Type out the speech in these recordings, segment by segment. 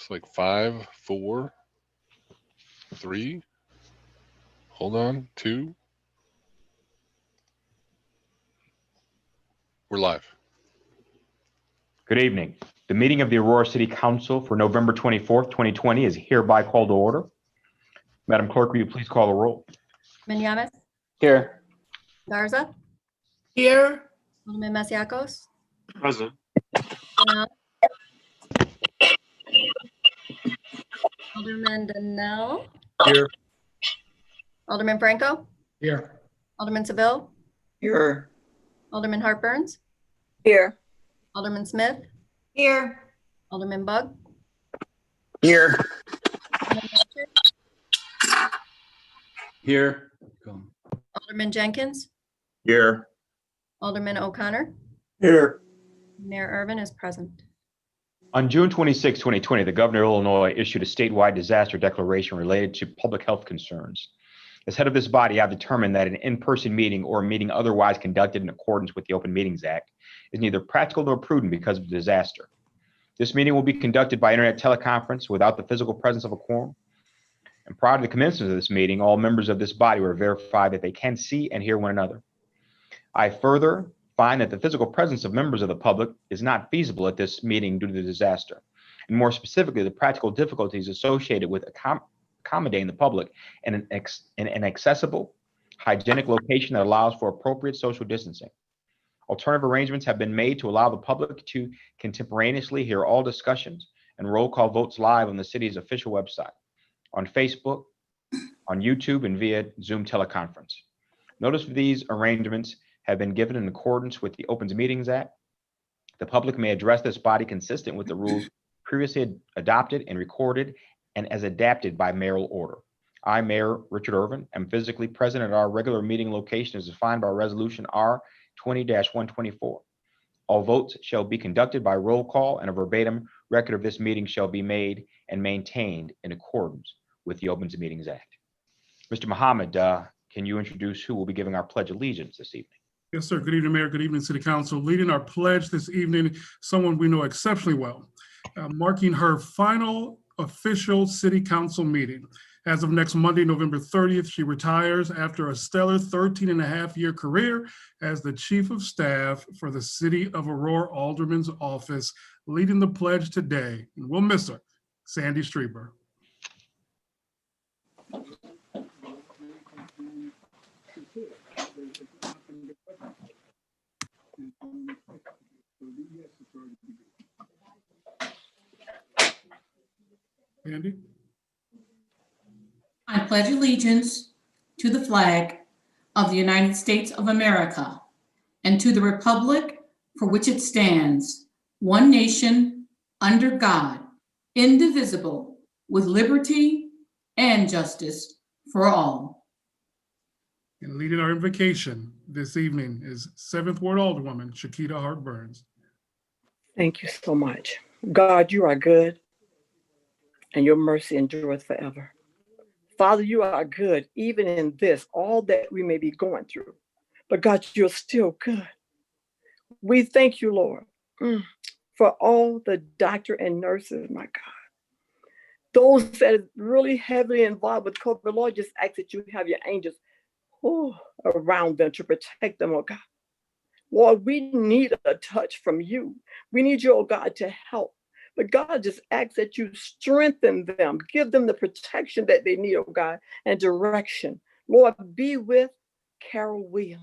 It's like 5, 4, 3. Hold on, 2. We're live. Good evening. The meeting of the Aurora City Council for November 24th, 2020 is hereby called to order. Madam Clerk, will you please call the roll? Manyamas, Here. Garza, Here. Alderman Masiacos, Present. Alderman Donnell, Here. Alderman Franco, Here. Alderman Seville, Here. Alderman Hart Burns, Here. Alderman Smith, Here. Alderman Bug, Here. Alderman Melcher, Here. Alderman Jenkins, Here. Alderman O'Connor, Here. Mayor Irvin is present. On June 26, 2020, the Governor of Illinois issued a statewide disaster declaration related to public health concerns. As head of this body, I've determined that an in-person meeting or a meeting otherwise conducted in accordance with the Open Meetings Act is neither practical nor prudent because of the disaster. This meeting will be conducted by internet teleconference without the physical presence of a quorum. And prior to the commencement of this meeting, all members of this body were verified that they can see and hear one another. I further find that the physical presence of members of the public is not feasible at this meeting due to the disaster, and more specifically, the practical difficulties associated with accommodating the public in an accessible, hygienic location that allows for appropriate social distancing. Alternative arrangements have been made to allow the public to contemporaneously hear all discussions and roll call votes live on the city's official website, on Facebook, on YouTube, and via Zoom teleconference. Notice of these arrangements have been given in accordance with the Open Meetings Act. The public may address this body consistent with the rules previously adopted and recorded and as adapted by mayoral order. I, Mayor Richard Irvin, am physically present at our regular meeting location as defined by Resolution R 20-124. All votes shall be conducted by roll call, and a verbatim record of this meeting shall be made and maintained in accordance with the Open Meetings Act. Mr. Muhammad, can you introduce who will be giving our Pledge of Allegiance this evening? Yes, sir. Good evening, Mayor. Good evening, City Council. Leading our pledge this evening, someone we know exceptionally well, marking her final official City Council meeting. As of next Monday, November 30th, she retires after a stellar 13-and-a-half-year career as the Chief of Staff for the City of Aurora Alderman's Office, leading the pledge today. And we'll miss her, Sandy Strieber. Andy? I pledge allegiance to the flag of the United States of America and to the republic for which it stands, one nation, under God, indivisible, with liberty and justice for all. And leading our invocation this evening is 7th Ward Alderwoman Shakita Hart Burns. Thank you so much. God, you are good, and your mercy endureth forever. Father, you are good, even in this, all that we may be going through. But God, you're still good. We thank you, Lord, for all the doctor and nurses, my God. Those that are really heavily involved with COVID, Lord, just ask that you have your angels around them to protect them, oh God. Lord, we need a touch from you. We need you, oh God, to help. But God, just asks that you strengthen them, give them the protection that they need, oh God, and direction. Lord, be with Carol Williams.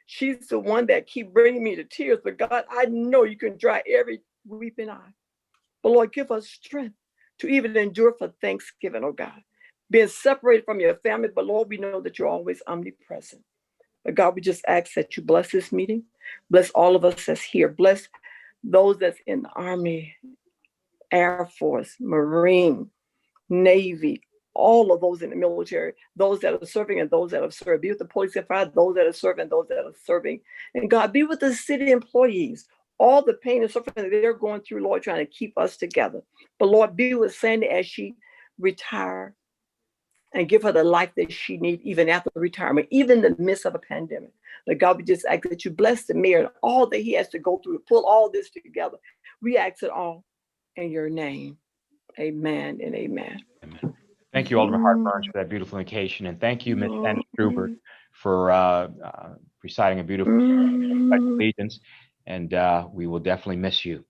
She's the one that keeps bringing me to tears, but God, I know you can dry every weeping eye. But Lord, give us strength to even endure for Thanksgiving, oh God. Being separated from your family, but Lord, we know that you're always omnipresent. But God, we just ask that you bless this meeting, bless all of us that's here, bless those that's in the Army, Air Force, Marine, Navy, all of those in the military, those that are serving and those that have served. Be with the police and fire, those that are serving, those that are serving. And God, be with the city employees, all the pain and suffering that they're going through, Lord, trying to keep us together. But Lord, be with Sandy as she retires and give her the life that she needs even after retirement, even in the midst of a pandemic. But God, we just ask that you bless the mayor and all that he has to go through to pull all this together. We ask it all in your name. Amen and amen. Amen. Thank you, Alderman Hartburns, for that beautiful invocation. And thank you, Ms. Sandy Strieber, for reciting a beautiful Pledge of Allegiance. And we will definitely miss you.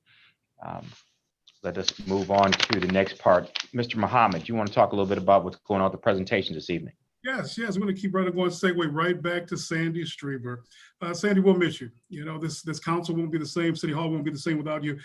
Let us move on to the next part. Mr. Muhammad, you want to talk a little bit about what's going on with the presentation this evening? Yes, we're going to keep right going, segue right back to Sandy Strieber. Sandy, we'll miss you. You know, this council won't be the same. City Hall won't be the same without you.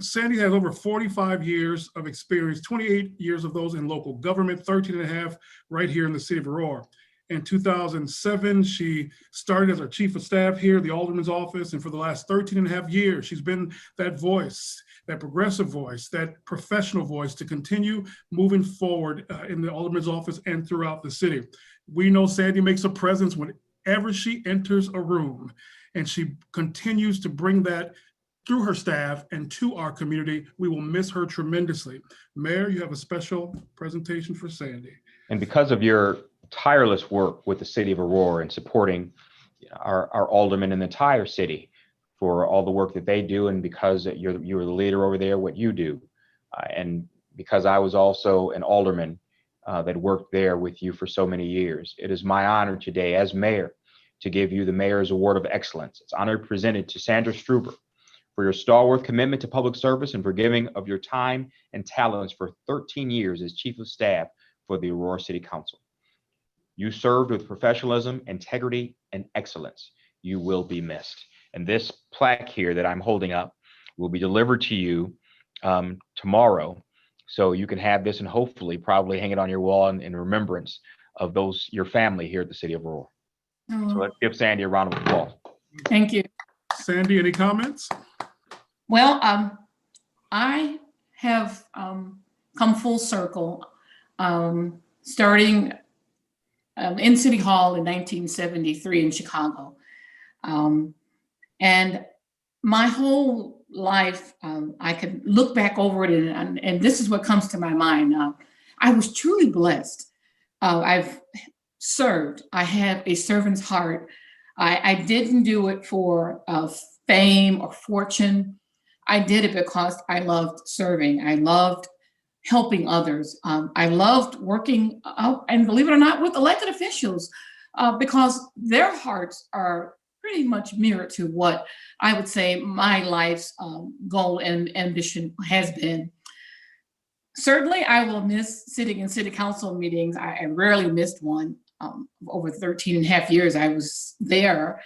Sandy has over 45 years of experience, 28 years of those in local government, 13 and a half right here in the city of Aurora. In 2007, she started as our chief of staff here at the Alderman's office. And for the last 13 and a half years, she's been that voice, that progressive voice, that professional voice to continue moving forward in the Alderman's office and throughout the city. We know Sandy makes a presence whenever she enters a room, and she continues to bring that through her staff and to our community. We will miss her tremendously. Mayor, you have a special presentation for Sandy. And because of your tireless work with the city of Aurora and supporting our aldermen in the entire city for all the work that they do, and because you're the leader over there, what you do, and because I was also an alderman that worked there with you for so many years, it is my honor today as mayor to give you the Mayor's Award of Excellence. It's honor presented to Sandra Strieber for your stalwart commitment to public service and for giving of your time and talents for 13 years as chief of staff for the Aurora City Council. You served with professionalism, integrity, and excellence. You will be missed. And this plaque here that I'm holding up will be delivered to you tomorrow. So you can have this and hopefully probably hang it on your wall in remembrance of your family here at the city of Aurora. Oh, So let's give Sandy a round of applause. thank you. Sandy, any comments? Well, I have come full circle, starting in City Hall in 1973 in Chicago. And my whole life, I could look back over it and this is what comes to my mind. I was truly blessed. I've served. I have a servant's heart. I didn't do it for fame or fortune. I did it because I loved serving. I loved helping others. I loved working out, and believe it or not, with elected officials because their hearts are pretty much mirrored to what I would say my life's goal and ambition has been. Certainly, I will miss sitting in city council meetings. I rarely missed one. Over 13 and a half years, I was there.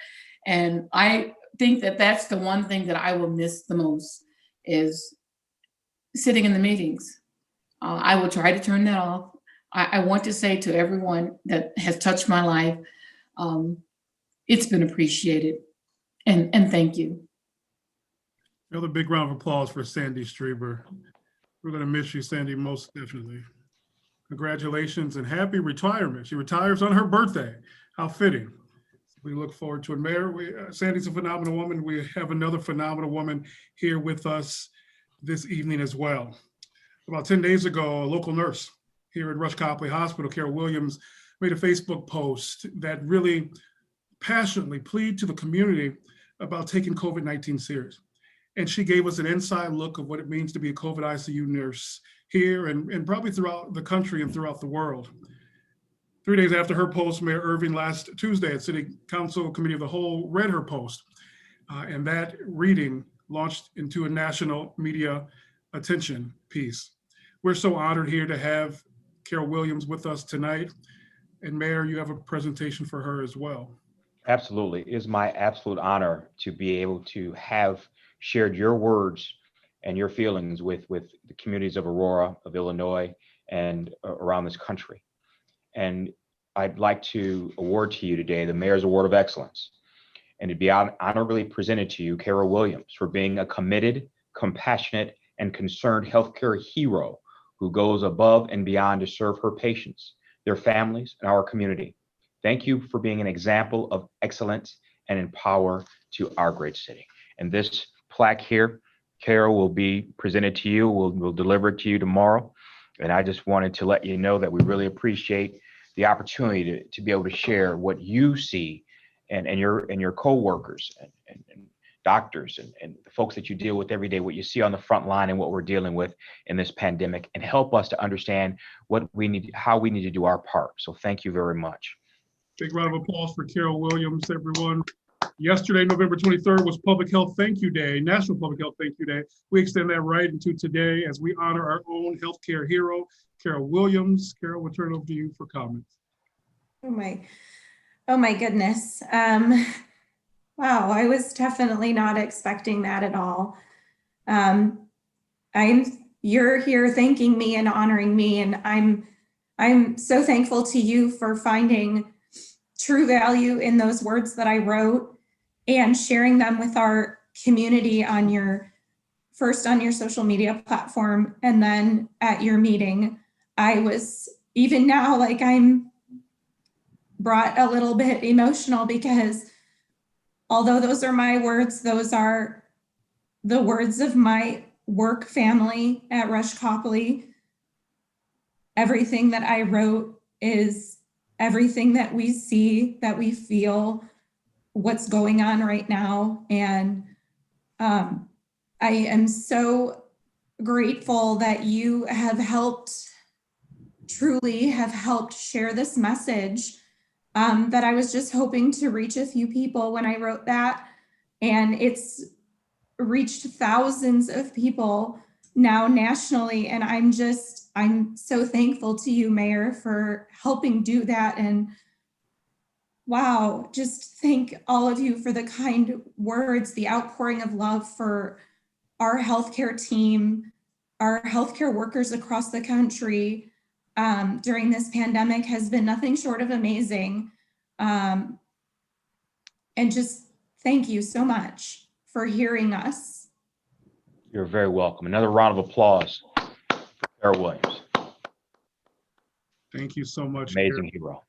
And I think that that's the one thing that I will miss the most is sitting in the meetings. I will try to turn that off. I want to say to everyone that has touched my life, it's been appreciated. And thank you. Another big round of applause for Sandy Strieber. We're going to miss you, Sandy, most definitely. Congratulations and happy retirement. She retires on her birthday. How fitting. We look forward to it. Mayor, Sandy's a phenomenal woman. We have another phenomenal woman here with us this evening as well. About 10 days ago, a local nurse here at Rush Copley Hospital, Carol Williams, made a Facebook post that really passionately pleaded to the community about taking COVID-19 serious. And she gave us an inside look of what it means to be a COVID ICU nurse here and probably throughout the country and throughout the world. 3 days after her post, Mayor Irving last Tuesday at City Council Committee of the Whole read her post. And that reading launched into a national media attention piece. We're so honored here to have Carol Williams with us tonight. And Mayor, you have a presentation for her as well. Absolutely. It is my absolute honor to be able to have shared your words and your feelings with the communities of Aurora, of Illinois, and around this country. And I'd like to award to you today the Mayor's Award of Excellence, and to be honorably presented to you, Carol Williams, for being a committed, compassionate, and concerned healthcare hero who goes above and beyond to serve her patients, their families, and our community. Thank you for being an example of excellence and empower to our great city. And this plaque here, Carol, will be presented to you. We'll deliver it to you tomorrow. And I just wanted to let you know that we really appreciate the opportunity to be able to share what you see and your co-workers and doctors and the folks that you deal with every day, what you see on the front line and what we're dealing with in this pandemic, and help us to understand how we need to do our part. So thank you very much. Big round of applause for Carol Williams, everyone. Yesterday, November 23rd, was Public Health Thank You Day, National Public Health Thank You Day. We extend that right into today as we honor our own healthcare hero, Carol Williams. Carol, we'll turn it over to you for comments. Oh my goodness. Wow, I was definitely not expecting that at all. You're here thanking me and honoring me, and I'm so thankful to you for finding true value in those words that I wrote and sharing them with our community on your social media platform and then at your meeting. I was even now, like, I'm brought a little bit emotional because although those are my words, those are the words of my work family at Rush Copley. Everything that I wrote is everything that we see, that we feel, what's going on right now. And I am so grateful that you have truly have helped share this message that I was just hoping to reach a few people when I wrote that. And it's reached thousands of people now nationally. And I'm so thankful to you, Mayor, for helping do that. And wow, just thank all of you for the kind words, the outpouring of love for our healthcare team, our healthcare workers across the country during this pandemic has been nothing short of amazing. And just thank you so much for hearing us. You're very welcome. Another round of applause for Carol Williams. Thank you so much. Amazing Carol. hero.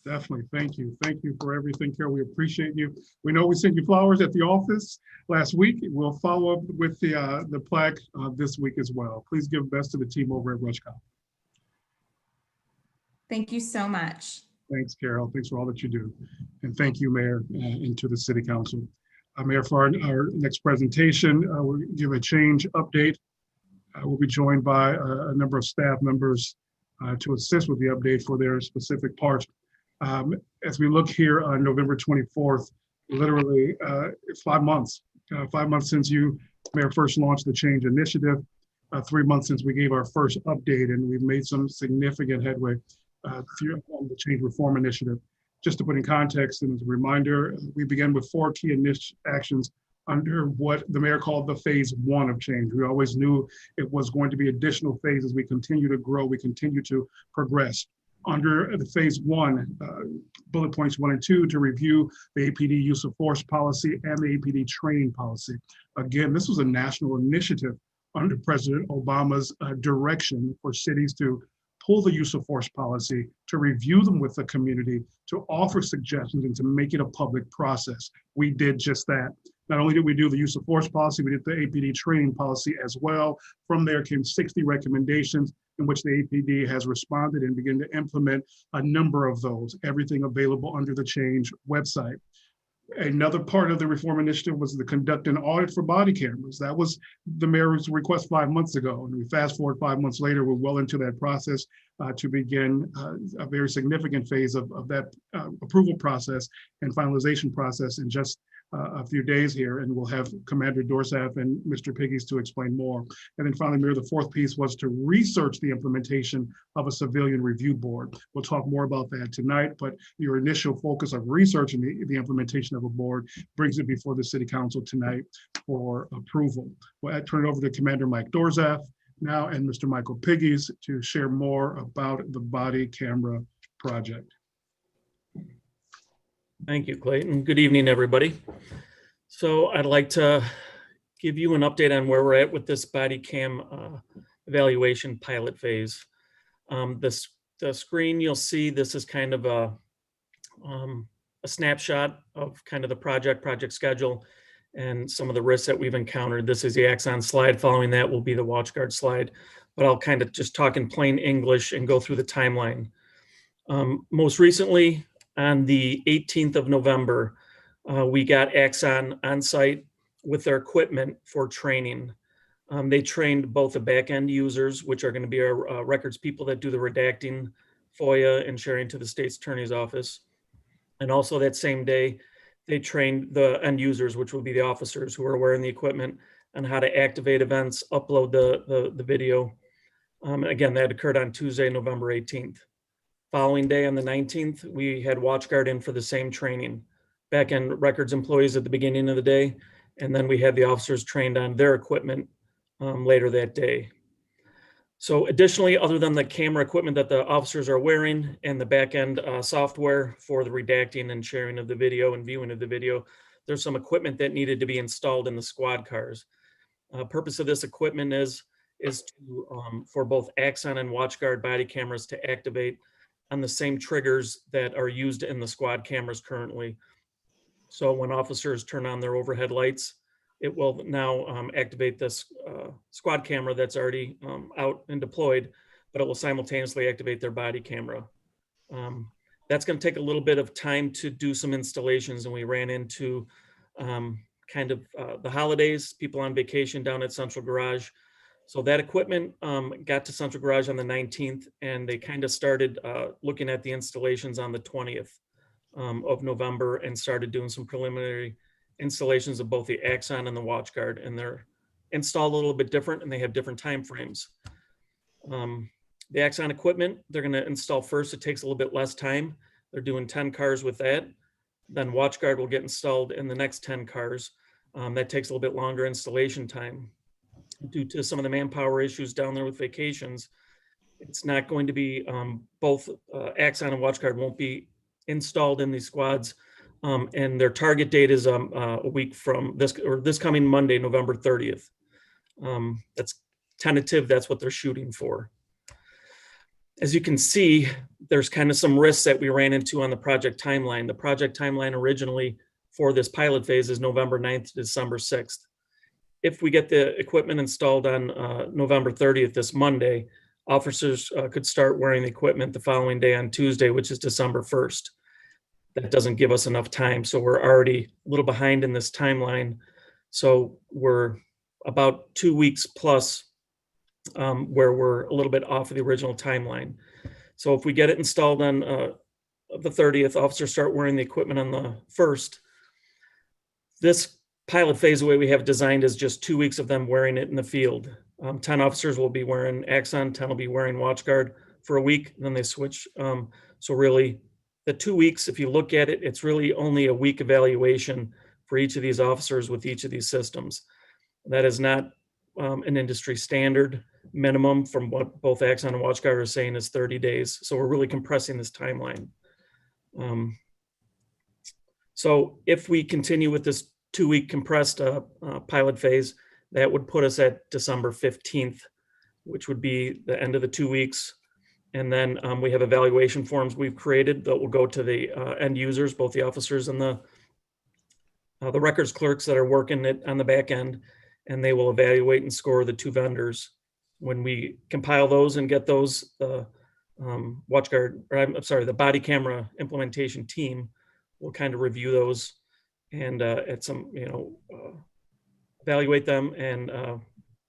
Definitely. Thank you. Thank you for everything, Carol. We appreciate you. We know we sent you flowers at the office last week. We'll follow up with the plaque this week as well. Please give best to the team over at Rush Copley. Thank you so much. Thanks, Carol. Thanks for all that you do. And thank you, Mayor, and to the City Council. Mayor, for our next presentation, we'll give a change update. We'll be joined by a number of staff members to assist with the update for their specific parts. As we look here on November 24th, literally 5 months, 5 months since you, Mayor, first launched the change initiative, 3 months since we gave our first update, and we've made some significant headway through the change reform initiative. Just to put in context and as a reminder, we began with 4 key actions under what the mayor called the phase 1 of change. We always knew it was going to be additional phases. We continue to grow, we continue to progress. Under the phase 1, bullet points 1 and 2, to review the APD use of force policy and the APD training policy. Again, this was a national initiative under President Obama's direction for cities to pull the use of force policy, to review them with the community, to offer suggestions, and to make it a public process. We did just that. Not only did we do the use of force policy, we did the APD training policy as well. From there came 60 recommendations in which the APD has responded and begun to implement a number of those, everything available under the change website. Another part of the reform initiative was to conduct an audit for body cameras. That was the mayor's request 5 months ago. And we fast forward 5 months later, we're well into that process to begin a very significant phase of that approval process and finalization process in just a few days here, and we'll have Commander Dorsaf and Mr. Piggies to explain more. And then finally, Mayor, the 4th piece was to research the implementation of a civilian review board. We'll talk more about that tonight, but your initial focus of researching the implementation of a board brings it before the City Council tonight for approval. Well, I turn it over to Commander Mike Dorsaf now and Mr. Michael Piggies to share more about the body camera project. Thank you, Clayton. Good evening, everybody. So I'd like to give you an update on where we're at with this body cam evaluation pilot phase. The screen you'll see, this is kind of a snapshot of kind of the project schedule and some of the risks that we've encountered. This is the Axon slide. Following that will be the WatchGuard slide, but I'll kind of just talk in plain English and go through the timeline. Most recently, on the 18th of November, we got Axon on site with their equipment for training. They trained both the back-end users, which are going to be our records people that do the redacting, FOIA, and sharing to the state's attorney's office. And also that same day, they trained the end users, which will be the officers who are wearing the equipment, on how to activate events, upload the video. Again, that occurred on Tuesday, November 18th. Following day on the 19th, we had WatchGuard in for the same training. Back-end records employees at the beginning of the day, and then we had the officers trained on their equipment later that day. So additionally, other than the camera equipment that the officers are wearing and the back-end software for the redacting and sharing of the video and viewing of the video, there's some equipment that needed to be installed in the squad cars. Purpose of this equipment is to for both Axon and WatchGuard body cameras to activate on the same triggers that are used in the squad cameras currently. So when officers turn on their overhead lights, it will now activate this squad camera that's already out and deployed, but it will simultaneously activate their body camera. That's going to take a little bit of time to do some installations, and we ran into kind of the holidays, people on vacation down at Central Garage. So that equipment got to Central Garage on the 19th, and they kind of started looking at the installations on the 20th of November and started doing some preliminary installations of both the Axon and the WatchGuard, and they're installed a little bit different and they have different time frames. The Axon equipment, they're going to install first. It takes a little bit less time. They're doing 10 cars with that. Then WatchGuard will get installed in the next 10 cars. That takes a little bit longer installation time. Due to some of the manpower issues down there with vacations, it's not going to be, both Axon and WatchGuard won't be installed in these squads. And their target date is a week from this coming Monday, November 30th. That's tentative. That's what they're shooting for. As you can see, there's kind of some risks that we ran into on the project timeline. The project timeline originally for this pilot phase is November 9th to December 6th. If we get the equipment installed on November 30th, this Monday, officers could start wearing the equipment the following day on Tuesday, which is December 1st. That doesn't give us enough time. So we're already a little behind in this timeline. So we're about 2 weeks plus where we're a little bit off of the original timeline. So if we get it installed on the 30th, officers start wearing the equipment on the 1st. This pilot phase, the way we have it designed, is just 2 weeks of them wearing it in the field. 10 officers will be wearing Axon, 10 will be wearing WatchGuard for a week, and then they switch. So really, the 2 weeks, if you look at it, it's really only a week evaluation for each of these officers with each of these systems. That is not an industry standard. Minimum from what both Axon and WatchGuard are saying is 30 days. So we're really compressing this timeline. So if we continue with this 2 week compressed pilot phase, that would put us at December 15th, which would be the end of the 2 weeks. And then we have evaluation forms we've created that will go to the end users, both the officers and the records clerks that are working it on the back end, and they will evaluate and score the two vendors. When we compile those and get those, WatchGuard, or I'm sorry, the body camera implementation team will kind of review those and at some, evaluate them, and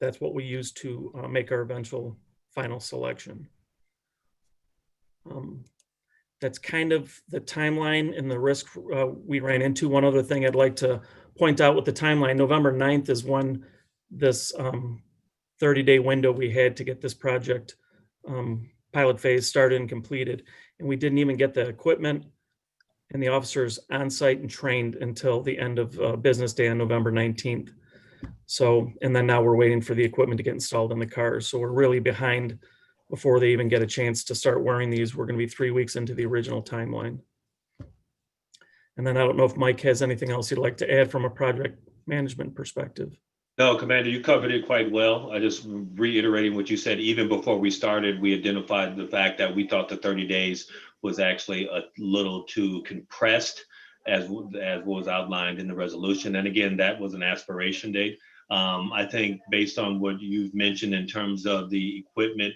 that's what we use to make our eventual final selection. That's kind of the timeline and the risk we ran into. One other thing I'd like to point out with the timeline, November 9th is when this 30-day window we had to get this project pilot phase started and completed. And we didn't even get the equipment and the officers on site and trained until the end of business day on November 19th. So, and then now we're waiting for the equipment to get installed in the cars. So we're really behind before they even get a chance to start wearing these. We're going to be 3 weeks into the original timeline. And then I don't know if Mike has anything else he'd like to add from a project management perspective. No, Commander, you covered it quite well. I just reiterating what you said. Even before we started, we identified the fact that we thought the 30 days was actually a little too compressed, as was outlined in the resolution. And again, that was an aspiration date. I think based on what you've mentioned in terms of the equipment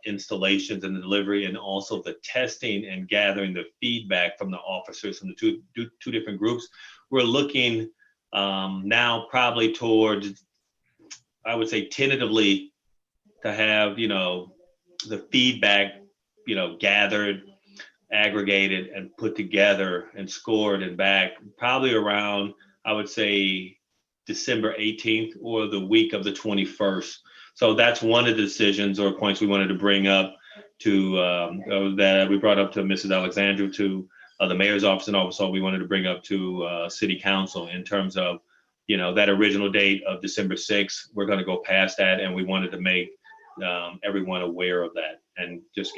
installations and the delivery, and also the testing and gathering the feedback from the officers from the two different groups, we're looking Now probably towards, I would say tentatively, to have, the feedback, gathered, aggregated and put together and scored and back probably around, I would say, December 18th or the week of the 21st. So that's one of the decisions or points we wanted to bring up to that we brought up to Mrs. Alexandru, to the mayor's office, and also we wanted to bring up to city council in terms of, that original date of December 6th. We're going to go past that, and we wanted to make everyone aware of that and just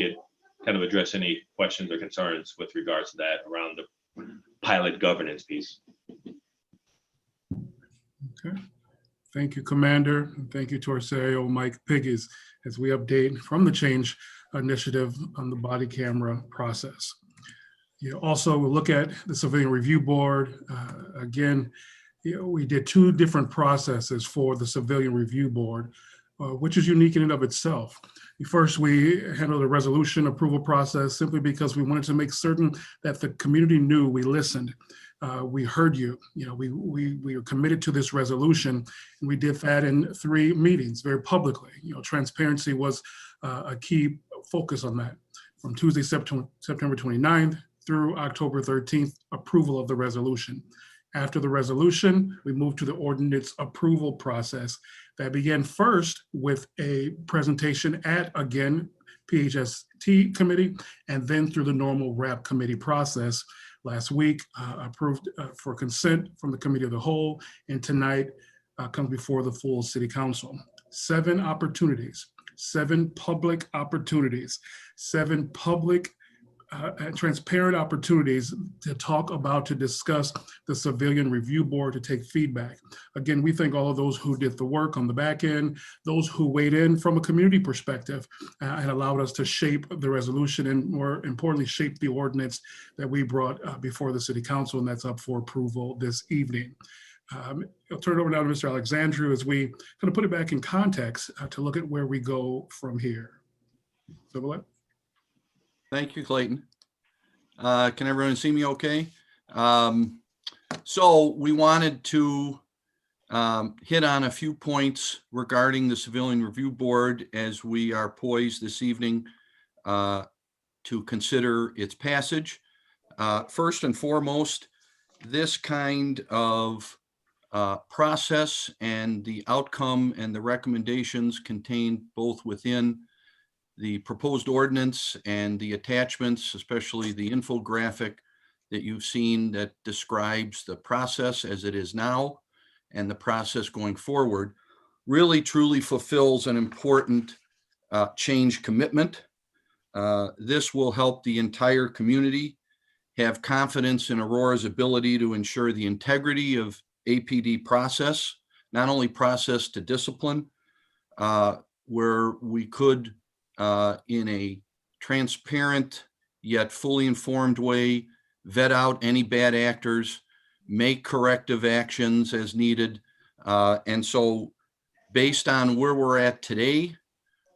kind of address any questions or concerns with regards to that around the pilot governance piece. Okay. Thank you, Commander. And thank you to our CIO, Mike Pigges, as we update from the change initiative on the body camera process. Also, we'll look at the Civilian Review Board. Again, we did 2 different processes for the Civilian Review Board, which is unique in and of itself. First, we handled a resolution approval process simply because we wanted to make certain that the community knew we listened. We heard you. We were committed to this resolution, and we did that in 3 meetings very publicly. Transparency was a key focus on that. From Tuesday, September 29th through October 13th, approval of the resolution. After the resolution, we moved to the ordinance approval process that began first with a presentation at, again, PHST committee, and then through the normal RAP committee process. Last week, approved for consent from the committee of the whole, and tonight comes before the full city council. 7 opportunities, 7 public opportunities, 7 public transparent opportunities to talk about, to discuss the Civilian Review Board, to take feedback. Again, we thank all of those who did the work on the back end, those who weighed in from a community perspective and allowed us to shape the resolution, and more importantly, shape the ordinance that we brought before the city council, and that's up for approval this evening. I'll turn it over now to Mr. Alexandru as we kind of put it back in context to look at where we go from here. So, thank you, Clayton. Can everyone see me okay? So we wanted to hit on a few points regarding the Civilian Review Board as we are poised this evening to consider its passage. First and foremost, this kind of process and the outcome and the recommendations contained both within the proposed ordinance and the attachments, especially the infographic that you've seen that describes the process as it is now and the process going forward, really truly fulfills an important change commitment. This will help the entire community have confidence in Aurora's ability to ensure the integrity of APD process, not only process to discipline, where we could in a transparent yet fully informed way vet out any bad actors, make corrective actions as needed. And so based on where we're at today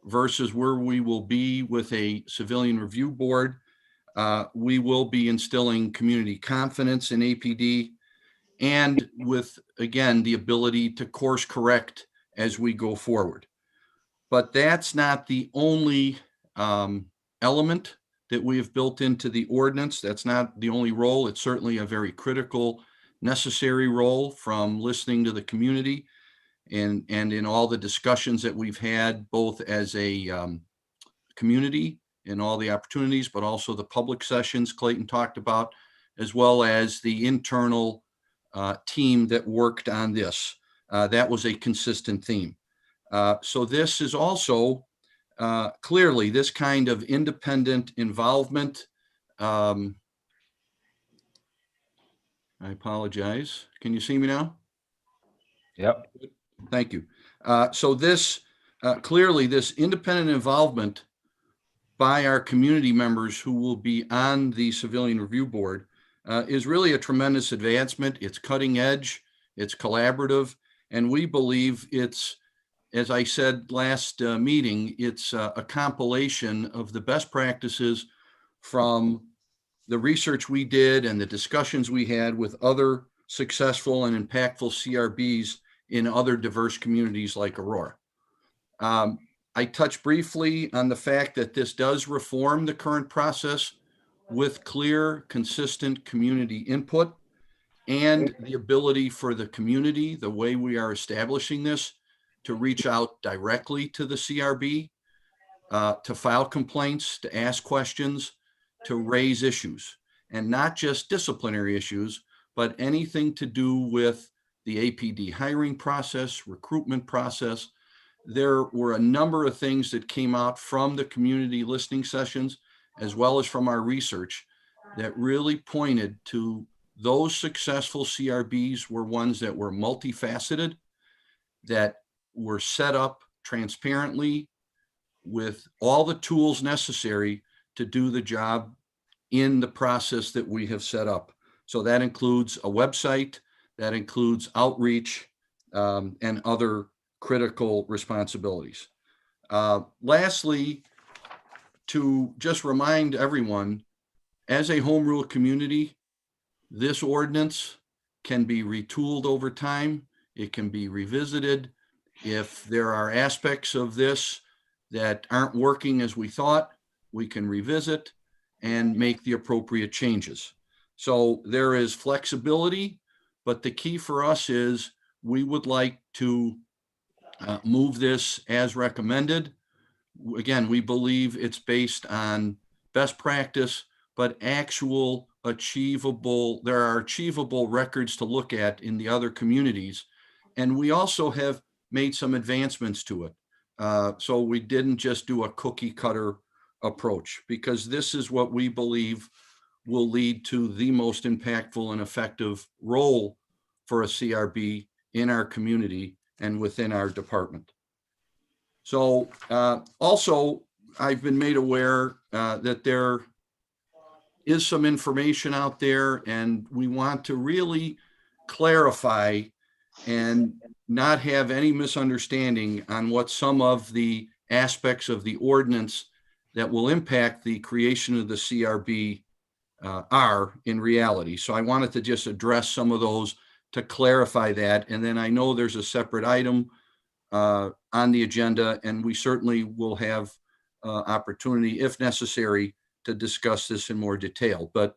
versus where we will be with a Civilian Review Board, we will be instilling community confidence in APD, and with, again, the ability to course correct as we go forward. But that's not the only element that we have built into the ordinance. That's not the only role. It's certainly a very critical, necessary role from listening to the community and in all the discussions that we've had, both as a community in all the opportunities, but also the public sessions Clayton talked about, as well as the internal team that worked on this. That was a consistent theme. So this is also clearly this kind of independent involvement. I apologize. Can you see me now? Yep. Thank you. So this clearly this independent involvement by our community members who will be on the Civilian Review Board is really a tremendous advancement. It's cutting edge, it's collaborative, and we believe it's, as I said last meeting, it's a compilation of the best practices from the research we did and the discussions we had with other successful and impactful CRBs in other diverse communities like Aurora. I touched briefly on the fact that this does reform the current process with clear, consistent community input and the ability for the community, the way we are establishing this, to reach out directly to the CRB, to file complaints, to ask questions, to raise issues, and not just disciplinary issues, but anything to do with the APD hiring process, recruitment process. There were a number of things that came out from the community listening sessions, as well as from our research, that really pointed to those successful CRBs were ones that were multifaceted, that were set up transparently with all the tools necessary to do the job in the process that we have set up. So that includes a website, that includes outreach, and other critical responsibilities. Lastly, to just remind everyone, as a home rule community, this ordinance can be retooled over time. It can be revisited. If there are aspects of this that aren't working as we thought, we can revisit and make the appropriate changes. So there is flexibility, but the key for us is we would like to move this as recommended. Again, we believe it's based on best practice, but actual achievable, there are achievable records to look at in the other communities. And we also have made some advancements to it. So we didn't just do a cookie cutter approach, because this is what we believe will lead to the most impactful and effective role for a CRB in our community and within our department. So also, I've been made aware that there is some information out there, and we want to really clarify and not have any misunderstanding on what some of the aspects of the ordinance that will impact the creation of the CRB are in reality. So I wanted to just address some of those to clarify that. And then I know there's a separate item on the agenda, and we certainly will have opportunity, if necessary, to discuss this in more detail. But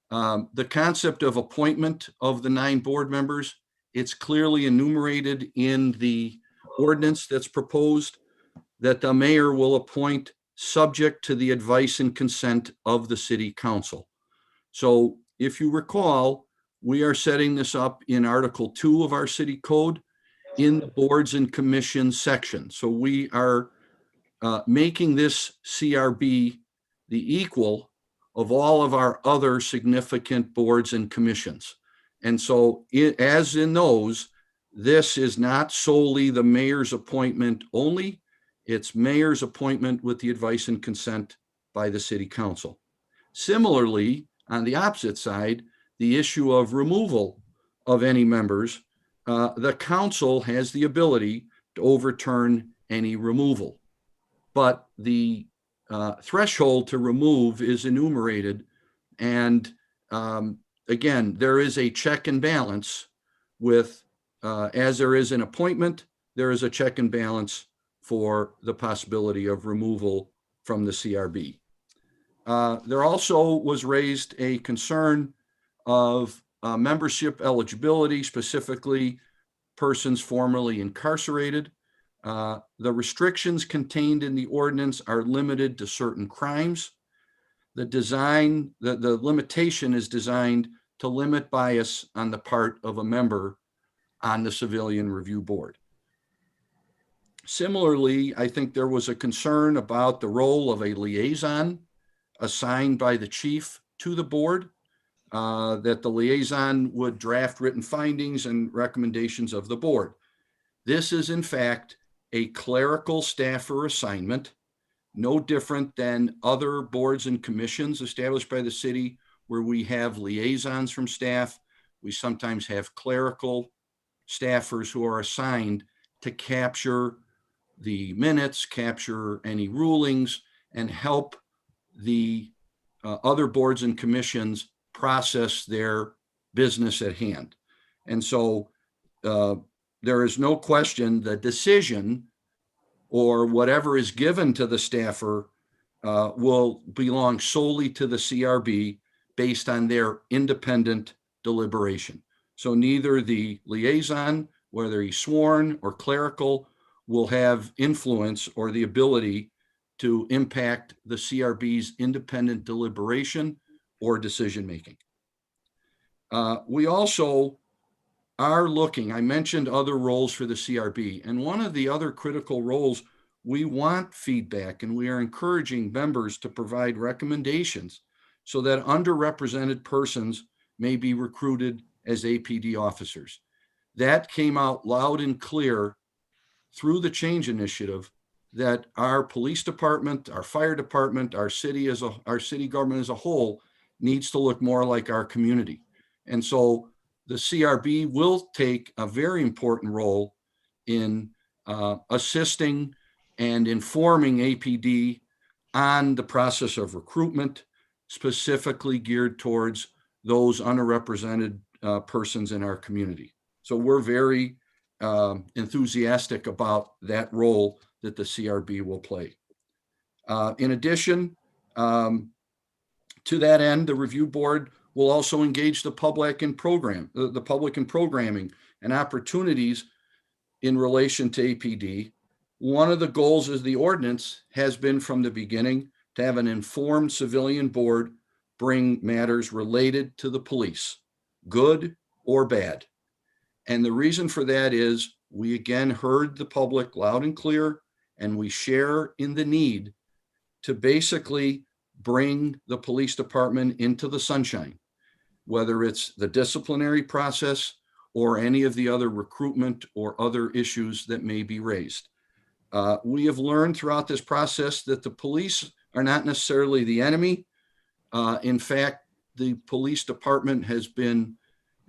the concept of appointment of the 9 board members, it's clearly enumerated in the ordinance that's proposed, that the mayor will appoint subject to the advice and consent of the city council. So if you recall, we are setting this up in Article 2 of our city code in the boards and commissions section. So we are making this CRB the equal of all of our other significant boards and commissions. And so as in those, this is not solely the mayor's appointment only. It's mayor's appointment with the advice and consent by the city council. Similarly, on the opposite side, the issue of removal of any members, the council has the ability to overturn any removal. But the threshold to remove is enumerated. And again, there is a check and balance with, as there is an appointment, there is a check and balance for the possibility of removal from the CRB. There also was raised a concern of membership eligibility, specifically persons formerly incarcerated. The restrictions contained in the ordinance are limited to certain crimes. The limitation is designed to limit bias on the part of a member on the Civilian Review Board. Similarly, I think there was a concern about the role of a liaison assigned by the chief to the board, that the liaison would draft written findings and recommendations of the board. This is in fact a clerical staffer assignment, no different than other boards and commissions established by the city where we have liaisons from staff. We sometimes have clerical staffers who are assigned to capture the minutes, capture any rulings, and help the other boards and commissions process their business at hand. And so there is no question the decision or whatever is given to the staffer will belong solely to the CRB based on their independent deliberation. So neither the liaison, whether he's sworn or clerical, will have influence or the ability to impact the CRB's independent deliberation or decision-making. We also are looking, I mentioned other roles for the CRB, and one of the other critical roles, we want feedback and we are encouraging members to provide recommendations so that underrepresented persons may be recruited as APD officers. That came out loud and clear through the change initiative that our police department, our fire department, our city government as a whole needs to look more like our community. And so the CRB will take a very important role in assisting and informing APD on the process of recruitment, specifically geared towards those underrepresented persons in our community. So we're very enthusiastic about that role that the CRB will play. In addition, to that end, the review board will also engage the public in programming and opportunities in relation to APD. One of the goals of the ordinance has been from the beginning to have an informed civilian board bring matters related to the police, good or bad. And the reason for that is we again heard the public loud and clear, and we share in the need to basically bring the police department into the sunshine, whether it's the disciplinary process or any of the other recruitment or other issues that may be raised. We have learned throughout this process that the police are not necessarily the enemy. In fact, the police department has been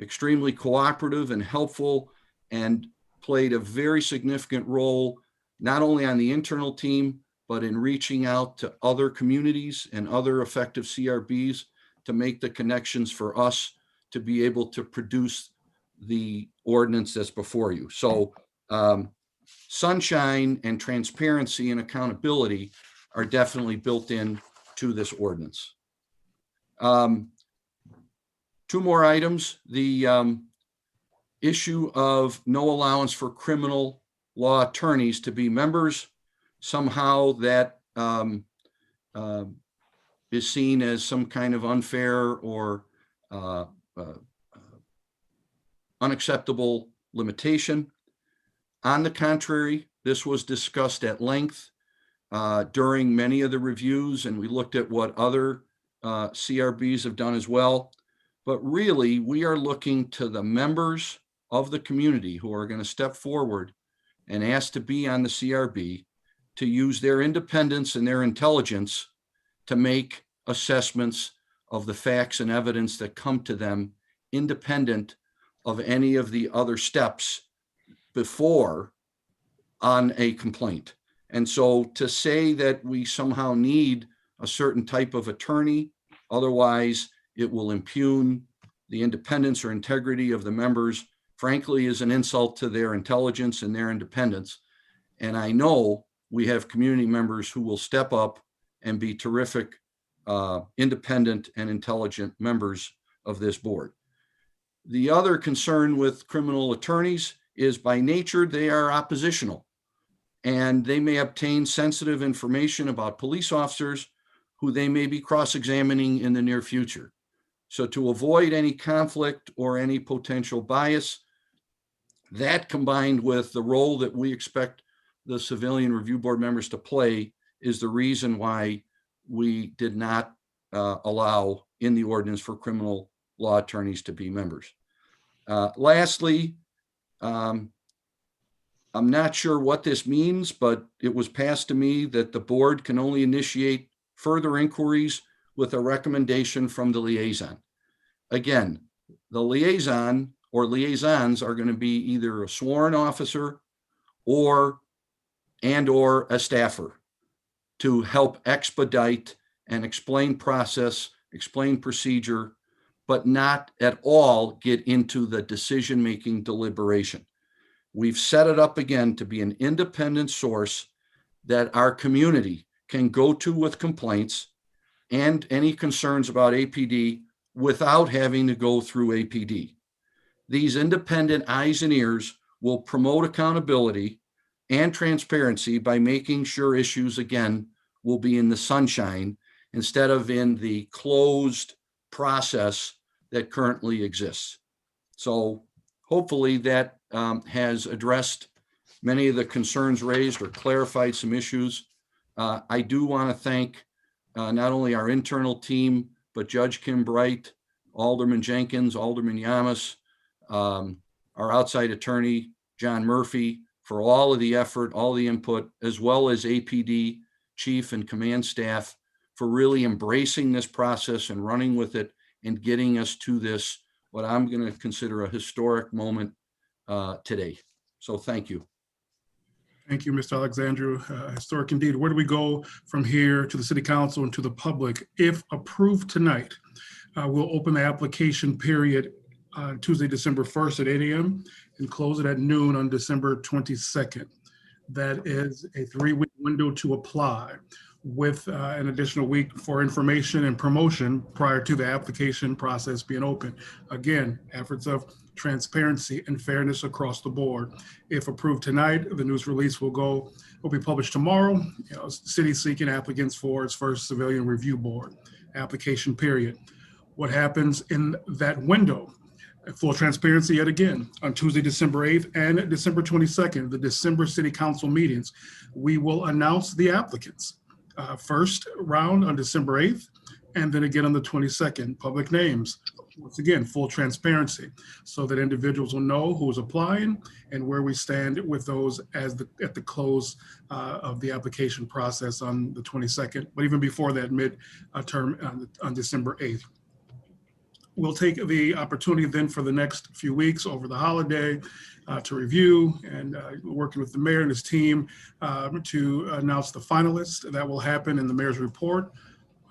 extremely cooperative and helpful and played a very significant role, not only on the internal team, but in reaching out to other communities and other effective CRBs to make the connections for us to be able to produce the ordinance that's before you. So sunshine and transparency and accountability are definitely built in to this ordinance. Two more items. The issue of no allowance for criminal law attorneys to be members. Somehow that is seen as some kind of unfair or unacceptable limitation. On the contrary, this was discussed at length during many of the reviews, and we looked at what other CRBs have done as well. But really, we are looking to the members of the community who are going to step forward and ask to be on the CRB to use their independence and their intelligence to make assessments of the facts and evidence that come to them independent of any of the other steps before on a complaint. And so to say that we somehow need a certain type of attorney, otherwise it will impugn the independence or integrity of the members, frankly, is an insult to their intelligence and their independence. And I know we have community members who will step up and be terrific, independent and intelligent members of this board. The other concern with criminal attorneys is by nature, they are oppositional and they may obtain sensitive information about police officers who they may be cross-examining in the near future. So to avoid any conflict or any potential bias, that combined with the role that we expect the civilian review board members to play is the reason why we did not allow in the ordinance for criminal law attorneys to be members. Lastly, I'm not sure what this means, but it was passed to me that the board can only initiate further inquiries with a recommendation from the liaison. Again, the liaison or liaisons are going to be either a sworn officer or a staffer to help expedite and explain process, explain procedure, but not at all get into the decision-making deliberation. We've set it up again to be an independent source that our community can go to with complaints and any concerns about APD without having to go through APD. These independent eyes and ears will promote accountability and transparency by making sure issues, again, will be in the sunshine instead of in the closed process that currently exists. So hopefully that has addressed many of the concerns raised or clarified some issues. I do want to thank not only our internal team, but Judge Kim Bright, Alderman Jenkins, Alderman Yamas, our outside attorney, John Murphy, for all of the effort, all the input, as well as APD chief and command staff for really embracing this process and running with it and getting us to this, what I'm going to consider a historic moment today. So thank you. Thank you, Mr. Alexandru. Historic indeed. Where do we go from here to the City Council and to the public? If approved tonight, we'll open the application period Tuesday, December 1st at 8 a.m. and close it at noon on December 22nd. That is a 3-week window to apply, with an additional week for information and promotion prior to the application process being open. Again, efforts of transparency and fairness across the board. If approved tonight, the news release will be published tomorrow. City seeking applicants for its first civilian review board application period. What happens in that window? Full transparency yet again, on Tuesday, December 8th and December 22nd, the December City Council meetings, we will announce the applicants. First round on December 8th, and then again on the 22nd, public names. Once again, full transparency, so that individuals will know who's applying and where we stand with those at the close of the application process on the 22nd, but even before that, mid-term on December 8th. We'll take the opportunity then for the next few weeks over the holiday to review and working with the mayor and his team to announce the finalists. That will happen in the mayor's report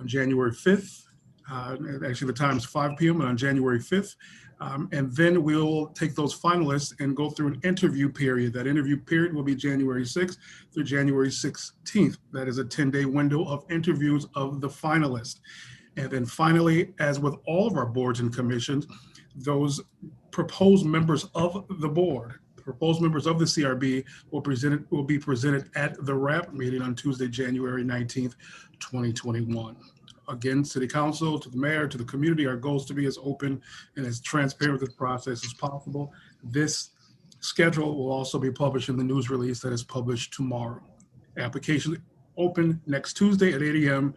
on January 5th. Actually, the time is 5 p.m. on January 5th. And then we'll take those finalists and go through an interview period. That interview period will be January 6th through January 16th. That is a 10-day window of interviews of the finalists. And then finally, as with all of our boards and commissions, those proposed members of the board, proposed members of the CRB will be presented at the RAP meeting on Tuesday, January 19th, 2021. Again, City Council, to the mayor, to the community, our goal is to be as open and as transparent with this process as possible. This schedule will also be published in the news release that is published tomorrow. Application open next Tuesday at 8 a.m.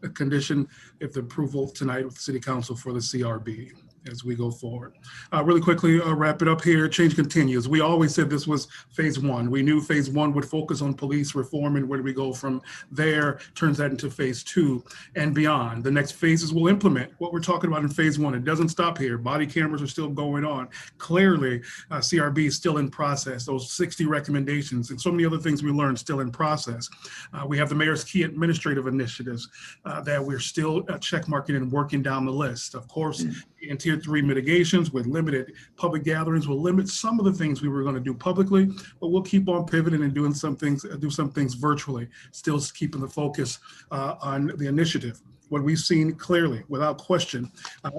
A condition if the approval tonight with the City Council for the CRB as we go forward. Really quickly, wrap it up here. Change continues. We always said this was phase one. We knew phase one would focus on police reform, and where do we go from there? Turns that into phase two and beyond. The next phases will implement what we're talking about in phase one. It doesn't stop here. Body cameras are still going on. Clearly, CRB is still in process. Those 60 recommendations and so many other things we learned still in process. We have the mayor's key administrative initiatives that we're still checkmarking and working down the list. Of course, in tier 3 mitigations with limited public gatherings will limit some of the things we were going to do publicly, but we'll keep on pivoting and doing some things, virtually, still keeping the focus on the initiative. What we've seen clearly, without question,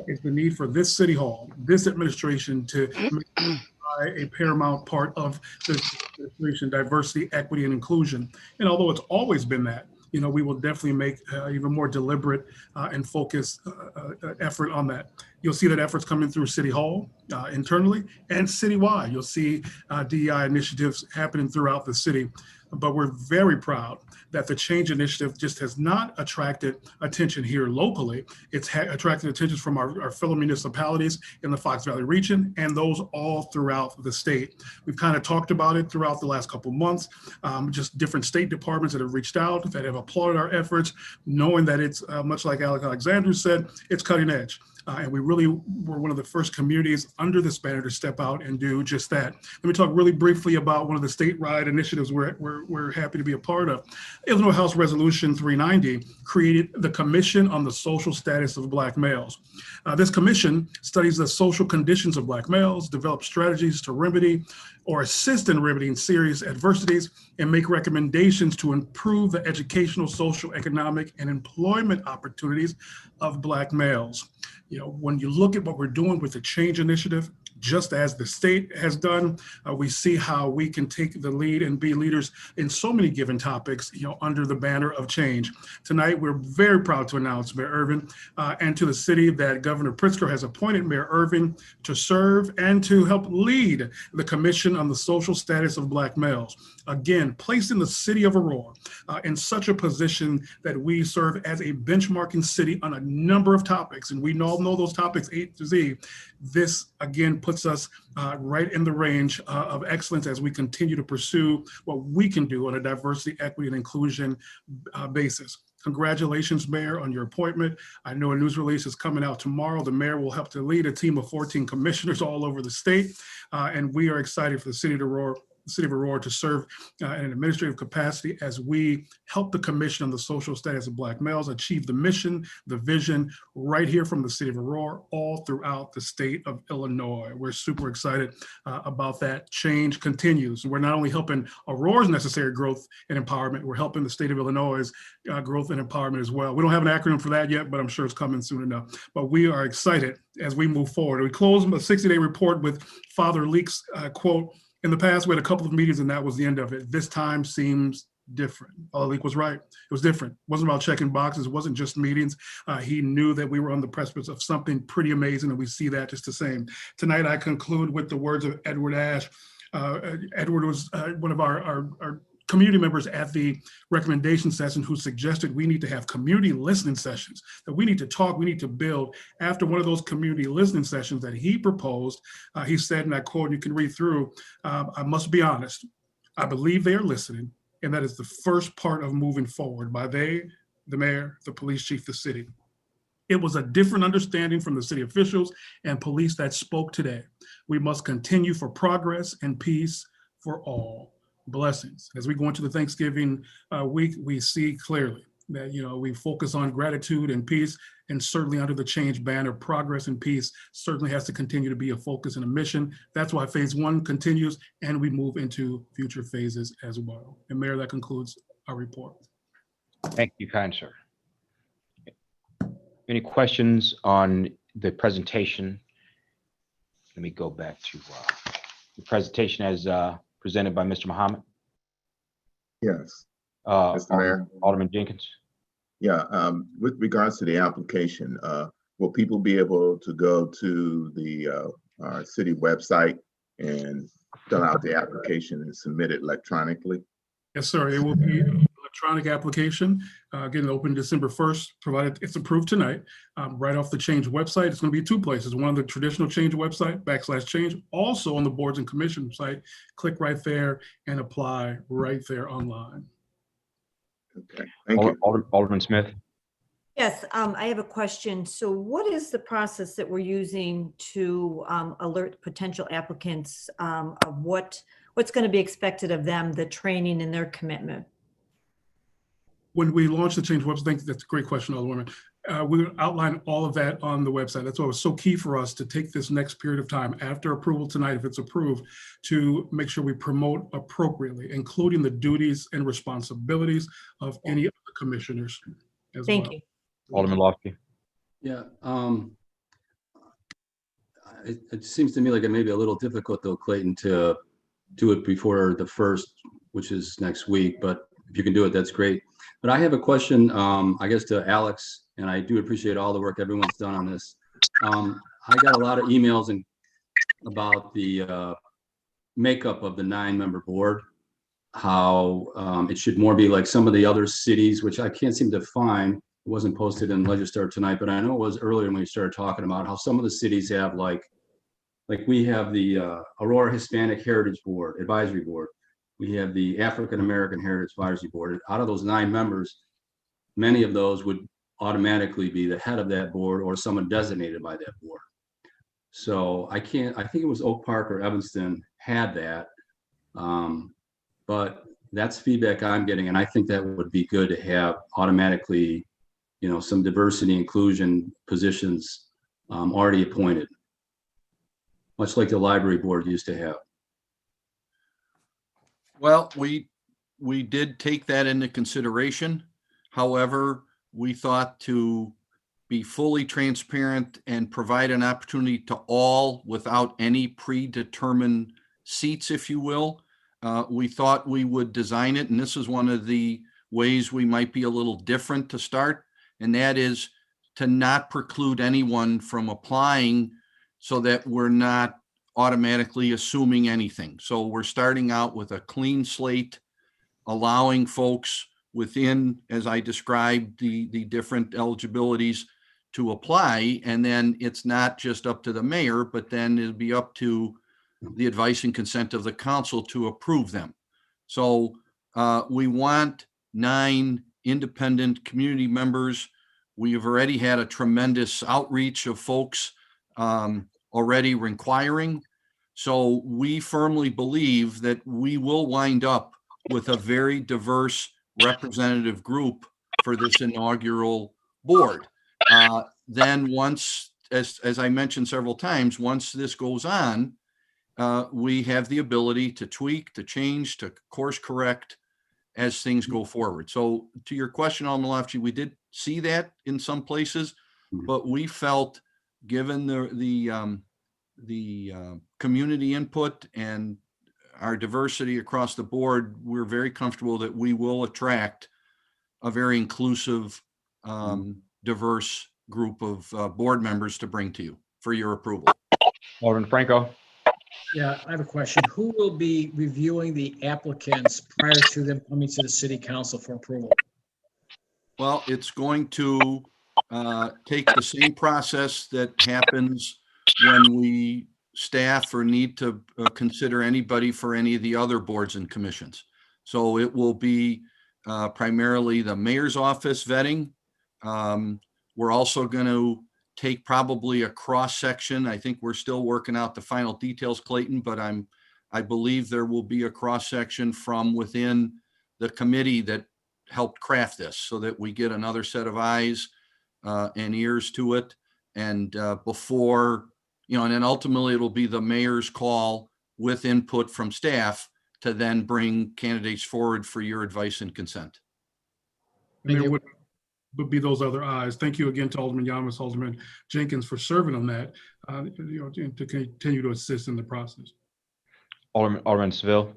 is the need for this city hall, this administration to make a paramount part of the administration, diversity, equity, and inclusion. And although it's always been that, we will definitely make even more deliberate and focused effort on that. You'll see that efforts coming through City Hall internally and citywide. You'll see DEI initiatives happening throughout the city. But we're very proud that the Change Initiative just has not attracted attention here locally. It's attracted attention from our fellow municipalities in the Fox Valley region and those all throughout the state. We've kind of talked about it throughout the last couple of months, just different state departments that have reached out, that have applauded our efforts, knowing that it's much like Alexandru said, it's cutting edge. And we really were one of the first communities under this banner to step out and do just that. Let me talk really briefly about one of the statewide initiatives we're happy to be a part of. Illinois House Resolution 390 created the Commission on the Social Status of Black Males. This commission studies the social conditions of Black males, develops strategies to remedy or assist in remedying serious adversities, and make recommendations to improve the educational, social, economic, and employment opportunities of Black males. You know, when you look at what we're doing with the Change Initiative, just as the state has done, we see how we can take the lead and be leaders in so many given topics, you know, under the banner of change. Tonight, we're very proud to announce, Mayor Irvin, and to the city that Governor Pritzker has appointed Mayor Irvin to serve and to help lead the Commission on the Social Status of Black Males. Again, placing the city of Aurora in such a position that we serve as a benchmarking city on a number of topics, and we all know those topics A to Z. This, again, puts us right in the range of excellence as we continue to pursue what we can do on a diversity, equity, and inclusion basis. Congratulations, Mayor, on your appointment. I know a news release is coming out tomorrow. The mayor will help to lead a team of 14 commissioners all over the state, and we are excited for the city of Aurora to serve in an administrative capacity as we help the Commission on the Social Status of Black Males achieve the mission, the vision right here from the city of Aurora, all throughout the state of Illinois. We're super excited about that. Change continues. We're not only helping Aurora's necessary growth and empowerment, we're helping the state of Illinois' growth and empowerment as well. We don't have an acronym for that yet, but I'm sure it's coming soon enough. But we are excited as we move forward. We close a 60-day report with Father Leak's quote, "In the past, we had a couple of meetings and that was the end of it. This time seems different." Father Leak was right. It was different. It wasn't about checking boxes. It wasn't just meetings. He knew that we were on the precipice of something pretty amazing, and we see that just the same. Tonight, I conclude with the words of Edward Ash. Edward was one of our community members at the recommendation session who suggested we need to have community listening sessions, that we need to talk, we need to build. After one of those community listening sessions that he proposed, he said, and I quote, you can read through, "I must be honest, I believe they are listening, and that is the first part of moving forward." By they, the mayor, the police chief, the city. It was a different understanding from the city officials and police that spoke today. We must continue for progress and peace for all. Blessings. As we go into the Thanksgiving week, we see clearly that, you know, we focus on gratitude and peace, and certainly under the change banner, progress and peace certainly has to continue to be a focus and a mission. That's why phase one continues, and we move into future phases as well. And Mayor, that concludes our report. Thank you, kind sir. Any questions on the presentation? Let me go back to the presentation as presented by Mr. Muhammad. Yes, Mr. Mayor. Alderman Jenkins. Yeah, with regards to the application, will people be able to go to the our city website and fill out the application and submit it electronically? Yes, sir. It will be an electronic application, getting open December 1st, provided it's approved tonight, right off the Change website. It's going to be two places. One on the traditional Change website, /change, also on the boards and commission site. Click right there and apply right there online. Okay, thank you. Alderman Smith. Yes, I have a question. So what is the process that we're using to alert potential applicants of what's going to be expected of them, the training and their commitment? When we launched the Change website, I think that's a great question, Alderwoman. We outline all of that on the website. That's why it was so key for us to take this next period of time after approval tonight, if it's approved, to make sure we promote appropriately, including the duties and responsibilities of any of the commissioners as well. Thank you. Alderman Lofty. Yeah, it seems to me like it may be a little difficult though, Clayton, to do it before the 1st, which is next week, but if you can do it, that's great. But I have a question, I guess, to Alex, and I do appreciate all the work everyone's done on this. I got a lot of emails about the makeup of the 9-member board, how it should more be like some of the other cities, which I can't seem to find. It wasn't posted in Legistar tonight, but I know it was earlier when we started talking about how some of the cities have like we have the Aurora Hispanic Heritage Board, Advisory Board. We have the African American Heritage Advisory Board. Out of those 9 members, many of those would automatically be the head of that board or someone designated by that board. So I think it was Oak Park or Evanston had that. But that's feedback I'm getting. And I think that would be good to have automatically, some diversity inclusion positions already appointed, much like the library board used to have. Well, we did take that into consideration. However, we thought to be fully transparent and provide an opportunity to all without any predetermined seats, if you will. We thought we would design it, and this is one of the ways we might be a little different to start, and that is to not preclude anyone from applying so that we're not automatically assuming anything. So we're starting out with a clean slate, allowing folks within, as I described, the different eligibilities to apply. And then it's not just up to the mayor, but then it'll be up to the advice and consent of the council to approve them. So we want 9 independent community members. We have already had a tremendous outreach of folks already inquiring. So we firmly believe that we will wind up with a very diverse representative group for this inaugural board. Then once, as I mentioned several times, once this goes on, we have the ability to tweak, to change, to course correct as things go forward. So to your question, Alderman Lofty, we did see that in some places, but we felt, given the community input and our diversity across the board, we're very comfortable that we will attract a very inclusive, diverse group of board members to bring to you for your approval. Alderman Franco. Yeah, I have a question. Who will be reviewing the applicants prior to them coming to the city council for approval? Well, it's going to take the same process that happens when we staff or need to consider anybody for any of the other boards and commissions. So it will be primarily the mayor's office vetting. We're also going to take probably a cross section. I think we're still working out the final details, Clayton, but I believe there will be a cross section from within the committee that helped craft this, so that we get another set of eyes and ears to it. And before, and then ultimately it'll be the mayor's call with input from staff to then bring candidates forward for your advice and consent. And there would be those other eyes. Thank you again to Alderman Yamas, Alderman Jenkins for serving on that, to continue to assist in the process. Alderman Seville.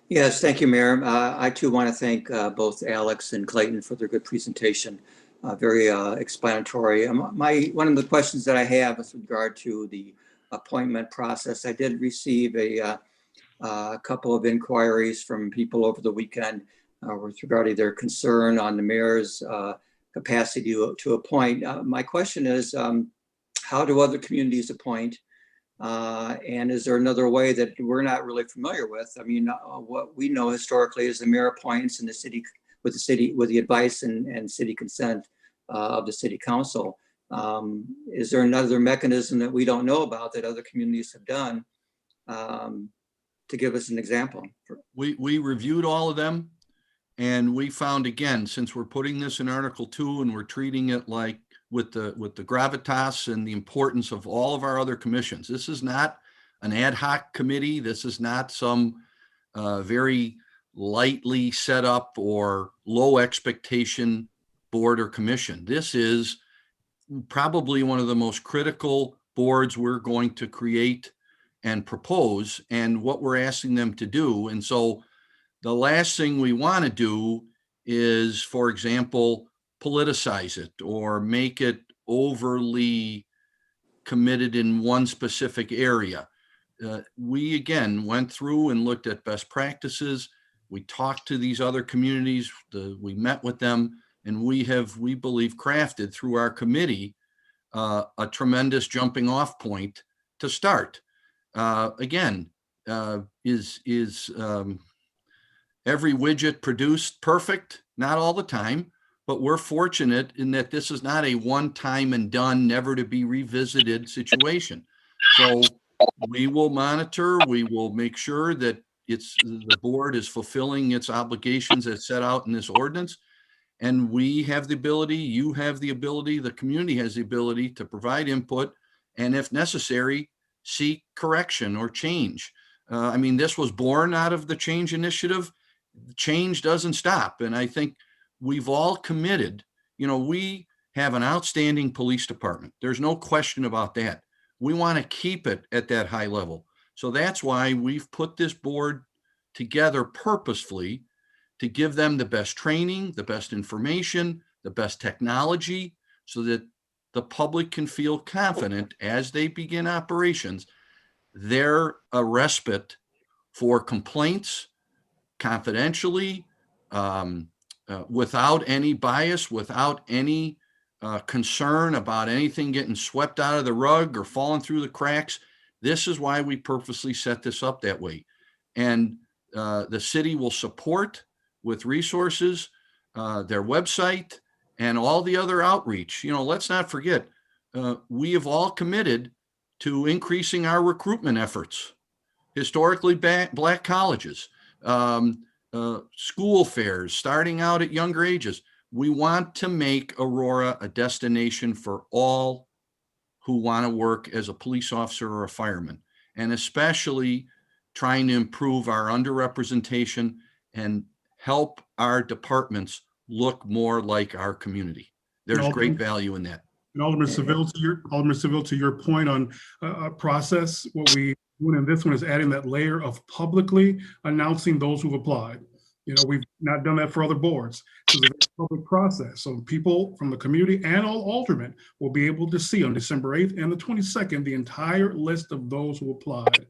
Yes, thank you, Mayor. I too want to thank both Alex and Clayton for their good presentation. Very explanatory. One of the questions that I have with regard to the appointment process, I did receive a couple of inquiries from people over the weekend with regard to their concern on the mayor's capacity to appoint. My question is, how do other communities appoint? And is there another way that we're not really familiar with? I mean, what we know historically is the mayor appoints in the city with the advice and city consent of the city council. Is there another mechanism that we don't know about that other communities have done to give us an example? We reviewed all of them, and we found, again, since we're putting this in Article 2 and we're treating it like with the gravitas and the importance of all of our other commissions. This is not an ad hoc committee. This is not some very lightly set up or low expectation board or commission. This is probably one of the most critical boards we're going to create and propose, and what we're asking them to do. And so the last thing we want to do is, for example, politicize it or make it overly committed in one specific area. We, again, went through and looked at best practices. We talked to these other communities, we met with them, and we believe, crafted through our committee a tremendous jumping off point to start. Again, is every widget produced perfect? Not all the time, but we're fortunate in that this is not a one-time and done, never to be revisited situation. So we will monitor, we will make sure that the board is fulfilling its obligations as set out in this ordinance. And we have the ability, you have the ability, the community has the ability to provide input, and if necessary, seek correction or change. I mean, this was born out of the change initiative. Change doesn't stop. And I think we've all committed, we have an outstanding police department. There's no question about that. We want to keep it at that high level. So that's why we've put this board together purposefully to give them the best training, the best information, the best technology, so that the public can feel confident as they begin operations. They're a respite for complaints confidentially, without any bias, without any concern about anything getting swept out of the rug or falling through the cracks. This is why we purposely set this up that way. And the city will support with resources, their website, and all the other outreach. Let's not forget, we have all committed to increasing our recruitment efforts. Historically Black colleges, school fairs, starting out at younger ages. We want to make Aurora a destination for all who want to work as a police officer or a fireman, and especially trying to improve our underrepresentation and help our departments look more like our community. There's great value in that. And Alderman Seville, to your point on process, what we doing in this one is adding that layer of publicly announcing those who've applied. We've not done that for other boards. This is a public process. So people from the community and all aldermen will be able to see on December 8th and the 22nd, the entire list of those who applied.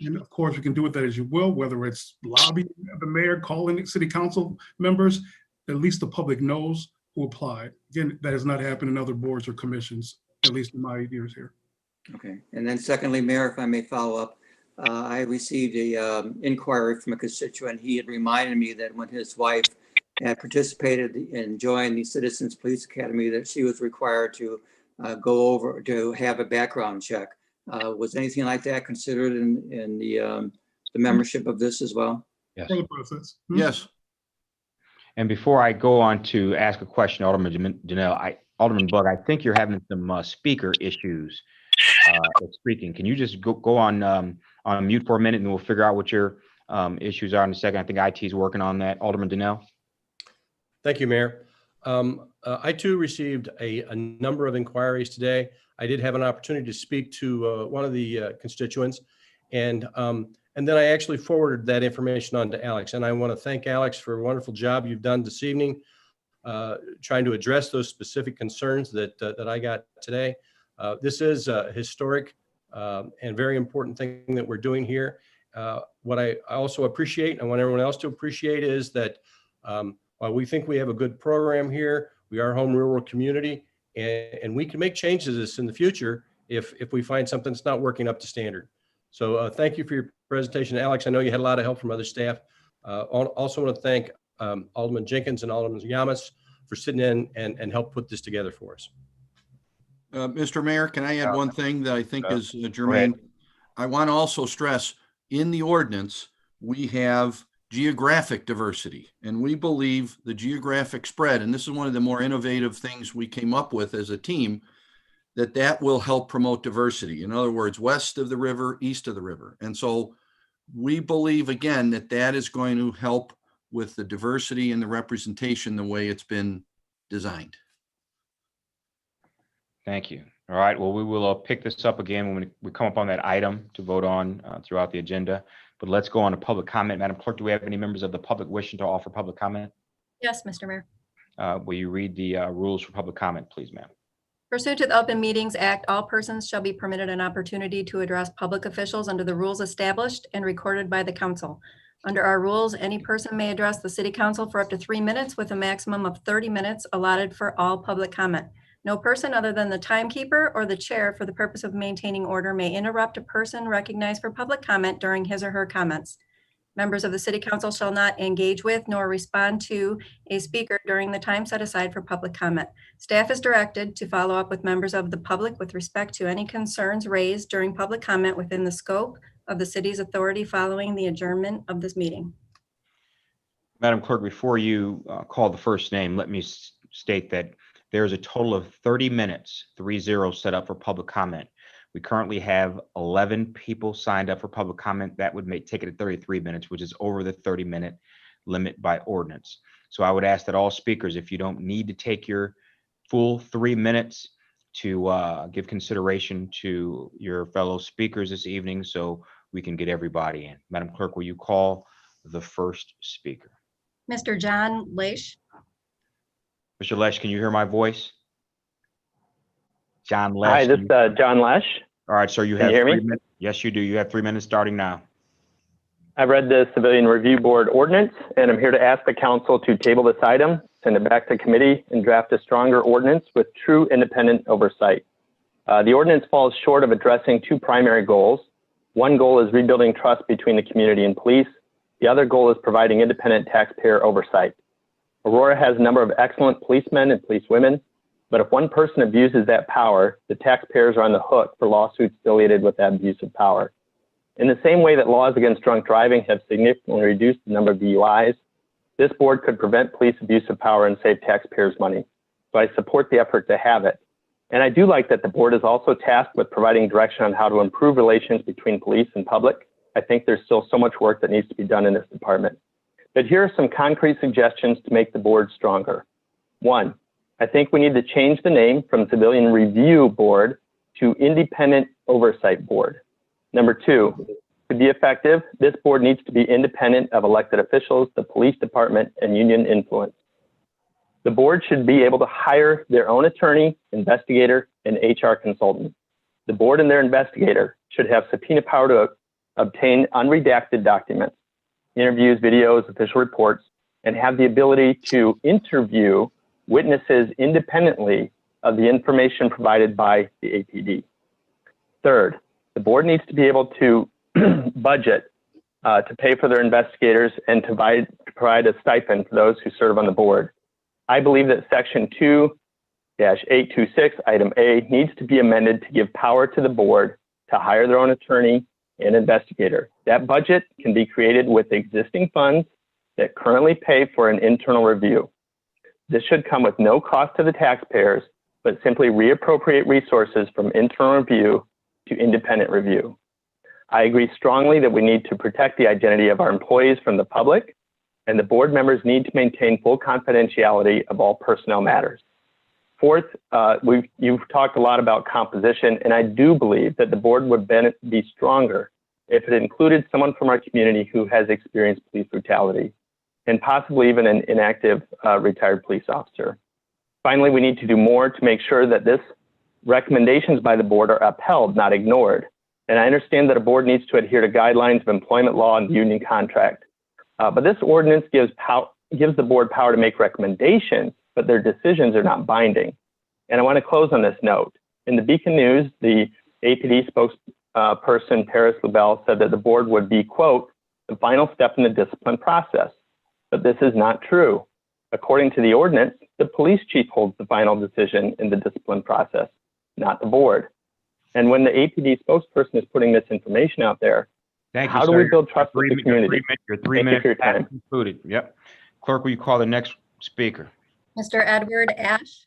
And of course, we can do with that as you will, whether it's lobbying the mayor, calling city council members, at least the public knows who applied. Again, that has not happened in other boards or commissions, at least in my years here. Okay. And then secondly, Mayor, if I may follow up, I received a inquiry from a constituent. He had reminded me that when his wife had participated in joining the Citizens Police Academy, that she was required to go over to have a background check. Was anything like that considered in the membership of this as well? Yes. For the process. Yes. And before I go on to ask a question, Alderman Bug, I think you're having some speaker issues speaking. Can you just go on mute for a minute, and we'll figure out what your issues are in a second. I think IT is working on that. Alderman Donnell. Thank you, Mayor. I too received a number of inquiries today. I did have an opportunity to speak to one of the constituents, and then I actually forwarded that information on to Alex. And I want to thank Alex for a wonderful job you've done this evening, trying to address those specific concerns that I got today. This is a historic and very important thing that we're doing here. What I also appreciate, and I want everyone else to appreciate, is that while we think we have a good program here, we are a home rural community, and we can make changes to this in the future if we find something that's not working up to standard. So thank you for your presentation. Alex, I know you had a lot of help from other staff. Also want to thank Alderman Jenkins and Alderman Yamas for sitting in and help put this together for us. Mr. Mayor, can I add one thing that I think is germane? I want to also stress, in the ordinance, we have geographic diversity, and we believe the geographic spread, and this is one of the more innovative things we came up with as a team, that will help promote diversity. In other words, west of the river, east of the river. And so we believe, again, that is going to help with the diversity and the representation the way it's been designed. Thank you. All right. Well, we will pick this up again when we come up on that item to vote on throughout the agenda. But let's go on to public comment. Madam Clerk, do we have any members of the public wishing to offer public comment? Yes, Mr. Mayor. Will you read the rules for public comment, please, ma'am? Pursuant to the Open Meetings Act, all persons shall be permitted an opportunity to address public officials under the rules established and recorded by the council. Under our rules, any person may address the city council for up to 3 minutes with a maximum of 30 minutes allotted for all public comment. No person other than the timekeeper or the chair, for the purpose of maintaining order, may interrupt a person recognized for public comment during his or her comments. Members of the city council shall not engage with nor respond to a speaker during the time set aside for public comment. Staff is directed to follow up with members of the public with respect to any concerns raised during public comment within the scope of the city's authority following the adjournment of this meeting. Madam Clerk, before you call the first name, let me state that there's a total of 30 minutes, 30 set up for public comment. We currently have 11 people signed up for public comment. That would take it to 33 minutes, which is over the 30-minute limit by ordinance. So I would ask that all speakers, if you don't need to take your full 3 minutes, to give consideration to your fellow speakers this evening so we can get everybody in. Madam Clerk, will you call the first speaker? Mr. John Leish. Mr. Lesh, can you hear my voice? John Lesh. Hi, this is John Lesh. All right, sir, you Can have you hear 3 me? minutes. Yes, you do. You have 3 minutes starting now. I read the Civilian Review Board ordinance, and I'm here to ask the council to table this item, send it back to committee, and draft a stronger ordinance with true independent oversight. The ordinance falls short of addressing two primary goals. One goal is rebuilding trust between the community and police. The other goal is providing independent taxpayer oversight. Aurora has a number of excellent policemen and policewomen, but if one person abuses that power, the taxpayers are on the hook for lawsuits affiliated with that abuse of power. In the same way that laws against drunk driving have significantly reduced the number of DUIs, this board could prevent police abuse of power and save taxpayers money. So I support the effort to have it. And I do like that the board is also tasked with providing direction on how to improve relations between police and public. I think there's still so much work that needs to be done in this department. But here are some concrete suggestions to make the board stronger. One, I think we need to change the name from Civilian Review Board to Independent Oversight Board. Number two, to be effective, this board needs to be independent of elected officials, the police department, and union influence. The board should be able to hire their own attorney, investigator, and HR consultant. The board and their investigator should have subpoena power to obtain unredacted documents, interviews, videos, official reports, and have the ability to interview witnesses independently of the information provided by the APD. Third, the board needs to be able to budget to pay for their investigators and to provide a stipend for those who serve on the board. I believe that Section 2-826, Item A, needs to be amended to give power to the board to hire their own attorney and investigator. That budget can be created with existing funds that currently pay for an internal review. This should come with no cost to the taxpayers, but simply reappropriate resources from internal review to independent review. I agree strongly that we need to protect the identity of our employees from the public, and the board members need to maintain full confidentiality of all personnel matters. Fourth, you've talked a lot about composition, and I do believe that the board would be stronger if it included someone from our community who has experienced police brutality, and possibly even an inactive retired police officer. Finally, we need to do more to make sure that this recommendations by the board are upheld, not ignored. And I understand that a board needs to adhere to guidelines of employment law and union contract. But this ordinance gives the board power to make recommendations, but their decisions are not binding. And I want to close on this note. In the Beacon News, the APD spokesperson, Paris Lubell, said that the board would be, quote, the final step in the discipline process. But this is not true. According to the ordinance, the police chief holds the final decision in the discipline process, not the board. And when the APD spokesperson is putting this information out there, how do we build trust with the community? Your 3 minutes have concluded. Yep. Clerk, will you call the next speaker? Mr. Edward Ash.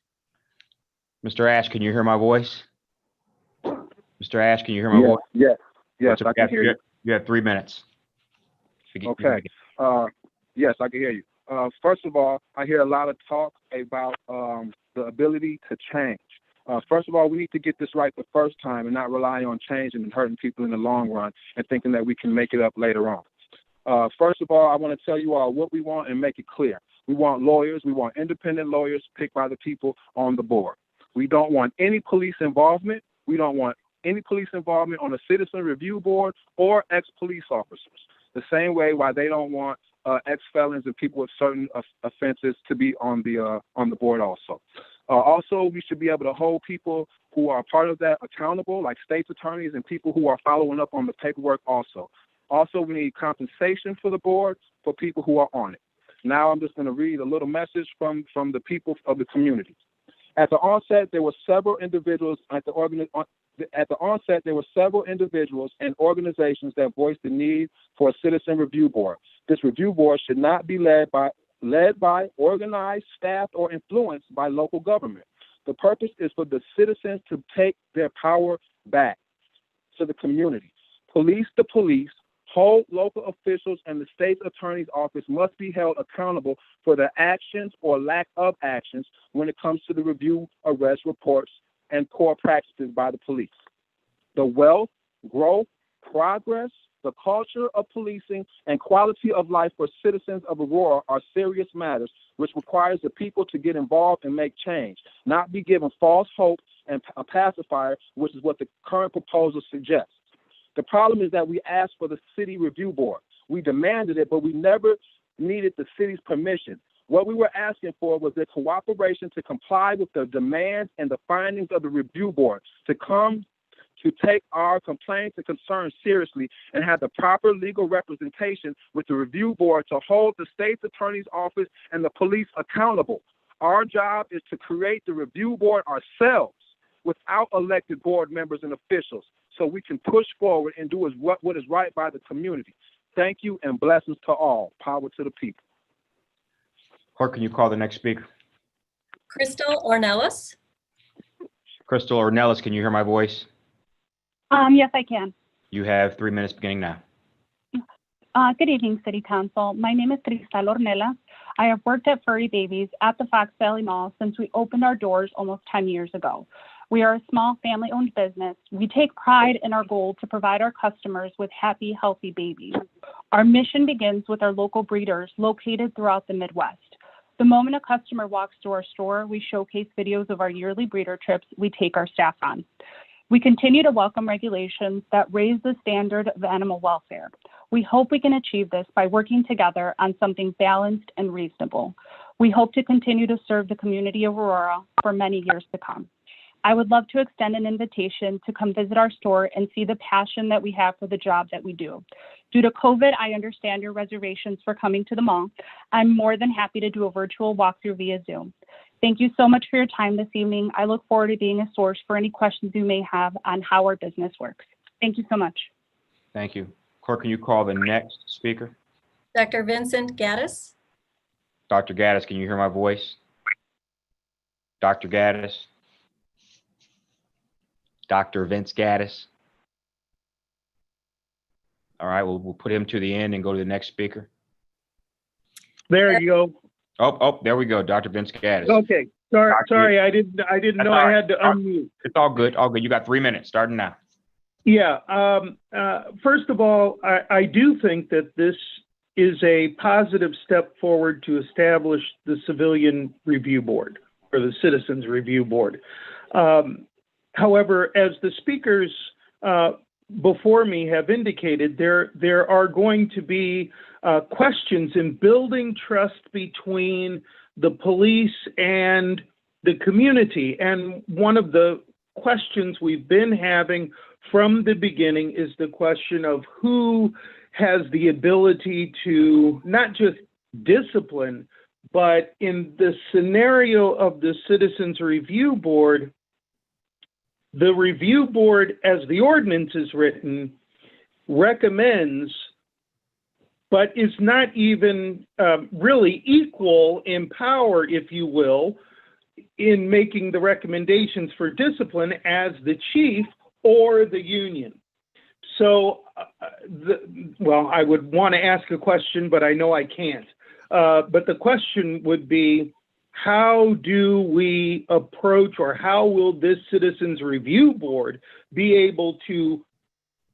Mr. Ash, can you hear my voice? Mr. Ash, can you hear my voice? Yes, I can hear you. You have 3 minutes. Okay. Yes, I can hear you. First of all, I hear a lot of talk about the ability to change. First of all, we need to get this right the first time and not rely on changing and hurting people in the long run and thinking that we can make it up later on. First of all, I want to tell you all what we want and make it clear. We want lawyers. We want independent lawyers picked by the people on the board. We don't want any police involvement. We don't want any police involvement on a citizen review board or ex-police officers. The same way why they don't want ex-felons and people with certain offenses to be on the board also. Also, we should be able to hold people who are part of that accountable, like state's attorneys and people who are following up on the paperwork also. Also, we need compensation for the board for people who are on it. Now I'm just going to read a little message from the people of the community. At the onset, there were several individuals and organizations that voiced the need for a citizen review board. This review board should not be led by, organized, staffed, or influenced by local government. The purpose is for the citizens to take their power back to the community. Police the police, hold local officials, and the state's attorney's office must be held accountable for their actions or lack of actions when it comes to the review, arrest reports, and core practices by the police. The wealth, growth, progress, the culture of policing, and quality of life for citizens of Aurora are serious matters which requires the people to get involved and make change, not be given false hope and a pacifier, which is what the current proposal suggests. The problem is that we asked for the city review board. We demanded it, but we never needed the city's permission. What we were asking for was their cooperation to comply with the demands and the findings of the review board, to come to take our complaints and concerns seriously and have the proper legal representation with the review board to hold the state's attorney's office and the police accountable. Our job is to create the review board ourselves without elected board members and officials, so we can push forward and do what is right by the community. Thank you and blessings to all. Power to the people. Clerk, can you call the next speaker? Crystal Ornelas. Crystal Ornelas, can you hear my voice? Yes, I can. You have 3 minutes beginning now. Good evening, City Council. My name is Cristal Ornelas. I have worked at Furry Babies at the Fox Valley Mall since we opened our doors almost 10 years ago. We are a small family-owned business. We take pride in our goal to provide our customers with happy, healthy babies. Our mission begins with our local breeders located throughout the Midwest. The moment a customer walks to our store, we showcase videos of our yearly breeder trips we take our staff on. We continue to welcome regulations that raise the standard of animal welfare. We hope we can achieve this by working together on something balanced and reasonable. We hope to continue to serve the community of Aurora for many years to come. I would love to extend an invitation to come visit our store and see the passion that we have for the job that we do. Due to COVID, I understand your reservations for coming to the mall. I'm more than happy to do a virtual walkthrough via Zoom. Thank you so much for your time this evening. I look forward to being a source for any questions you may have on how our business works. Thank you so much. Thank you. Clerk, can you call the next speaker? Dr. Vincent Gaddis. Dr. Gaddis, can you hear my voice? Dr. Gaddis? Dr. Vince Gaddis? All right, we'll put him to the end and go to the next speaker. There you go. Oh, there we go, Dr. Vince Gaddis. Okay, sorry, I didn't know I had to unmute. It's all good, all good. You got 3 minutes, starting now. Yeah, first of all, I do think that this is a positive step forward to establish the Civilian Review Board, or the Citizens Review Board. However, as the speakers before me have indicated, there are going to be questions in building trust between the police and the community. And one of the questions we've been having from the beginning is the question of who has the ability to not just discipline, but in the scenario of the Citizens Review Board, the review board, as the ordinance is written, recommends, but is not even really equal in power, if you will, in making the recommendations for discipline as the chief or the union. So, well, I would want to ask a question, but I know I can't. But the question would be, how do we approach, or how will this Citizens Review Board be able to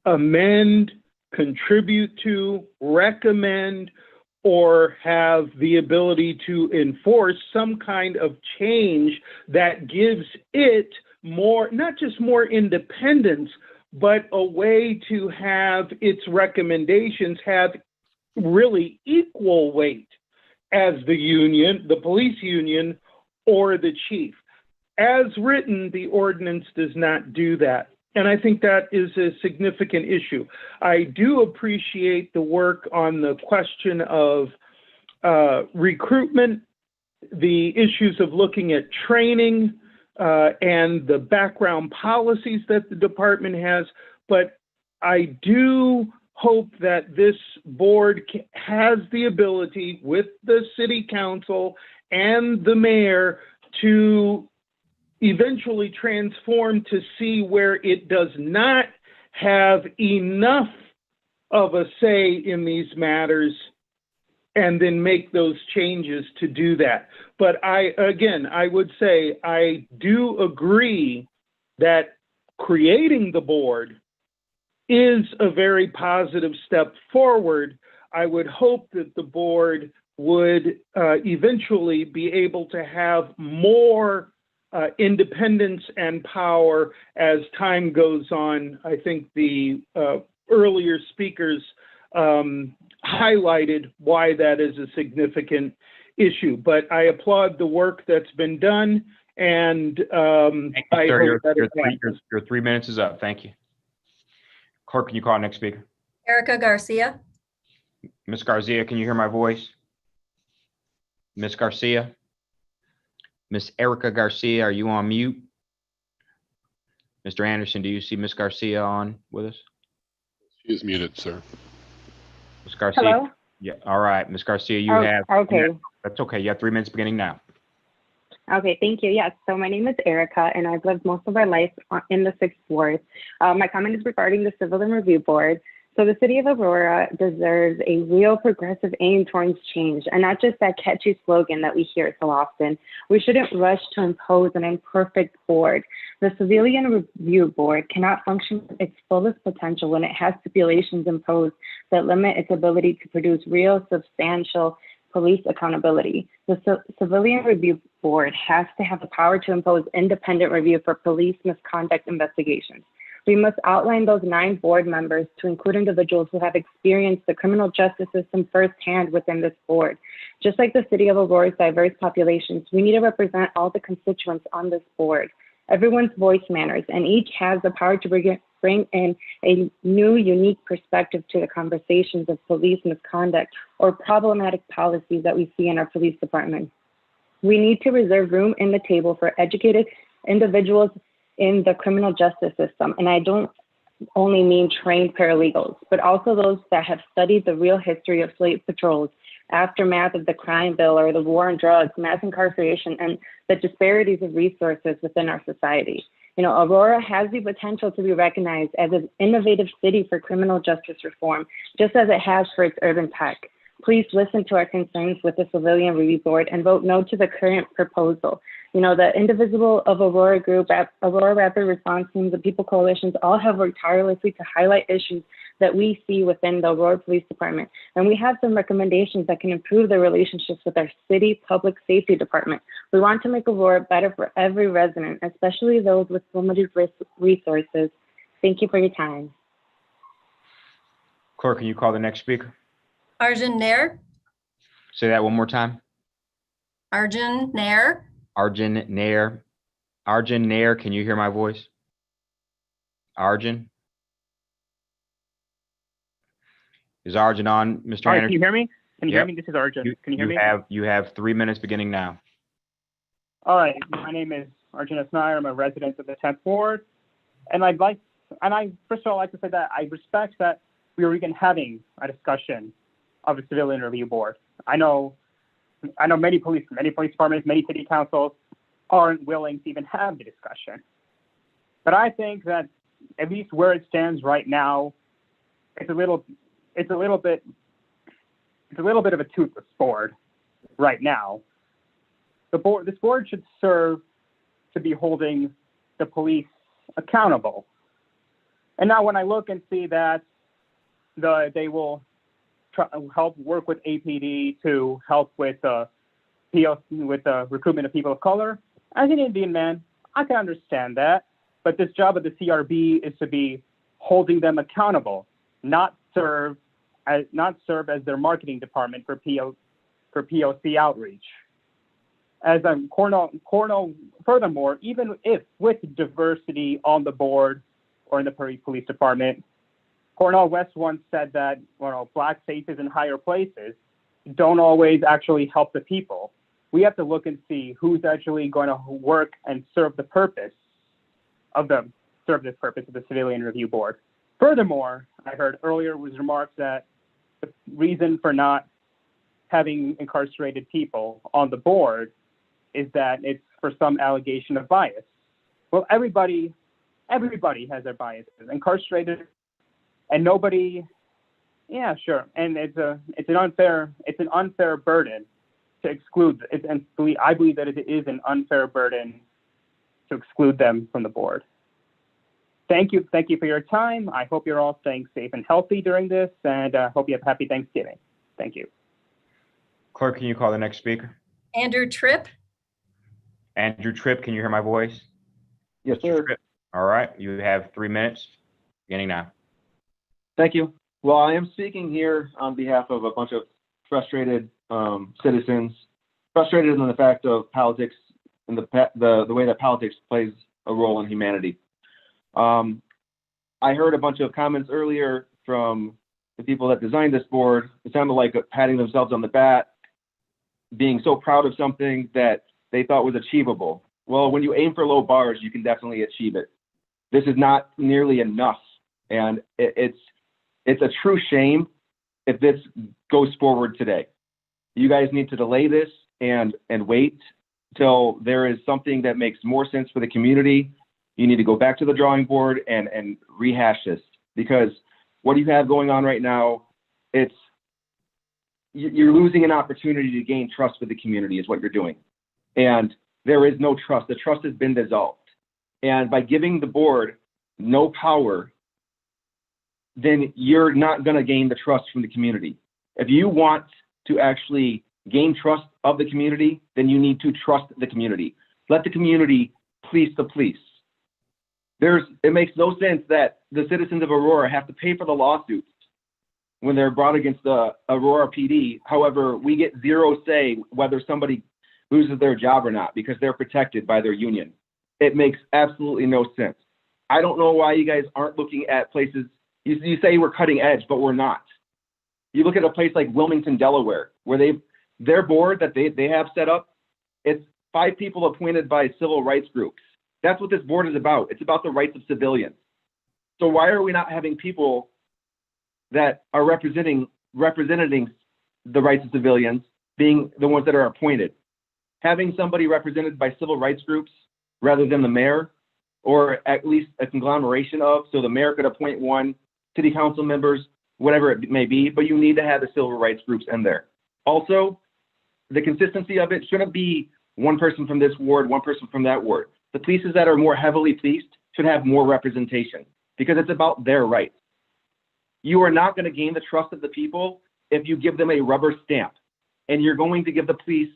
amend, contribute to, recommend, or have the ability to enforce some kind of change that gives it more, not just more independence, but a way to have its recommendations have really equal weight as the union, the police union, or the chief. As written, the ordinance does not do that. And I think that is a significant issue. I do appreciate the work on the question of recruitment, the issues of looking at training, and the background policies that the department has. But I do hope that this board has the ability with the city council and the mayor to eventually transform to see where it does not have enough of a say in these matters, and then make those changes to do that. But I would say I do agree that creating the board is a very positive step forward. I would hope that the board would eventually be able to have more independence and power as time goes on. I think the earlier speakers highlighted why that is a significant issue. But I applaud the work that's been done, and I hope that your 3 minutes is up. Thank you. Clerk, can you call next speaker? Erica Garcia. Ms. Garcia, can you hear my voice? Ms. Garcia? Ms. Erica Garcia, are you on mute? Mr. Anderson, do you see Ms. Garcia on with us? She is muted, sir. Ms. Garcia? Hello? Yeah, all right. Ms. Garcia, you Oh, have. okay. That's okay. You have 3 minutes beginning now. Okay, thank you. Yes, so my name is Erica, and I've lived most of my life in the 6th Ward. My comment is regarding the Civil and Review Board. So the city of Aurora deserves a real progressive aim towards change, and not just that catchy slogan that we hear so often. We shouldn't rush to impose an imperfect board. The Civilian Review Board cannot function at its fullest potential when it has stipulations imposed that limit its ability to produce real, substantial police accountability. The Civilian Review Board has to have the power to impose independent review for police misconduct investigations. We must outline those 9 board members to include individuals who have experienced the criminal justice system firsthand within this board. Just like the city of Aurora's diverse populations, we need to represent all the constituents on this board. Everyone's voice matters, and each has the power to bring in a new, unique perspective to the conversations of police misconduct or problematic policies that we see in our police department. We need to reserve room in the table for educated individuals in the criminal justice system. And I don't only mean trained paralegals, but also those that have studied the real history of slate patrols, aftermath of the crime bill or the war on drugs, mass incarceration, and the disparities of resources within our society. You know, Aurora has the potential to be recognized as an innovative city for criminal justice reform, just as it has for its urban tech. Please listen to our concerns with the Civilian Review Board and vote no to the current proposal. You know, the Indivisible of Aurora Group, Aurora Rapid Response Teams, the People Coalitions all have worked tirelessly to highlight issues that we see within the Aurora Police Department. And we have some recommendations that can improve the relationships with our city public safety department. We want to make Aurora better for every resident, especially those with limited resources. Thank you for your time. Clerk, can you call the next speaker? Arjun Nair. Say that one more time. Arjun Nair. Arjun Nair. Arjun Nair, can you hear my voice? Arjun? Is Arjun on, Mr. All right, Anderson? can you hear me? Can you hear Yep. me? This is Arjun. Can you hear me? You have 3 minutes beginning now. All right, my name is Arjun S. Nair. I'm a resident of the 10th Ward. And I first of all like to say that I respect that we are even having a discussion of a Civilian Review Board. I know many police departments, many city councils aren't willing to even have the discussion. But I think that at least where it stands right now, it's a little bit of a toothless board right now. This board should serve to be holding the police accountable. And now when I look and see that they will help work with APD to help with the recruitment of people of color, as an Indian man, I can understand that. But this job of the CRB is to be holding them accountable, not serve as their marketing department for POC outreach. As Cornell, furthermore, even if with diversity on the board or in the police department. Cornell West once said that, well, black faces in higher places don't always actually help the people. We have to look and see who's actually going to work and serve the purpose of the Civilian Review Board. Furthermore, I heard earlier was remarks that the reason for not having incarcerated people on the board is that it's for some allegation of bias. Well, everybody has their biases. Incarcerated, and nobody, yeah, sure. And it's an unfair burden to exclude, and I believe that it is an unfair burden to exclude them from the board. Thank you for your time. I hope you're all staying safe and healthy during this, and hope you have a happy Thanksgiving. Thank you. Clerk, can you call the next speaker? Andrew Tripp. Andrew Tripp, can you hear my voice? Yes, sir. Tripp. All right, you have 3 minutes, beginning now. Thank you. Well, I am speaking here on behalf of a bunch of frustrated citizens, frustrated in the fact of politics and the way that politics plays a role in humanity. I heard a bunch of comments earlier from the people that designed this board. It sounded like patting themselves on the back, being so proud of something that they thought was achievable. Well, when you aim for low bars, you can definitely achieve it. This is not nearly enough, and it's a true shame if this goes forward today. You guys need to delay this and wait till there is something that makes more sense for the community. You need to go back to the drawing board and rehash this, because what you have going on right now, you're losing an opportunity to gain trust with the community is what you're doing. And there is no trust. The trust has been dissolved. And by giving the board no power, then you're not going to gain the trust from the community. If you want to actually gain trust of the community, then you need to trust the community. Let the community police the police. It makes no sense that the citizens of Aurora have to pay for the lawsuits when they're brought against the Aurora PD. However, we get zero say whether somebody loses their job or not because they're protected by their union. It makes absolutely no sense. I don't know why you guys aren't looking at places. You say we're cutting edge, but we're not. You look at a place like Wilmington, Delaware, where their board that they have set up, it's 5 people appointed by civil rights groups. That's what this board is about. It's about the rights of civilians. So why are we not having people that are representing the rights of civilians being the ones that are appointed? Having somebody represented by civil rights groups rather than the mayor, or at least a conglomeration of, so the mayor could appoint one, city council members, whatever it may be, but you need to have the civil rights groups in there. Also, the consistency of it shouldn't be one person from this ward, one person from that ward. The places that are more heavily policed should have more representation because it's about their rights. You are not going to gain the trust of the people if you give them a rubber stamp, and you're going to give the police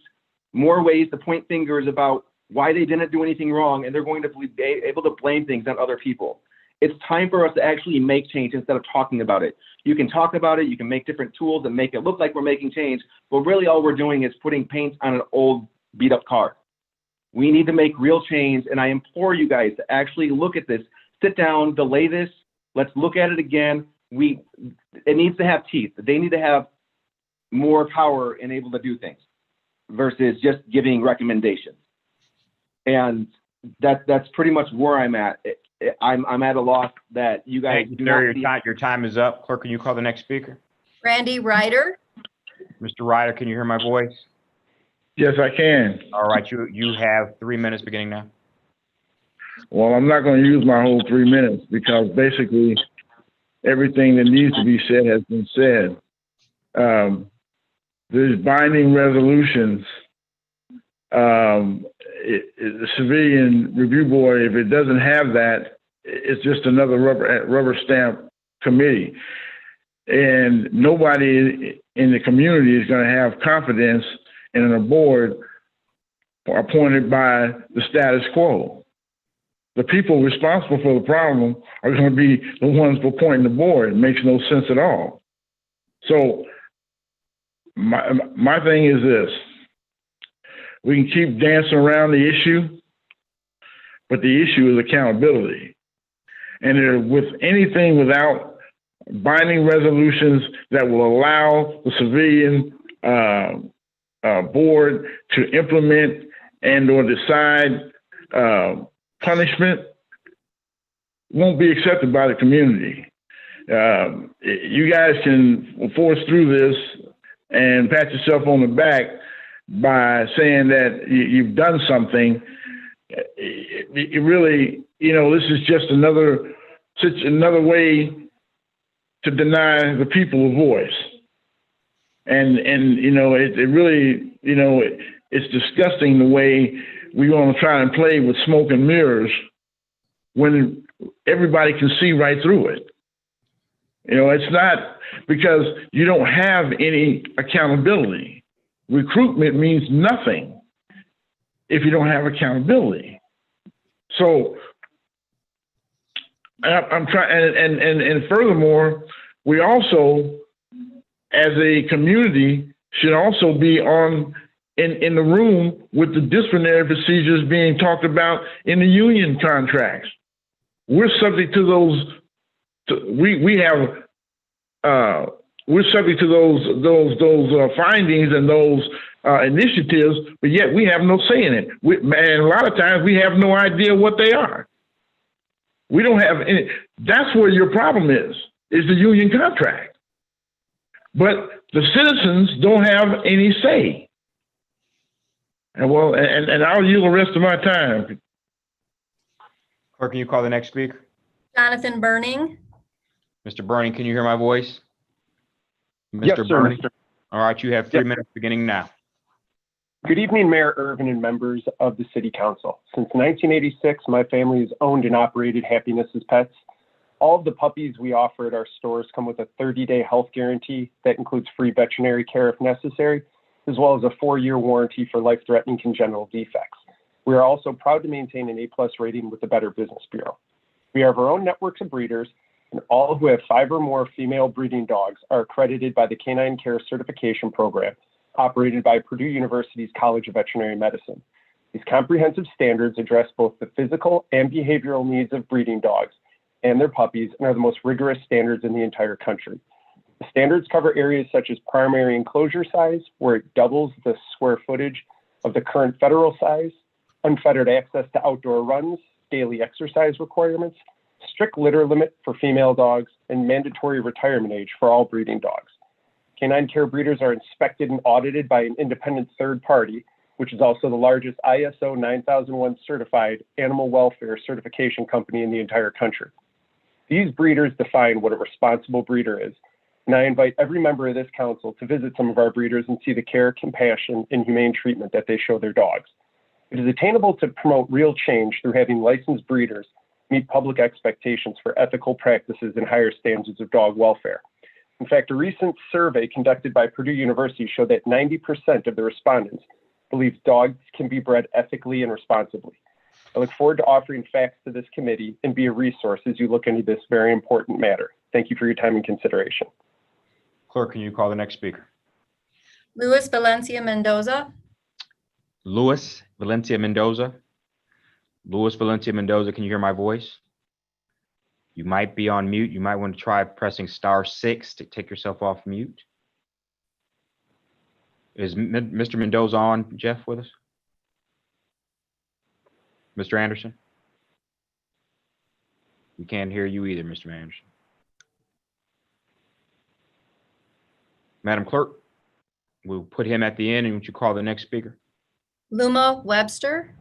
more ways to point fingers about why they didn't do anything wrong, and they're going to be able to blame things on other people. It's time for us to actually make change instead of talking about it. You can talk about it, you can make different tools and make it look like we're making change, but really all we're doing is putting paint on an old beat up car. We need to make real change, and I implore you guys to actually look at this, sit down, delay this, let's look at it again. It needs to have teeth. They need to have more power and able to do things versus just giving recommendations. And that's pretty much where I'm at. I'm at a loss that you guys do not. Your time is up. Clerk, can you call the next speaker? Randy Ryder. Mr. Ryder, can you hear my voice? Yes, I can. All right, you have 3 minutes beginning now. Well, I'm not going to use my whole 3 minutes because basically everything that needs to be said has been said. There's binding resolutions. The Civilian Review Board, if it doesn't have that, it's just another rubber stamp committee. And nobody in the community is going to have confidence in a board appointed by the status quo. The people responsible for the problem are going to be the ones appointing the board. It makes no sense at all. So my thing is this. We can keep dancing around the issue, but the issue is accountability. and with anything without binding resolutions that will allow the civilian board to implement and or decide punishment won't be accepted by the community. You guys can force through this and pat yourself on the back by saying that you've done something. It really, this is just another way to deny the people a voice. And it really, it's disgusting the way we want to try and play with smoke and mirrors when everybody can see right through it. It's not because you don't have any accountability. Recruitment means nothing if you don't have accountability. So I'm trying, and furthermore, we also, as a community, should also be in the room with the disciplinary procedures being talked about in the union contracts. We're subject to those. We're subject to those findings and those initiatives, but yet we have no say in it. And a lot of times we have no idea what they are. We don't have any. That's where your problem is the union contract. But the citizens don't have any say. And I'll yield the rest of my time. Clerk, can you call the next speaker? Jonathan Burning. Mr. Burning, can you hear my voice? Yes, Mr. sir, Burning? Mr. All right, you have 3 minutes beginning now. Good evening, Mayor Irvin and members of the City Council. Since 1986, my family has owned and operated Happiness as Pets. All of the puppies we offer at our stores come with a 30-day health guarantee that includes free veterinary care if necessary, as well as a 4-year warranty for life-threatening congenital defects. We are also proud to maintain an A+ rating with the Better Business Bureau. We have our own networks of breeders, and all who have 5 or more female breeding dogs are accredited by the Canine Care Certification Program, operated by Purdue University's College of Veterinary Medicine. These comprehensive standards address both the physical and behavioral needs of breeding dogs and their puppies and are the most rigorous standards in the entire country. The standards cover areas such as primary enclosure size, where it doubles the square footage of the current federal size, unfettered access to outdoor runs, daily exercise requirements, strict litter limit for female dogs, and mandatory retirement age for all breeding dogs. Canine care breeders are inspected and audited by an independent third party, which is also the largest ISO 9001 certified animal welfare certification company in the entire country. These breeders define what a responsible breeder is, and I invite every member of this council to visit some of our breeders and see the care, compassion, and humane treatment that they show their dogs. It is attainable to promote real change through having licensed breeders meet public expectations for ethical practices and higher standards of dog welfare. In fact, a recent survey conducted by Purdue University showed that 90% of the respondents believe dogs can be bred ethically and responsibly. I look forward to offering facts to this committee and be a resource as you look into this very important matter. Thank you for your time and consideration. Clerk, can you call the next speaker? Luis Valencia Mendoza. Luis Valencia Mendoza. Luis Valencia Mendoza, can you hear my voice? You might be on mute. You might want to try pressing *6 to take yourself off mute. Is Mr. Mendoza on, Jeff, with us? Mr. Anderson? We can't hear you either, Mr. Anderson. Madam Clerk, we'll put him at the end, and would you call the next speaker? Luma Webster.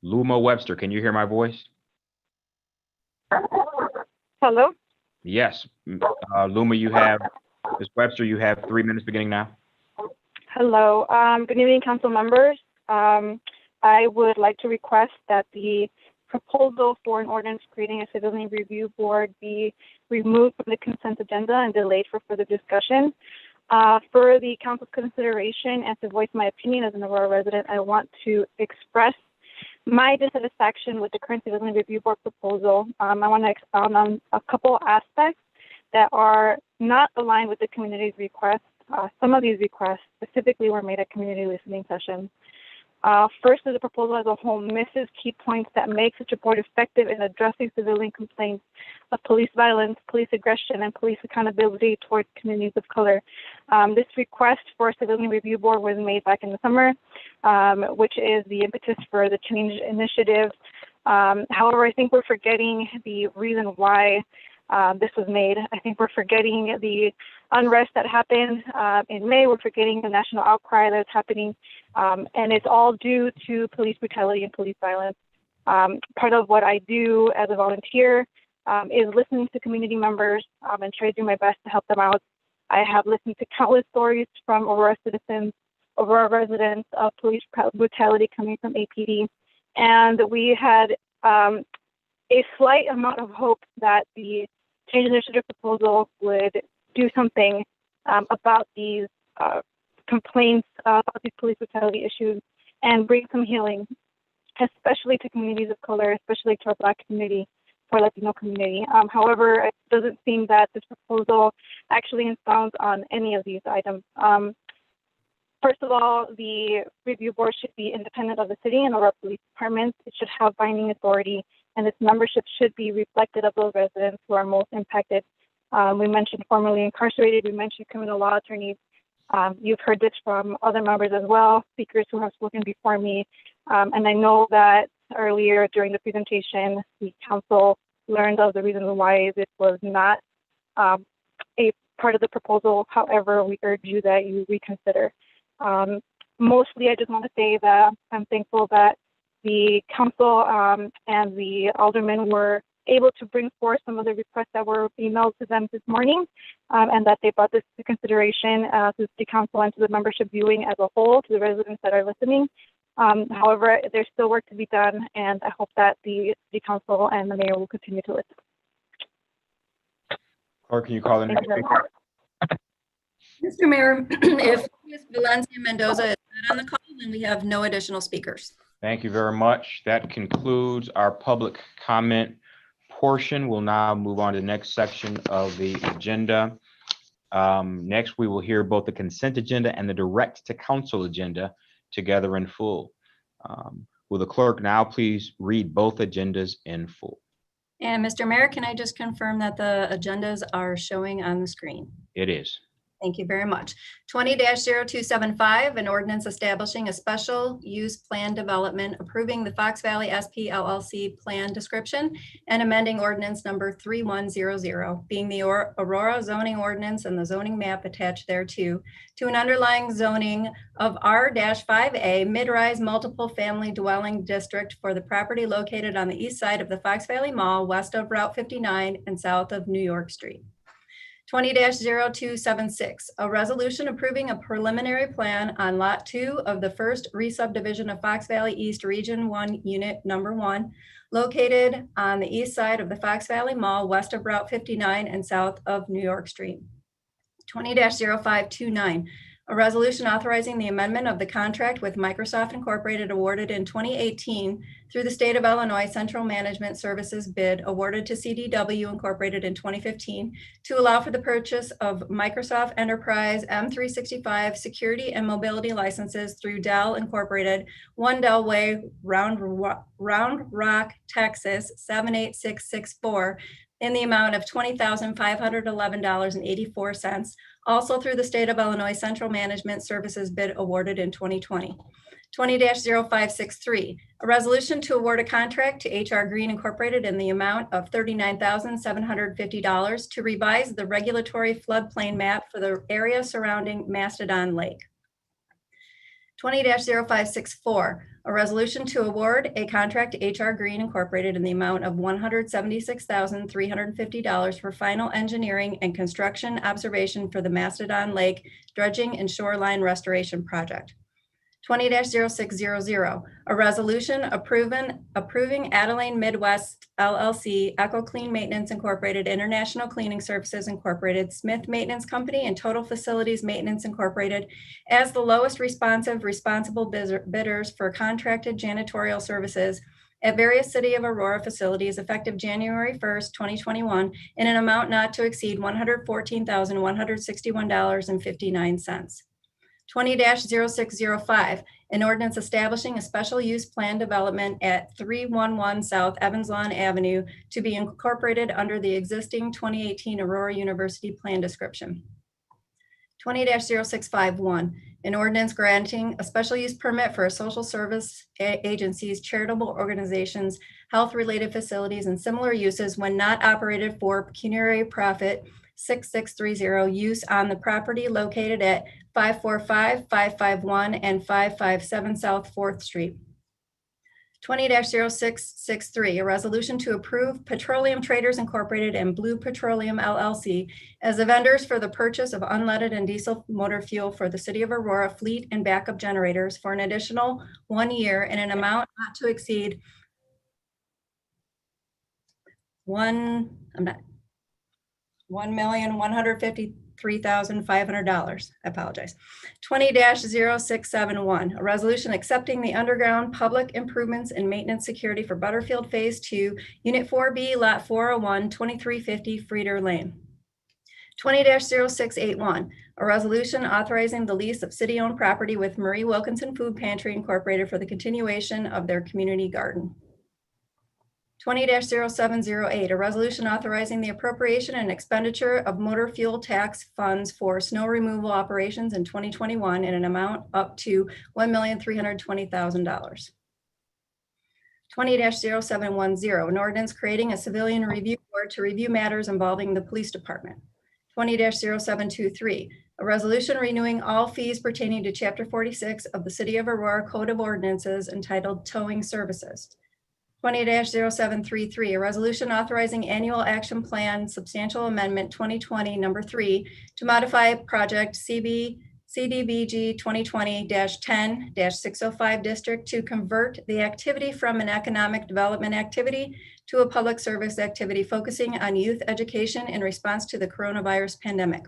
Luma Webster, can you hear my voice? Hello? Yes. Luma, Ms. Webster, you have 3 minutes beginning now. Hello. Good evening, council members. I would like to request that the proposal for an ordinance creating a civilian review board be removed from the consent agenda and delayed for further discussion. For the council's consideration and to voice my opinion as an Aurora resident, I want to express my dissatisfaction with the current civilian review board proposal. I want to expound on a couple aspects that are not aligned with the community's requests. Some of these requests specifically were made at community listening sessions. Firstly, the proposal as a whole misses key points that make such a board effective in addressing civilian complaints of police violence, police aggression, and police accountability towards communities of color. This request for a civilian review board was made back in the summer, which is the impetus for the change initiative. However, I think we're forgetting the reason why this was made. I think we're forgetting the unrest that happened in May. We're forgetting the national outcry that's happening, and it's all due to police brutality and police violence. Part of what I do as a volunteer is listening to community members and try to do my best to help them out. I have listened to countless stories from Aurora citizens, Aurora residents of police brutality coming from APD, and we had a slight amount of hope that the change initiative proposal would do something about these complaints about these police brutality issues and bring some healing, especially to communities of color, especially to our Black community, for Latino community. However, it doesn't seem that this proposal actually expounds on any of these items. First of all, the review board should be independent of the city and of our police departments. It should have binding authority, and its membership should be reflected of those residents who are most impacted. We mentioned formerly incarcerated, we mentioned criminal law attorneys. You've heard this from other members as well, speakers who have spoken before me. And I know that earlier during the presentation, the council learned of the reasons why this was not a part of the proposal. However, we urge you that you reconsider. Mostly, I just want to say that I'm thankful that the council and the aldermen were able to bring forth some of the requests that were emailed to them this morning, and that they brought this to consideration to the council and to the membership viewing as a whole, to the residents that are listening. However, there's still work to be done, and I hope that the city council and the mayor will continue to listen. Clerk, can you call the next speaker? Mr. Mayor, if Ms. Valencia Mendoza is not on the call, then we have no additional speakers. Thank you very much. That concludes our public comment portion. We'll now move on to the next section of the agenda. Next, we will hear both the consent agenda and the direct to council agenda together in full. Will the clerk now please read both agendas in full? And Mr. Mayor, can I just confirm that the agendas are showing on the screen? It is. Thank you very much. 20-0275, an ordinance establishing a special use plan development, approving the Fox Valley SP LLC plan description, and amending ordinance number 3100, being the Aurora zoning ordinance and the zoning map attached thereto, to an underlying zoning of R-5A mid-rise multiple family dwelling district for the property located on the east side of the Fox Valley Mall, west of Route 59 and south of New York Street. 20-0276, a resolution approving a preliminary plan on Lot 2 of the first re-subdivision of Fox Valley East Region 1, Unit Number 1, located on the east side of the Fox Valley Mall, west of Route 59 and south of New York Street. 20-0529, a resolution authorizing the amendment of the contract with Microsoft Incorporated awarded in 2018 through the State of Illinois Central Management Services bid awarded to CDW Incorporated in 2015 to allow for the purchase of Microsoft Enterprise M365 security and mobility licenses through Dell Incorporated, 1 Dell Way, Round Rock, Texas 78664, in the amount of $20,511.84, also through the State of Illinois Central Management Services bid awarded in 2020. 20-0563, a resolution to award a contract to HR Green Incorporated in the amount of $39,750 to revise the regulatory floodplain map for the area surrounding Mastodon Lake. 20-0564, a resolution to award a contract to HR Green Incorporated in the amount of $176,350 for final engineering and construction observation for the Mastodon Lake dredging and shoreline restoration project. 20-0600, a resolution approving Adeline Midwest LLC, Echo Clean Maintenance Incorporated, International Cleaning Services Incorporated, Smith Maintenance Company, and Total Facilities Maintenance Incorporated as the lowest responsible bidders for contracted janitorial services at various City of Aurora facilities effective January 1st, 2021, in an amount not to exceed $114,161.59. 20-0605, An ordinance establishing a special use plan development at 311 South Evans Lawn Avenue to be incorporated under the existing 2018 Aurora University plan description. 20-0651, an ordinance granting a special use permit for a social service agencies, charitable organizations, health-related facilities, and similar uses when not operated for pecuniary profit, 6630, use on the property located at 545, 551, and 557 South 4th Street. 20-0663, a resolution to approve Petroleum Traders Incorporated and Blue Petroleum LLC as the vendors for the purchase of unleaded and diesel motor fuel for the City of Aurora fleet and backup generators for an additional 1 year in an amount not to exceed $1,153,500. I apologize. 20-0671, a resolution accepting the underground public improvements and maintenance security for Butterfield Phase 2, Unit 4B, Lot 401, 2350 Frieder Lane. 20-0681, a resolution authorizing the lease of city-owned property with Marie Wilkinson Food Pantry Incorporated for the continuation of their community garden. 20-0708, a resolution authorizing the appropriation and expenditure of motor fuel tax funds for snow removal operations in 2021 in an amount up to $1,320,000. 20-0710, an ordinance creating a civilian review board to review matters involving the police department. 20-0723, a resolution renewing all fees pertaining to Chapter 46 of the City of Aurora Code of Ordinances entitled Towing Services. 20-0733, a resolution authorizing annual action plan substantial amendment 2020 number 3 to modify project CDBG 2020-10-605 district to convert the activity from an economic development activity to a public service activity focusing on youth education in response to the coronavirus pandemic.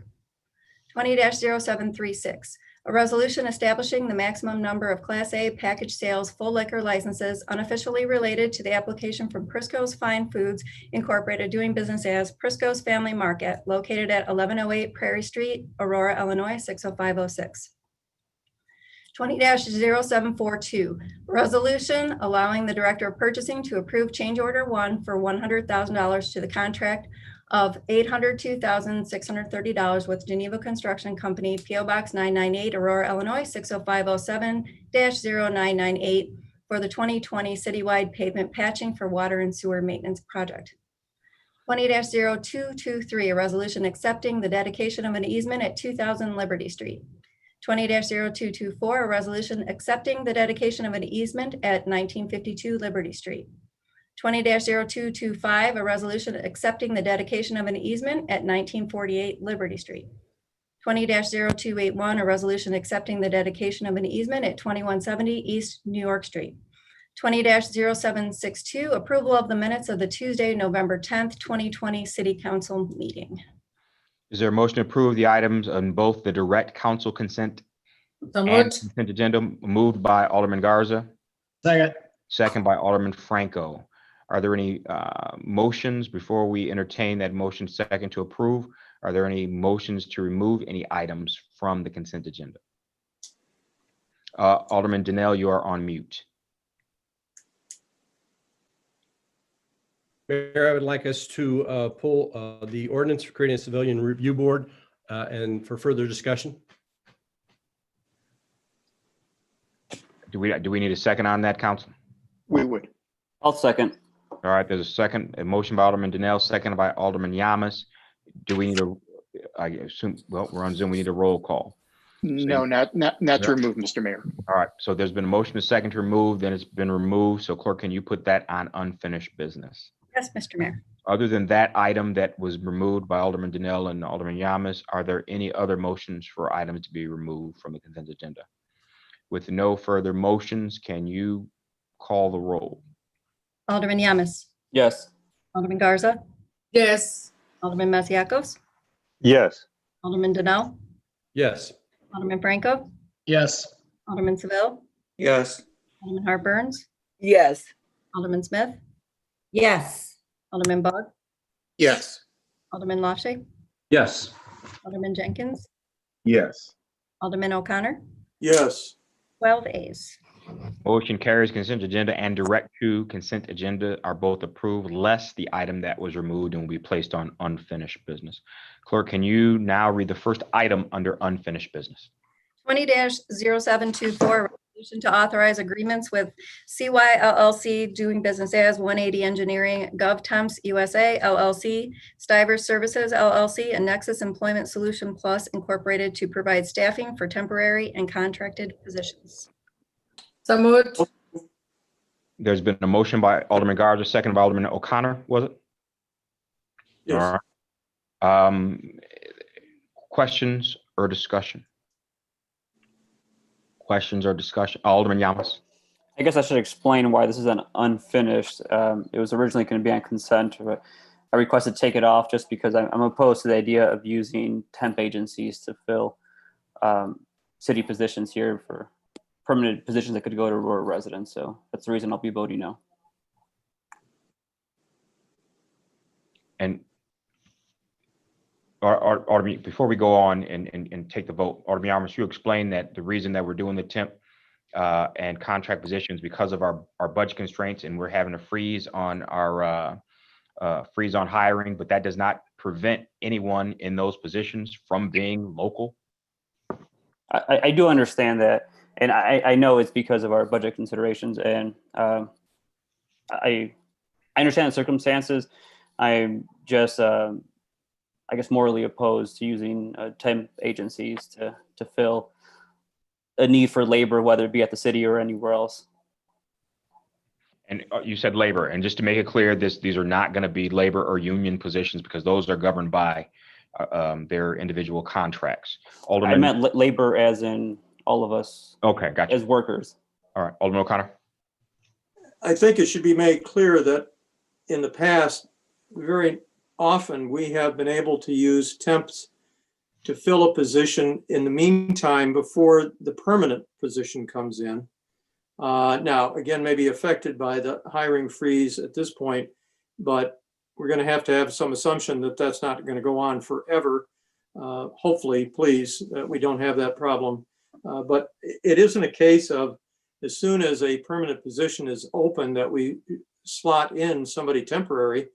20-0736, a resolution establishing the maximum number of Class A package sales full liquor licenses unofficially related to the application from Prisco's Fine Foods Incorporated doing business as Prisco's Family Market located at 1108 Prairie Street, Aurora, Illinois, 60506. 20-0742, resolution allowing the Director of Purchasing to approve change order 1 for $100,000 to the contract of $802,630 with Geneva Construction Company, PO Box 998, Aurora, Illinois, 60507-0998 for the 2020 citywide pavement patching for water and sewer maintenance project. 20-0223, a resolution accepting the dedication of an easement at 2000 Liberty Street. 20-0224, a resolution accepting the dedication of an easement at 1952 Liberty Street. 20-0225, a resolution accepting the dedication of an easement at 1948 Liberty Street. 20-0281, a resolution accepting the dedication of an easement at 2170 East New York Street. 20-0762, approval of the minutes of the Tuesday, November 10th, 2020 City Council meeting. Is there a motion to approve the items on both the direct council consent So and moved. consent agenda? Moved by Alderman Garza, Second. second by Alderman Franco. Are there any motions before we entertain that motion second to approve? Are there any motions to remove any items from the consent agenda? Alderman Donnell, you are on mute. Mayor, I would like us to pull the ordinance for creating a civilian review board and for further discussion. Do we need a second on that, council? We would. I'll second. All right, there's a motion by Alderman Donnell, seconded by Alderman Yamas. Do we need I assume, well, we're on Zoom, we need a roll call. No, not to remove, Mr. Mayor. All right, so there's been a motion to second to remove, then it's been removed. So clerk, can you put that on unfinished business? Yes, Mr. Mayor. Other than that item that was removed by Alderman Donnell and Alderman Yamas, are there any other motions for items to be removed from the consent agenda? With no further motions, can you call the roll? Alderman Yamas. Yes. Alderman Garza. Yes. Alderman Masiacos. Yes. Alderman Donnell. Yes. Alderman Franco. Yes. Alderman Seville. Yes. Alderman Hart Burns. Yes. Alderman Smith. Yes. Alderman Bug. Yes. Alderman Lofshay. Yes. Alderman Jenkins. Yes. Alderman O'Connor. Yes. 12 A's. Motion carries. Consent agenda and direct to consent agenda are both approved, less the item that was removed and will be placed on unfinished business. Clerk, can you now read the first item under unfinished business? 20-0724, resolution to authorize agreements with CY LLC doing business as 180 Engineering, GovTemps USA LLC, Strieber Services LLC, and Nexus Employment Solution Plus Incorporated to provide staffing for temporary and contracted positions. So moved. There's been a motion by Alderman Garza, second by Alderman O'Connor, was it? Yes. All right. Questions or discussion? Questions or discussion? Alderman Yamas. I guess I should explain why this is an unfinished. It was originally going to be on consent, but I requested to take it off just because I'm opposed to the idea of using temp agencies to fill city positions here for permanent positions that could go to rural residents. So that's the reason I'll be voting no. And Alderman, before we go on and take the vote, Alderman Yamas, you explained that the reason that we're doing the temp and contract positions because of our budget constraints, and we're having a freeze on our hiring, but that does not prevent anyone in those positions from being local. I do understand that, and I know it's because of our budget considerations, and I understand the circumstances. I'm just I guess morally opposed to using temp agencies to fill a need for labor, whether it be at the city or anywhere else. And you said labor, and just to make it clear, these are not going to be labor or union positions because those are governed by their individual contracts. Alderman, I meant labor as in all of us. Okay, gotcha. As workers. All right, Alderman O'Connor. I think it should be made clear that in the past, very often we have been able to use temps to fill a position in the meantime before the permanent position comes in. Now, again, maybe affected by the hiring freeze at this point, but we're going to have some assumption that that's not going to go on forever. Hopefully, please, we don't have that problem. But it isn't a case of as soon as a permanent position is open that we slot in somebody temporary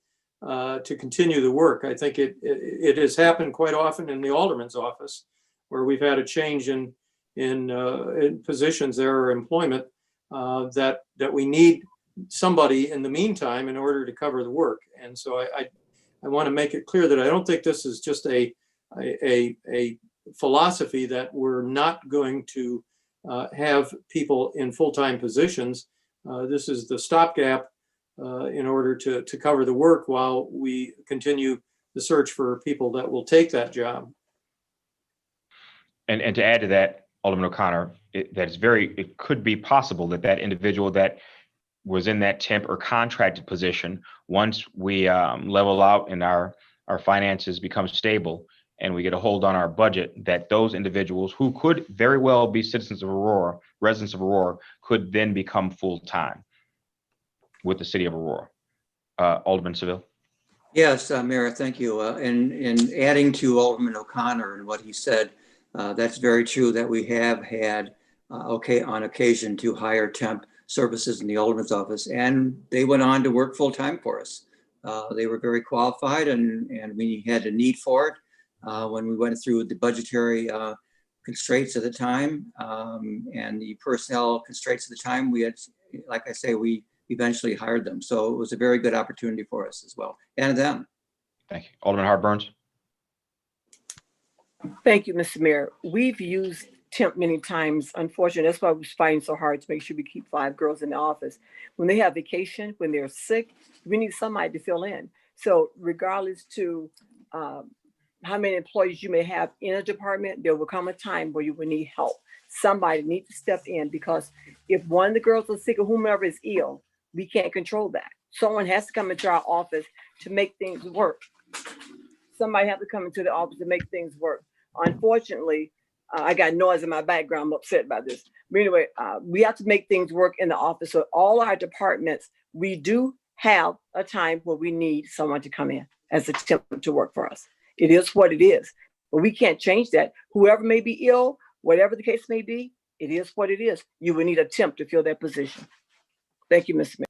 to continue the work. I think it has happened quite often in the alderman's office where we've had a change in positions there or employment that we need somebody in the meantime in order to cover the work. And so I want to make it clear that I don't think this is just a philosophy that we're not going to have people in full-time positions. This is the stopgap in order to cover the work while we continue the search for people that will take that job. And to add to that, Alderman O'Connor, it could be possible that individual that was in that temp or contracted position, once we level out and our finances become stable and we get a hold on our budget, that those individuals who could very well be citizens of Aurora, residents of Aurora, could then become full-time with the city of Aurora. Alderman Seville. Yes, Mayor, thank you. And adding to Alderman O'Connor and what he said, that's very true that we have had, on occasion to hire temp services in the Alderman's office, and they went on to work full-time for us. They were very qualified and we had a need for it when we went through the budgetary constraints at the time and the personnel constraints at the time. We had, like I say, we eventually hired them. So it was a very good opportunity for us as well, and them. Thank you. Alderman Hart Burns. Thank you, Mr. Mayor. We've used temp many times. Unfortunately, that's why we're fighting so hard to make sure we keep 5 girls in the office. When they have vacation, when they're sick, we need somebody to fill in. So regardless to how many employees you may have in a department, there will come a time where you will need help. Somebody needs to step in, because if one of the girls is sick or whomever is ill, we can't control that. Someone has to come into our office to make things work. Somebody has to come into the office to make things work. Unfortunately, I got noise in my background. I'm upset about this. But anyway, we have to make things work in the office. So all our departments, we do have a time where we need someone to come in as a temp to work for us. It is what it is, but we can't change that. Whoever may be ill, whatever the case may be, it is what it is. You will need a temp to fill that position. Thank you, Mr. Mayor.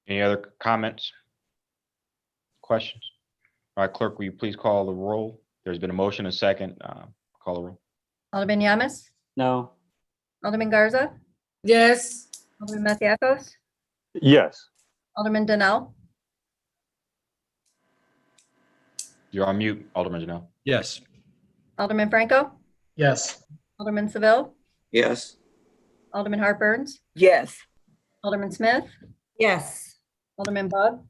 Any other comments? Questions? All right, clerk, will you please call the roll? There's been a motion, a second. Call the roll. Alderman Yamas, No. Alderman Garza, Yes. Alderman Masiacos, Yes. Alderman Donnell, You're on mute, Alderman Janelle. Yes. Alderman Franco, Yes. Alderman Seville, Yes. Alderman Hart Burns, Yes. Alderman Smith, Yes. Alderman Bug,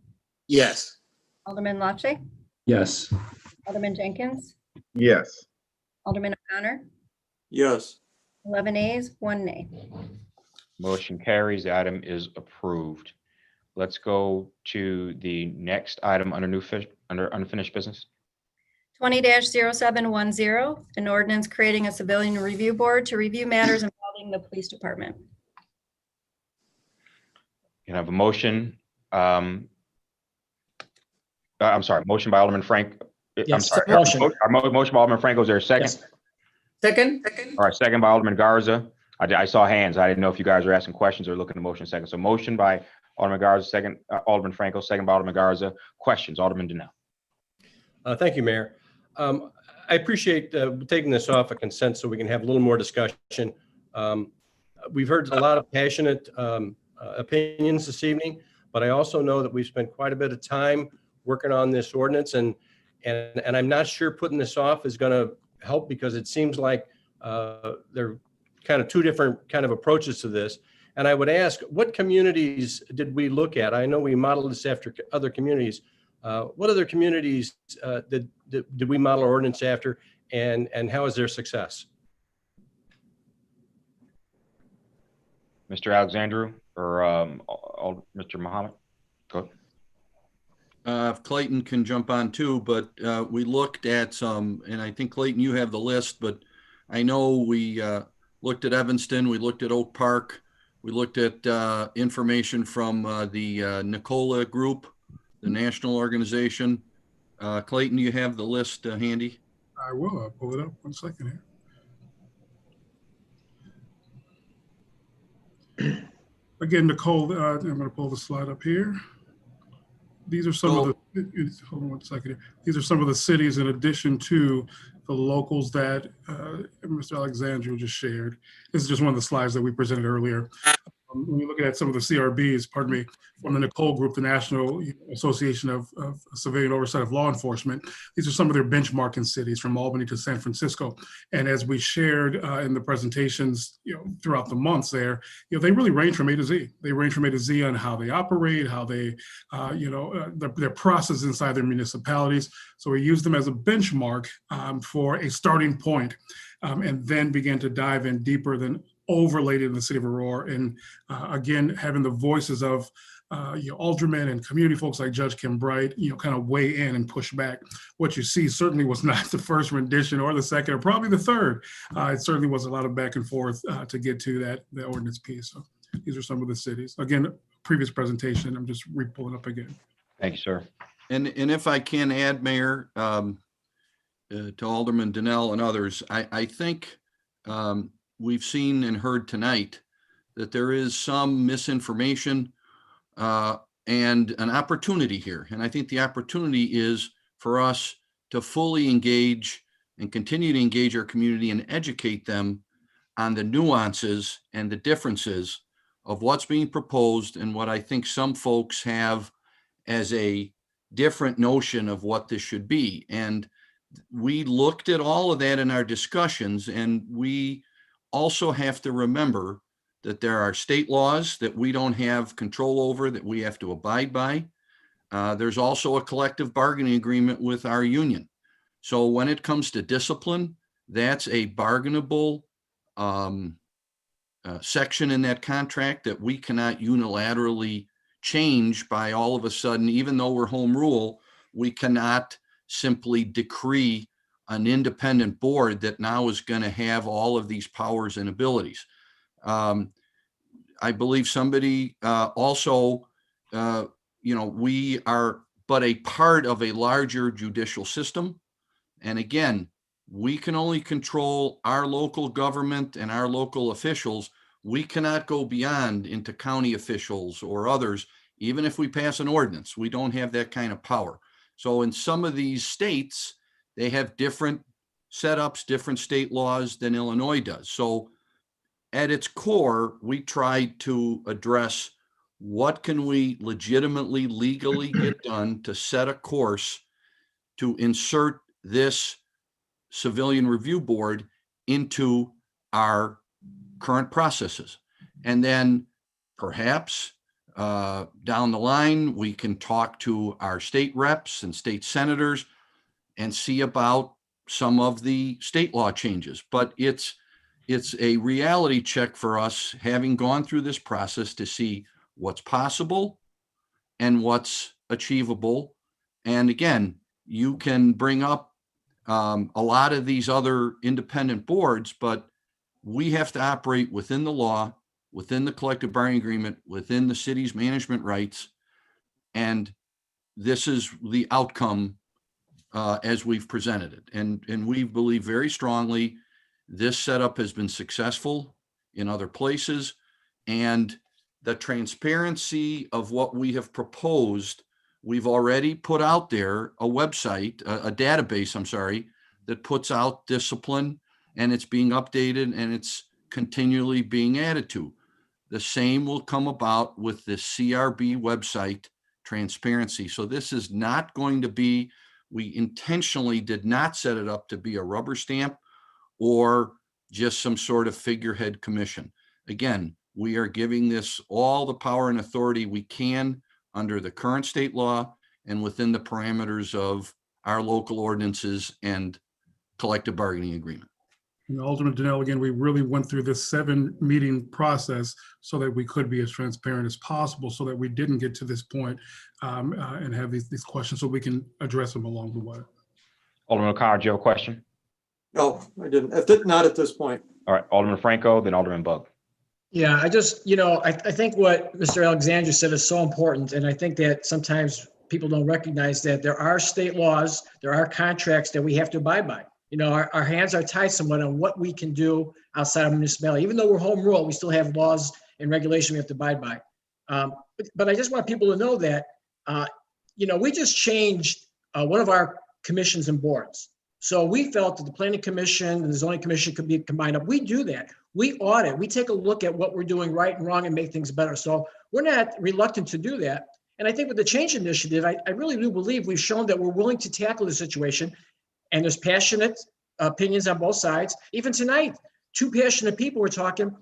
Yes. Alderman Lache, Yes. Alderman Jenkins, Yes. Alderman O'Connor, Yes. 11 ayes, 1 nay. Motion carries. The item is approved. Let's go to the next item under under unfinished business. 20-0710, an ordinance creating a civilian review board to review matters involving the police department. You have a motion. I'm sorry, motion by Alderman Frank. I'm Yes, sorry. motion. Motion by Alderman Franco. Is there a second? Yes. Second. All right, second by Alderman Garza. I saw hands. I didn't know if you guys were asking questions or looking at motion second. So motion by Alderman Garza, second, Alderman Franco, second by Alderman Garza. Questions, Alderman Donnell. Thank you, Mayor. I appreciate taking this off a consent so we can have a little more discussion. We've heard a lot of passionate opinions this evening, but I also know that we've spent quite a bit of time working on this ordinance, and I'm not sure putting this off is going to help, because it seems like there are kind of two different kind of approaches to this. And I would ask, what communities did we look at? I know we modeled this after other communities. What other communities did we model our ordinance after, and how is their success? Mr. Alexandru or Mr. Muhammad? Go ahead. If Clayton can jump on too, but we looked at some, and I think Clayton, you have the list, but I know we looked at Evanston, we looked at Oak Park, we looked at information from the Nicola Group, the national organization. Clayton, you have the list handy? I will. I'll pull it up. 1 second here. Again, Nicole, I'm going to pull the slide up here. These are some of the, hold on 1 second here. These are some of the cities in addition to the locals that Mr. Alexandru just shared. This is just one of the slides that we presented earlier. When you look at some of the CRBs, pardon me, from the Nicole Group, the National Association of Civilian Oversight of Law Enforcement, these are some of their benchmarking cities from Albany to San Francisco. And as we shared in the presentations, throughout the months there, they really range from A to Z. They range from A to Z on how they operate, how they, their process inside their municipalities. So we use them as a benchmark for a starting point, and then began to dive in deeper than overlaid in the city of Aurora. And again, having the voices of aldermen and community folks like Judge Kim Bright, kind of weigh in and push back. What you see certainly was not the first rendition or the second or probably the third. It certainly was a lot of back and forth to get to that ordinance piece. So these are some of the cities. Again, previous presentation, I'm just re-pulling up again. Thank you, sir. And if I can add, Mayor, to Alderman Donnell and others, I think we've seen and heard tonight that there is some misinformation and an opportunity here. And I think the opportunity is for us to fully engage and continue to engage our community and educate them on the nuances and the differences of what's being proposed and what I think some folks have as a different notion of what this should be. And we looked at all of that in our discussions, and we also have to remember that there are state laws that we don't have control over that we have to abide by. There's also a collective bargaining agreement with our union. So when it comes to discipline, that's a bargainable section in that contract that we cannot unilaterally change by all of a sudden. Even though we're home rule, we cannot simply decree an independent board that now is going to have all of these powers and abilities. I believe somebody also, we are but a part of a larger judicial system. And again, we can only control our local government and our local officials. We cannot go beyond into county officials or others, even if we pass an ordinance. We don't have that kind of power. So in some of these states, they have different setups, different state laws than Illinois does. So at its core, we try to address what can we legitimately, legally get done to set a course to insert this civilian review board into our current processes. And then perhaps down the line, we can talk to our state reps and state senators and see about some of the state law changes. But it's a reality check for us, having gone through this process, to see what's possible and what's achievable. And again, you can bring up a lot of these other independent boards, but we have to operate within the law, within the collective bargaining agreement, within the city's management rights. And this is the outcome as we've presented it. And we believe very strongly this setup has been successful in other places. And the transparency of what we have proposed, we've already put out there a website, a database, I'm sorry, that puts out discipline, and it's being updated and it's continually being added to. The same will come about with the CRB website transparency. So this is not going to be, we intentionally did not set it up to be a rubber stamp or just some sort of figurehead commission. Again, we are giving this all the power and authority we can under the current state law and within the parameters of our local ordinances and collective bargaining agreement. And Alderman Donnell, again, we really went through this 7-meeting process so that we could be as transparent as possible, so that we didn't get to this point and have these questions, so we can address them along the way. Alderman O'Connor, do you have a question? No, I didn't. Not at this point. All right, Alderman Franco, then Alderman Bug. Yeah, I just, I think what Mr. Alexander said is so important. And I think that sometimes people don't recognize that there are state laws, there are contracts that we have to abide by. Our hands are tied somewhat on what we can do outside of municipality. Even though we're home rule, we still have laws and regulation we have to abide by. But I just want people to know that, we just changed one of our commissions and boards. So we felt that the planning commission and the zoning commission could be combined up. We do that. We audit, we take a look at what we're doing right and wrong and make things better. So we're not reluctant to do that. And I think with the change initiative, I really do believe we've shown that we're willing to tackle the situation. And there's passionate opinions on both sides. Even tonight, 2 passionate people were talking.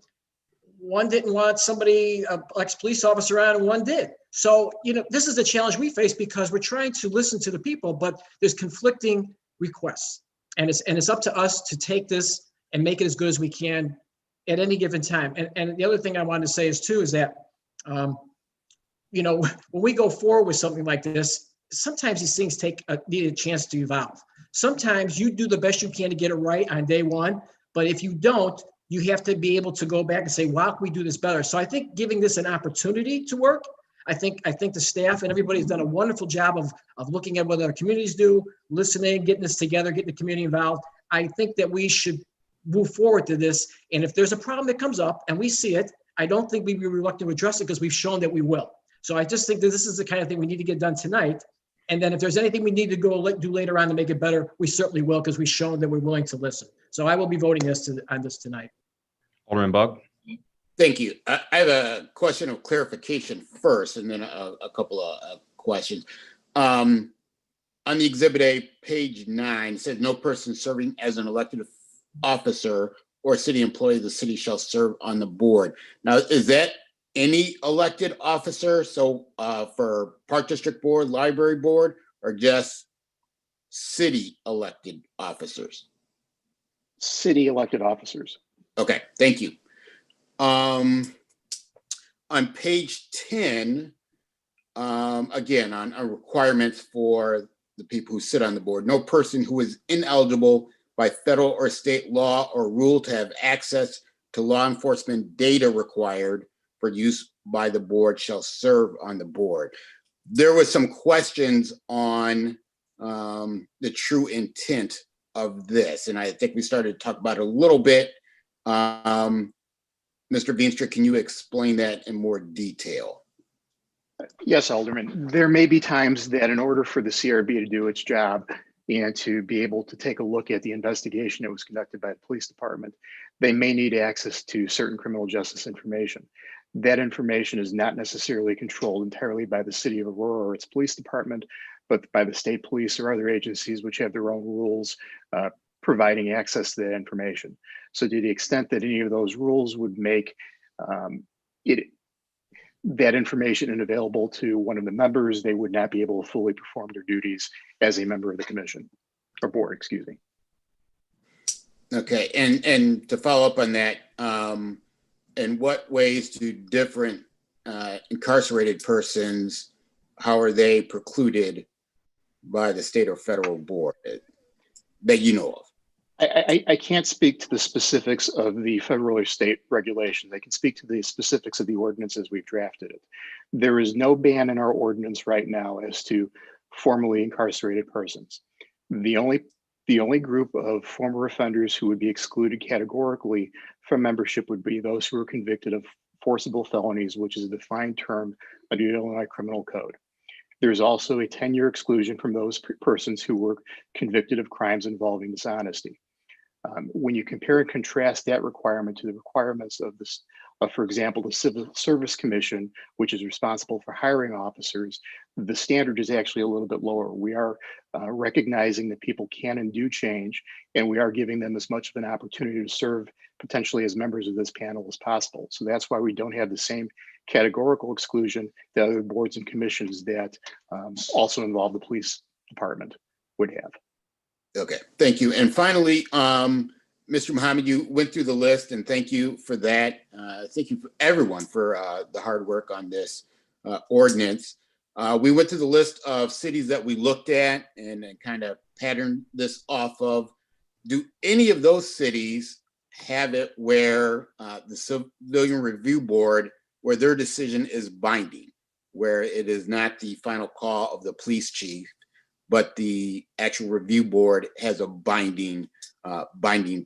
One didn't want somebody, ex-police officer on, and one did. So, this is the challenge we face because we're trying to listen to the people, but there's conflicting requests. And it's up to us to take this and make it as good as we can at any given time. And the other thing I wanted to say is that, when we go forward with something like this, sometimes these things need a chance to evolve. Sometimes you do the best you can to get it right on day one, but if you don't, you have to be able to go back and say, "Wow, can we do this better?" So I think giving this an opportunity to work, I think the staff and everybody's done a wonderful job of looking at what other communities do, listening, getting this together, getting the community involved. I think that we should move forward to this. And if there's a problem that comes up and we see it, I don't think we'd be reluctant to address it because we've shown that we will. So I just think that this is the kind of thing we need to get done tonight. And then if there's anything we need to do later on to make it better, we certainly will, because we've shown that we're willing to listen. So I will be voting on this tonight. Alderman Bug. Thank you. I have a question of clarification first, and then a couple of questions. On the Exhibit A, page 9, it says no person serving as an elected officer or city employee of the city shall serve on the board. Now, is that any elected officer? So for Park District Board, Library Board, or just city elected officers? City elected officers. Okay, thank you. On page 10, again, on requirements for the people who sit on the board, no person who is ineligible by federal or state law or rule to have access to law enforcement data required for use by the board shall serve on the board. There was some questions on the true intent of this, and I think we started to talk about it a little bit. Mr. Veenstra, can you explain that in more detail? Yes, Alderman. There may be times that in order for the CRB to do its job and to be able to take a look at the investigation that was conducted by the police department, they may need access to certain criminal justice information. That information is not necessarily controlled entirely by the city of Aurora or its police department, but by the state police or other agencies which have their own rules providing access to that information. So to the extent that any of those rules would make that information unavailable to one of the members, they would not be able to fully perform their duties as a member of the commission or board, excuse me. Okay, and to follow up on that, in what ways do different incarcerated persons, how are they precluded by the state or federal board that you know of? I can't speak to the specifics of the federal or state regulation. I can speak to the specifics of the ordinance as we've drafted it. There is no ban in our ordinance right now as to formerly incarcerated persons. The only group of former offenders who would be excluded categorically from membership would be those who are convicted of forcible felonies, which is a defined term under the Illinois Criminal Code. There's also a 10-year exclusion from those persons who were convicted of crimes involving dishonesty. When you compare and contrast that requirement to the requirements of this, for example, the Civil Service Commission, which is responsible for hiring officers, the standard is actually a little bit lower. We are recognizing that people can and do change, and we are giving them as much of an opportunity to serve potentially as members of this panel as possible. So that's why we don't have the same categorical exclusion that other boards and commissions that also involve the police department would have. Okay, thank you. And finally, Mr. Muhammad, you went through the list, and thank you for that. Thank you for everyone for the hard work on this ordinance. We went through the list of cities that we looked at and kind of patterned this off of. Do any of those cities have it where the Civilian Review Board, where their decision is binding, where it is not the final call of the police chief, but the actual review board has a binding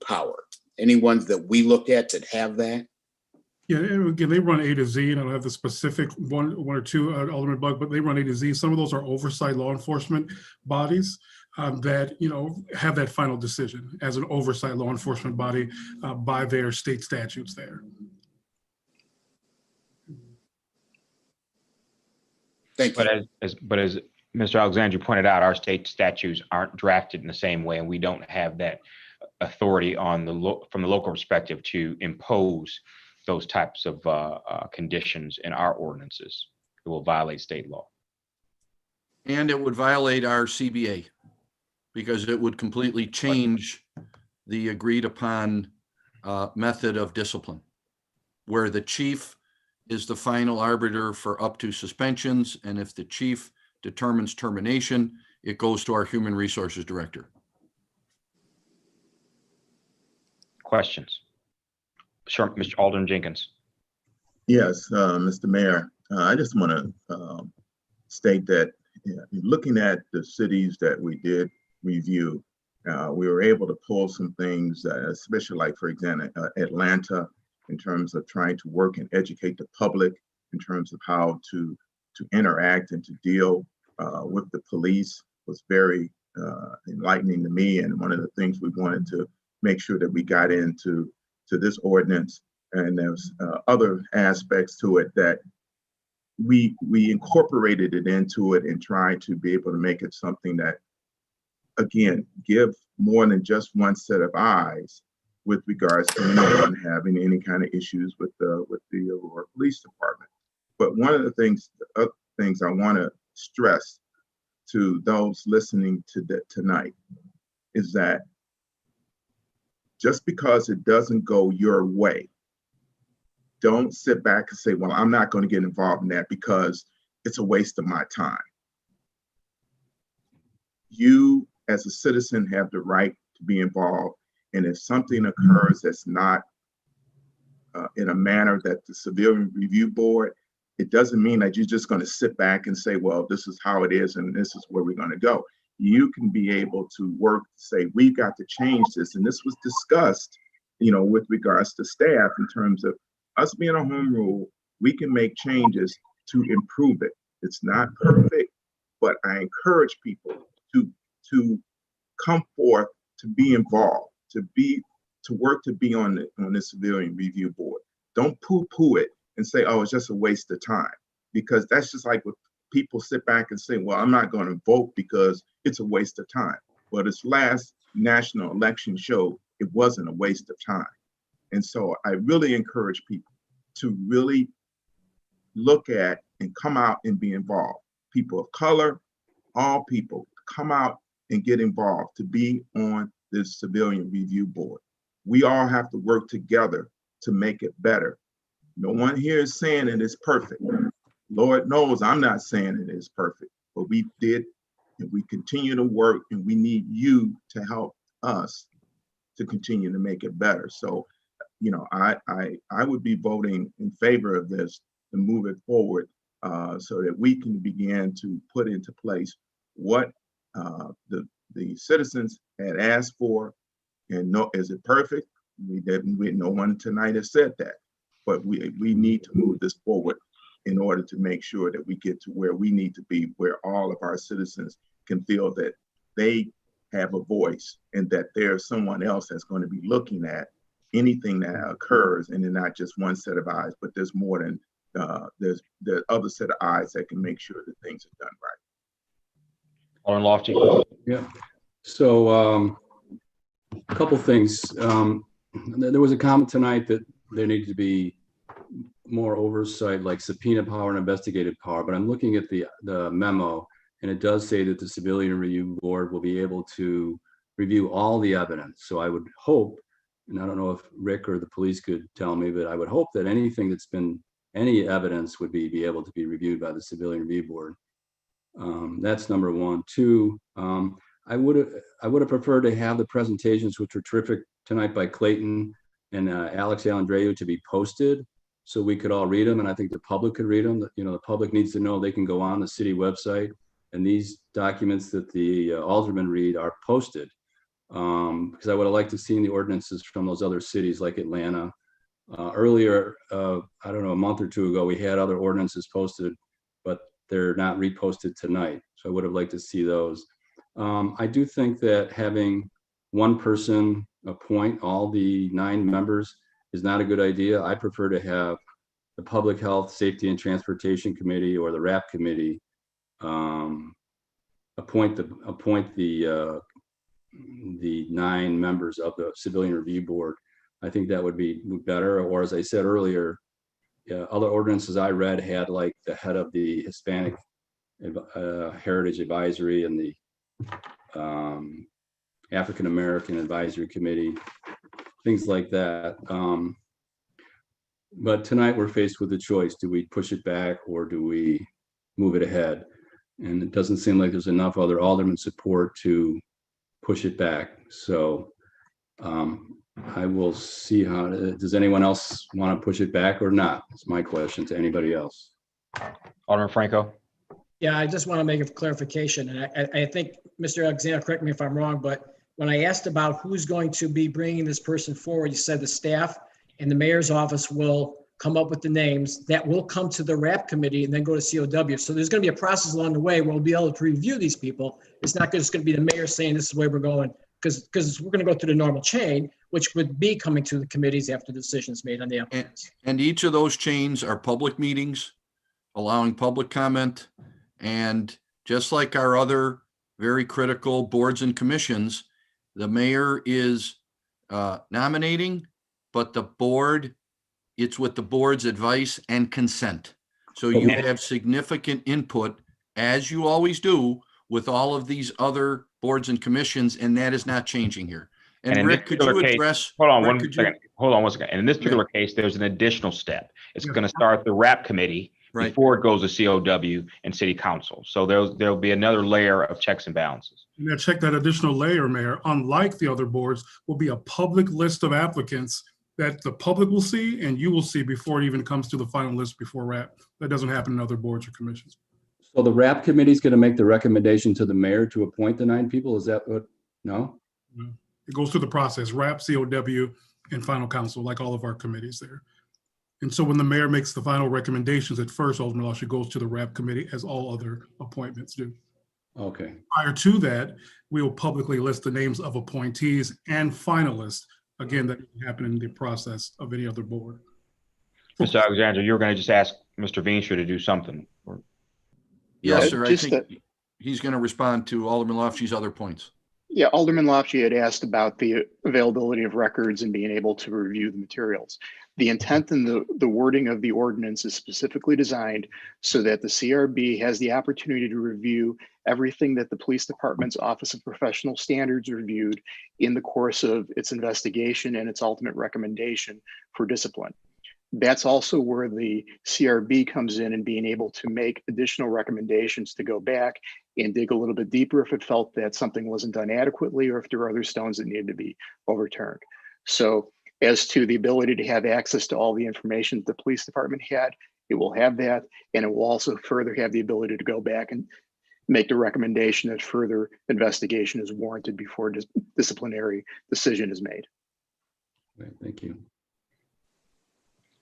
power? Any ones that we looked at that have that? Yeah, and again, they run A to Z, and I don't have the specific one or two, Alderman Bug, but they run A to Z. Some of those are oversight law enforcement bodies that, you know, have that final decision as an oversight law enforcement body by their state statutes there. Thank you. But as Mr. Alexander pointed out, our state statutes aren't drafted in the same way, and we don't have that authority on from the local perspective to impose those types of conditions in our ordinances. It will violate state law. And it would violate our CBA because it would completely change the agreed upon method of discipline, where the chief is the final arbiter for up to suspensions. And if the chief determines termination, it goes to our human resources director. Questions? Sure, Mr. Alderman Jenkins. Yes, Mr. Mayor, I just want to state that looking at the cities that we did review, we were able to pull some things, especially like, for example, Atlanta, in terms of trying to work and educate the public in terms of how to interact and to deal with the police was very enlightening to me. And one of the things we wanted to make sure that we got into this ordinance, and there's other aspects to it that we incorporated it into it and tried to be able to make it something that, again, give more than just one set of eyes with regards to anyone having any kind of issues with the Aurora Police Department. But one of the things I want to stress to those listening to tonight is that just because it doesn't go your way, don't sit back and say, well, I'm not going to get involved in that because it's a waste of my time. You, as a citizen, have the right to be involved. And if something occurs that's not in a manner that the Civilian Review Board, it doesn't mean that you're just going to sit back and say, well, this is how it is and this is where we're going to go. you can be able to work to say, we've got to change this. And this was discussed, you know, with regards to staff in terms of us being a home rule, we can make changes to improve it. It's not perfect, but I encourage people to come forth, to be involved, to work to be on the civilian review board. Don't poo-poo it and say, oh, it's just a waste of time, because that's just like what people sit back and say, well, I'm not going to vote because it's a waste of time. Well, this last national election showed it wasn't a waste of time. And so I really encourage people to really look at and come out and be involved. People of color, all people, come out and get involved to be on this civilian review board. We all have to work together to make it better. No one here is saying it is perfect. Lord knows I'm not saying it is perfect, but we did, and we continue to work, and we need you to help us to continue to make it better. So, you know, I would be voting in favor of this to move it forward so that we can begin to put into place what the citizens had asked for. And no, is it perfect? No one tonight has said that, but we need to move this forward in order to make sure that we get to where we need to be, where all of our citizens can feel that they have a voice and that there's someone else that's going to be looking at anything that occurs, and then not just one set of eyes, but there's more than there's the other set of eyes that can make sure that things are done right. Alderman Lofty. Yeah. So a couple things. There was a comment tonight that there needed to be more oversight, like subpoena power and investigative power, but I'm looking at the memo, and it does say that the Civilian Review Board will be able to review all the evidence. So I would hope, and I don't know if Rick or the police could tell me, but I would hope that anything that's been, any evidence would be able to be reviewed by the Civilian Review Board. That's number one. Two, I would have preferred to have the presentations, which were terrific tonight by Clayton and Alex Alandreu, to be posted so we could all read them, and I think the public could read them. You know, the public needs to know they can go on the city website, and these documents that the aldermen read are posted. Because I would have liked to see the ordinances from those other cities like Atlanta. Earlier, I don't know, a month or two ago, we had other ordinances posted, but they're not reposted tonight. So I would have liked to see those. I do think that having one person appoint all the 9 members is not a good idea. I prefer to have the Public Health, Safety and Transportation Committee or the RAP Committee appoint the 9 members of the Civilian Review Board. I think that would be better. Or as I said earlier, other ordinances I read had like the head of the Hispanic Heritage Advisory and the African American Advisory Committee, things like that. But tonight we're faced with a choice. Do we push it back or do we move it ahead? And it doesn't seem like there's enough other alderman support to push it back. So I will see how, does anyone else want to push it back or not? That's my question to anybody else. Alderman Franco. Yeah, I just want to make a clarification. And I think, Mr. Alexander, correct me if I'm wrong, but when I asked about who's going to be bringing this person forward, you said the staff and the mayor's office will come up with the names that will come to the RAP committee and then go to COW. So there's going to be a process along the way where we'll be able to review these people. It's not just going to be the mayor saying this is the way we're going, because we're going to go through the normal chain, which would be coming to the committees after the decision's made on the applicants. And each of those chains are public meetings, allowing public comment. And just like our other very critical boards and commissions, the mayor is nominating, but the board, it's with the board's advice and consent. So you have significant input, as you always do, with all of these other boards and commissions, and that is not changing here. And Rick, could you address? Hold on one second. Hold on one second. And in this particular case, there's an additional step. It's going to start the RAP committee before it goes to COW and city council. So there'll be another layer of checks and balances. Yeah, check that additional layer, Mayor. Unlike the other boards, will be a public list of applicants that the public will see and you will see before it even comes to the final list before RAP. That doesn't happen in other boards or commissions. So the RAP committee is going to make the recommendation to the mayor to appoint the 9 people? Is that what? No? It goes through the process, RAP, COW, and final council, like all of our committees there. And so when the mayor makes the final recommendations, at first, Alderman LaShie goes to the RAP committee, as all other appointments do. Okay. Prior to that, we will publicly list the names of appointees and finalists. Again, that can happen in the process of any other board. Mr. Alexander, you were going to just ask Mr. Veenstra to do something. Yes, sir. I think he's going to respond to Alderman Lofty's other points. Yeah, Alderman Lofty had asked about the availability of records and being able to review the materials. The intent and the wording of the ordinance is specifically designed so that the CRB has the opportunity to review everything that the police department's Office of Professional Standards reviewed in the course of its investigation and its ultimate recommendation for discipline. That's also where the CRB comes in and being able to make additional recommendations to go back and dig a little bit deeper if it felt that something wasn't done adequately or if there are other stones that needed to be overturned. So as to the ability to have access to all the information that the police department had, it will have that, and it will also further have the ability to go back and make the recommendation that further investigation is warranted before disciplinary decision is made. Right, thank you.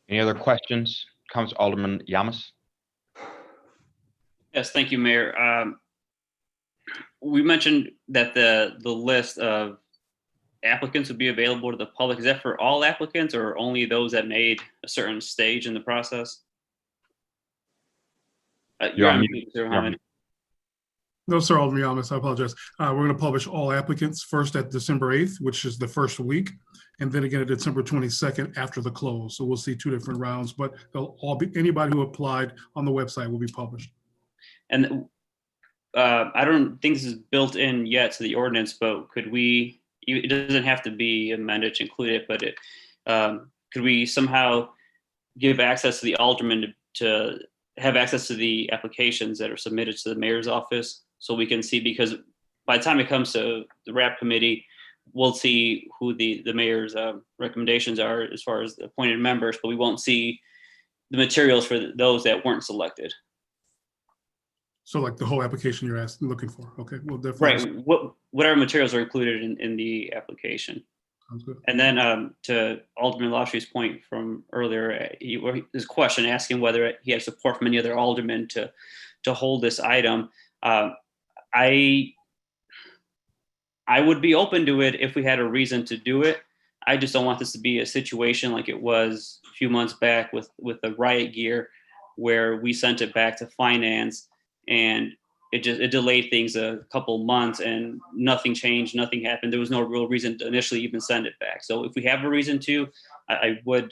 Any other questions? Comes Alderman Yamas. Yes, thank you, Mayor. We mentioned that the list of applicants would be available to the public. Is that for all applicants or only those that made a certain stage in the process? You're on mute, Mr. Mohammed. No, sir, Alderman Yamas, I apologize. We're going to publish all applicants first at December 8th, which is the first week, and then again at December 22nd after the close. So we'll see 2 different rounds, but they'll all be, anybody who applied on the website will be published. And I don't think this is built in yet to the ordinance, but could we, it doesn't have to be amended to include it, but could we somehow give access to the alderman to have access to the applications that are submitted to the mayor's office so we can see, because by the time it comes to the RAP committee, we'll see who the mayor's recommendations are as far as the appointed members, but we won't see the materials for those that weren't selected. So like the whole application you're looking for. Okay, we'll definitely. Right, whatever materials are included in the application. Sounds good. And then to Alderman Lashie's point from earlier, his question asking whether he has support from any other alderman to hold this item. I would be open to it if we had a reason to do it. I just don't want this to be a situation like it was a few months back with the riot gear, where we sent it back to finance and it delayed things a couple months and nothing changed, nothing happened. There was no real reason to initially even send it back. So if we have a reason to, I would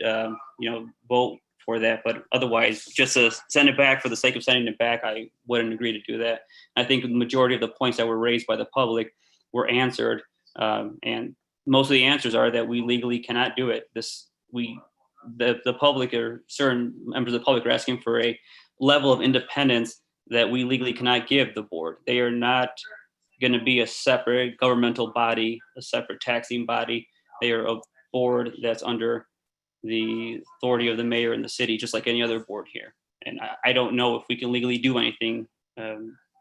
vote for that. But otherwise, just to send it back for the sake of sending it back, I wouldn't agree to do that. I think the majority of the points that were raised by the public were answered, and most of the answers are that we legally cannot do it. The public, or certain members of the public, are asking for a level of independence that we legally cannot give the board. They are not going to be a separate governmental body, a separate taxing body. They are a board that's under the authority of the mayor and the city, just like any other board here. And I don't know if we can legally do anything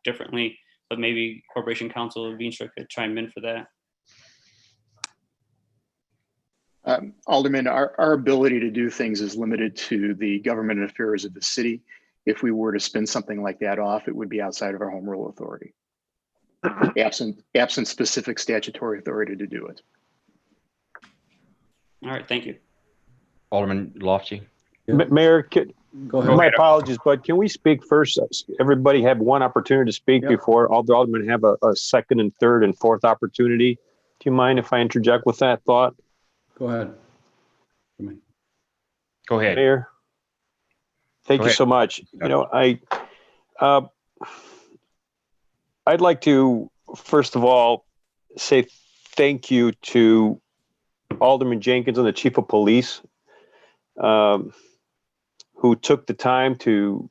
differently, but maybe Corporation Counsel Veenstra could chime in for that. Alderman, our ability to do things is limited to the government affairs of the city. If we were to spin something like that off, it would be outside of our home rule authority, absent specific statutory authority to do it. All right, thank you. Alderman Lofty. Mayor, Go ahead. my apologies, but can we speak first? Everybody have one opportunity to speak before all the aldermen have a second and third and fourth opportunity. Do you mind if I interject with that thought? Go ahead. Go ahead. Mayor. Thank you so much. You know, I'd like to, first of all, say thank you to Alderman Jenkins and the Chief of Police, who took the time to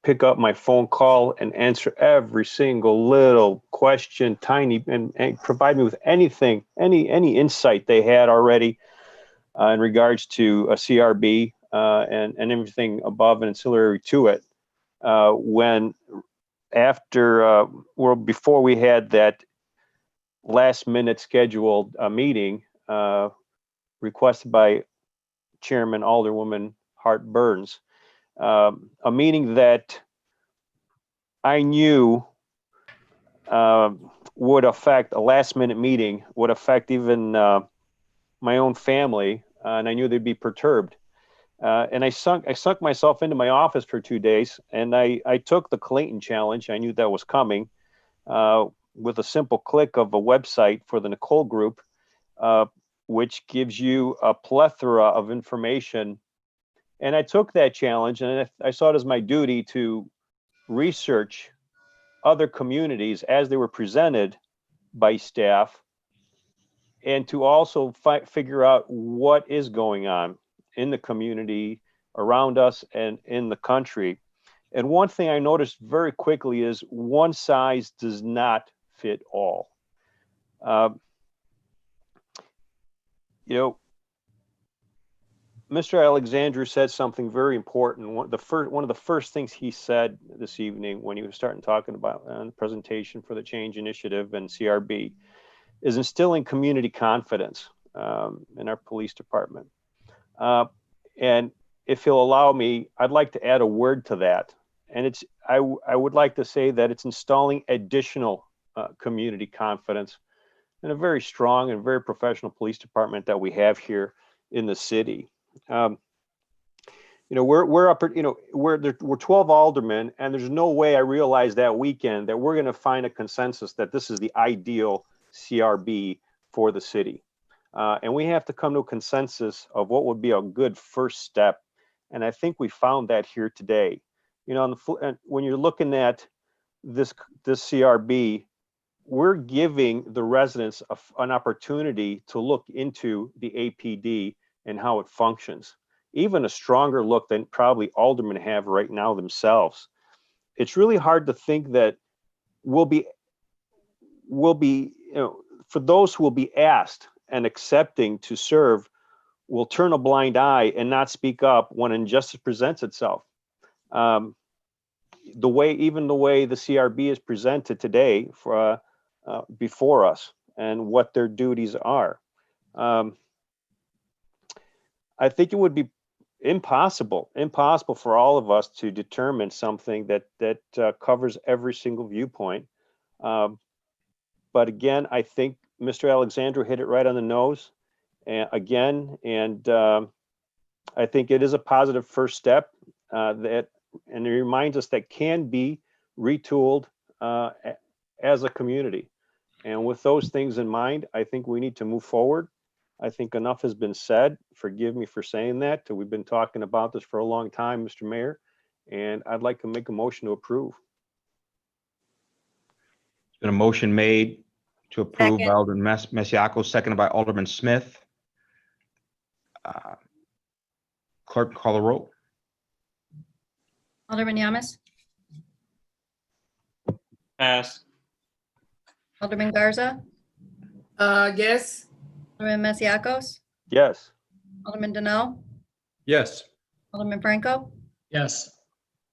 pick up my phone call and answer every single little question, tiny, and provide me with anything, any insight they had already in regards to a CRB and everything above and ancillary to it. when before we had that last minute scheduled meeting requested by Chairman Alderwoman Hart Burns, a meeting that I knew would affect a last minute meeting, would affect even my own family, and I knew they'd be perturbed. And I sunk myself into my office for 2 days, and I took the Clayton challenge. I knew that was coming with a simple click of a website for the Nicole Group, which gives you a plethora of information. And I took that challenge, and I saw it as my duty to research other communities as they were presented by staff, and to also figure out what is going on in the community around us and in the country. And one thing I noticed very quickly is one size does not fit all. Mr. Alexandru said something very important. One of the first things he said this evening when he was starting talking about the presentation for the Change Initiative and CRB is instilling community confidence in our police department. And if he'll allow me, I'd like to add a word to that. And I would like to say that it's installing additional community confidence in a very strong and very professional police department that we have here in the city. We're 12 aldermen, and there's no way I realized that weekend that we're going to find a consensus that this is the ideal CRB for the city. And we have to come to a consensus of what would be a good first step. And I think we found that here today. When you're looking at this CRB, we're giving the residents an opportunity to look into the APD and how it functions, even a stronger look than probably aldermen have right now themselves. It's really hard to think that we'll be, for those who will be asked and accepting to serve, will turn a blind eye and not speak up when injustice presents itself. Even the way the CRB is presented today before us and what their duties are. I think it would be impossible for all of us to determine something that covers every single viewpoint. But again, I think Mr. Alexandru hit it right on the nose again, and I think it is a positive first step and it reminds us that can be retooled as a community. And with those things in mind, I think we need to move forward. I think enough has been said. Forgive me for saying that. We've been talking about this for a long time, Mr. Mayor, and I'd like to make a motion to approve. There's been a motion made to approve by Alderman Masiacos, seconded by Alderman Smith. Clerk, call the roll. Alderman Yamas, Pass. Alderman Garza, Yes. Alderman Masiacos, Yes. Alderman Donnell, Yes. Alderman Franco, Yes.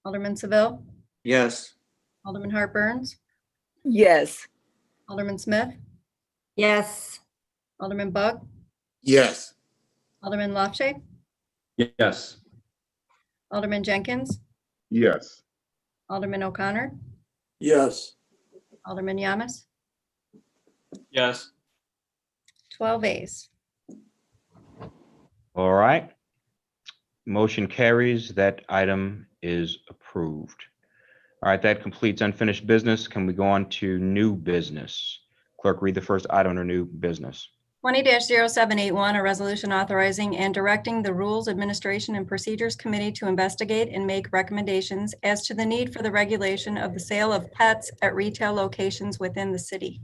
Alderman Seville, Yes. Alderman Hart Burns, Yes. Alderman Smith, Yes. Alderman Bug, Yes. Alderman Lofshay, Yes. Alderman Jenkins, Yes. Alderman O'Connor, Yes. Alderman Yamas, Yes. 12 A's. All right. Motion carries. That item is approved. All right, that completes unfinished business. Can we go on to new business? Clerk, read the first item under new business. 20-0781, a resolution authorizing and directing the Rules, Administration, and Procedures Committee to investigate and make recommendations as to the need for the regulation of the sale of pets at retail locations within the city.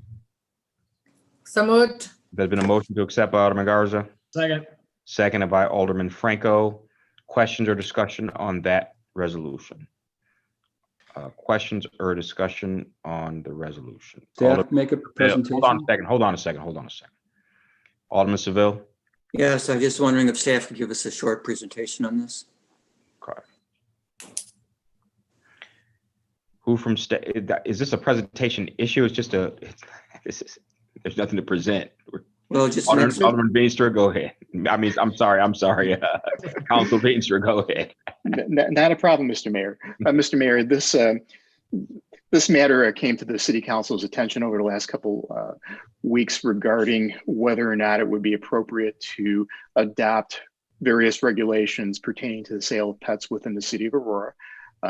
So moved. There's been a motion to accept by Alderman Garza, Second. seconded by Alderman Franco. Questions or discussion on that resolution? Questions or discussion on the resolution? Staff make a presentation. Hold on a second. Alderman Seville. Yes, I'm just wondering if staff could give us a short presentation on this. Okay. Who from state? Is this a presentation issue? It's just there's nothing to present. Well, just Alderman Veenstra, go ahead. I mean, I'm sorry. Council Veenstra, go ahead. Not a problem, Mr. Mayor. Mr. Mayor, this matter came to the City Council's attention over the last couple weeks regarding whether or not it would be appropriate to adopt various regulations pertaining to the sale of pets within the city of Aurora.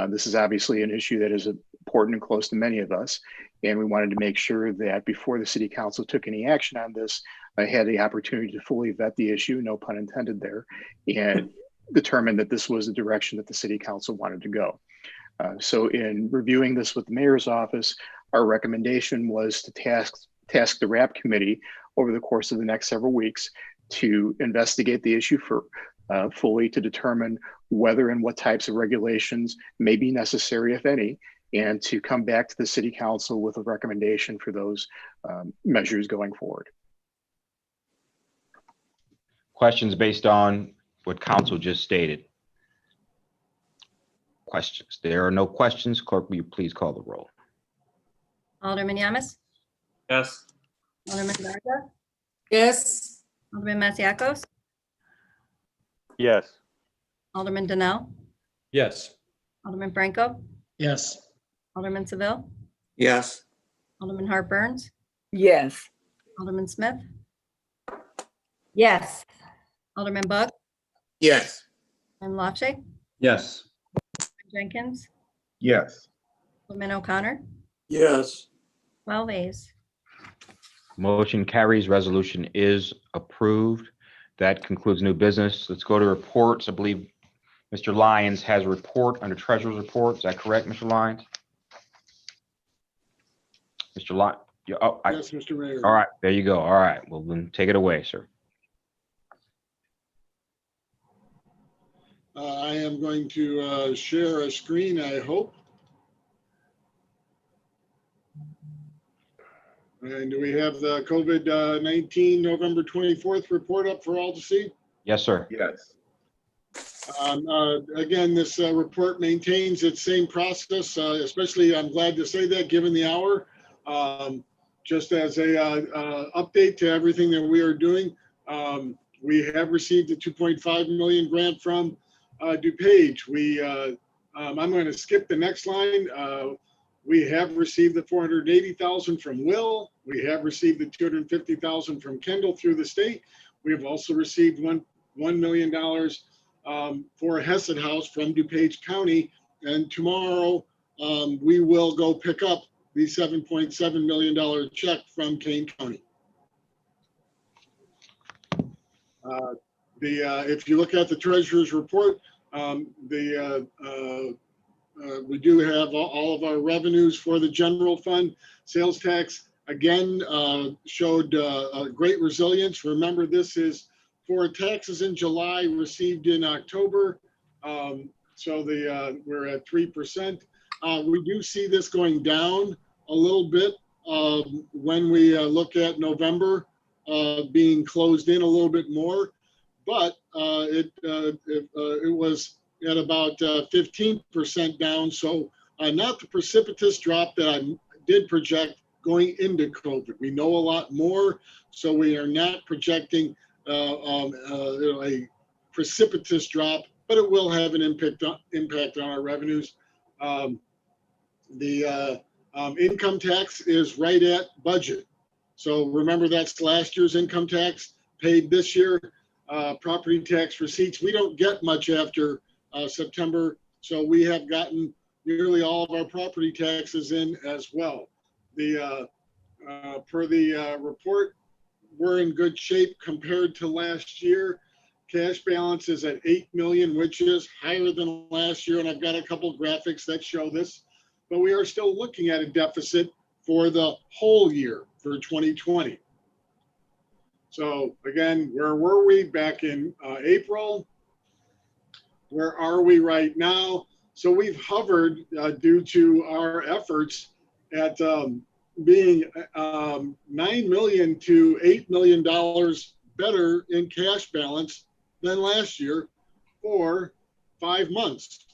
This is obviously an issue that is important and close to many of us, and we wanted to make sure that before the City Council took any action on this, I had the opportunity to fully vet the issue, no pun intended there, and determine that this was the direction that the City Council wanted to go. So in reviewing this with the Mayor's office, our recommendation was to task the RAP committee over the course of the next several weeks to investigate the issue fully, to determine whether and what types of regulations may be necessary, if any, and to come back to the City Council with a recommendation for those measures going forward. Questions based on what Council just stated? Questions? There are no questions. Clerk, will you please call the roll? Alderman Yamas? Yes. Alderman Garza? Yes. Alderman Masiacos? Yes. Alderman Donnell? Yes. Alderman Franco? Yes. Alderman Seville? yes, Alderman Hart Burns? Yes. Alderman Smith? Yes. Alderman Bug? yes, And LaShay? Yes. Jenkins? Yes. Alderman O'Connor? Yes. 12 ayes. Motion carries. Resolution is approved. That concludes new business. Let's go to reports. I believe Mr. Lyons has a report under Treasurer's report. Is that correct, Mr. Lyons? Mr. Lyons? Yes, Mr. Mayor. All right, there you go. All right, well, then take it away, sir. I am going to share a screen, I hope. And do we have the COVID-19 November 24th report up for all to see? Yes, sir. Yes. Again, this report maintains its same process, especially I'm glad to say that given the hour. Just as a update to everything that we are doing, we have received a 2.5 million grant from DuPage. I'm going to skip the next line. We have received the 480,000 from Will. We have received the 250,000 from Kendall through the state. We have also received $1 million for Hesed House from DuPage County. And tomorrow we will go pick up the $7.7 million check from Kane County. If you look at the Treasurer's report, we do have all of our revenues for the general fund. Sales tax, again, showed great resilience. Remember, this is for taxes in July received in October. So we're at 3%. We do see this going down a little bit when we look at November being closed in a little bit more, but it was at about 15% down. So not the precipitous drop that I did project going into COVID. We know a lot more, so we are not projecting a precipitous drop, but it will have an impact on our revenues. The income tax is right at budget. So remember, that's last year's income tax paid this year. Property tax receipts, we don't get much after September, so we have gotten nearly all of our property taxes in as well. Per the report, we're in good shape compared to last year. Cash balance is at 8 million, which is higher than last year, and I've got a couple graphics that show this, but we are still looking at a deficit for the whole year for 2020. So again, where were we back in April? Where are we right now? So we've hovered due to our efforts at being $9 million to $8 million better in cash balance than last year for 5 months.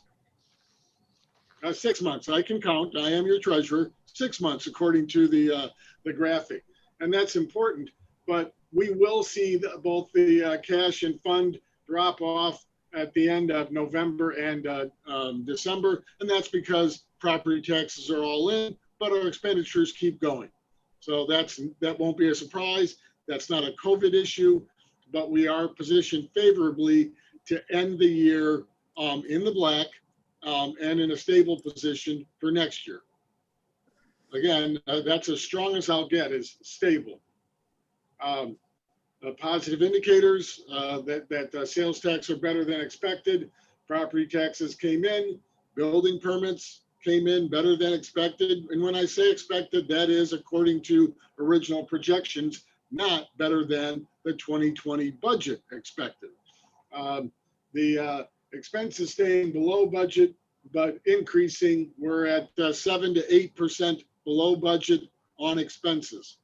6 months. I can count. I am your treasurer. 6 months, according to the graphic, and that's important. But we will see both the cash and fund drop off at the end of November and December, and that's because property taxes are all in, but our expenditures keep going. So that won't be a surprise. That's not a COVID issue, but we are positioned favorably to end the year in the black and in a stable position for next year. Again, that's as strong as I'll get, is stable. Positive indicators that sales tax are better than expected. Property taxes came in, building permits came in better than expected. And when I say expected, that is according to original projections, not better than the 2020 budget expected. The expenses staying below budget, but increasing. We're at 7 to 8% below budget on expenses.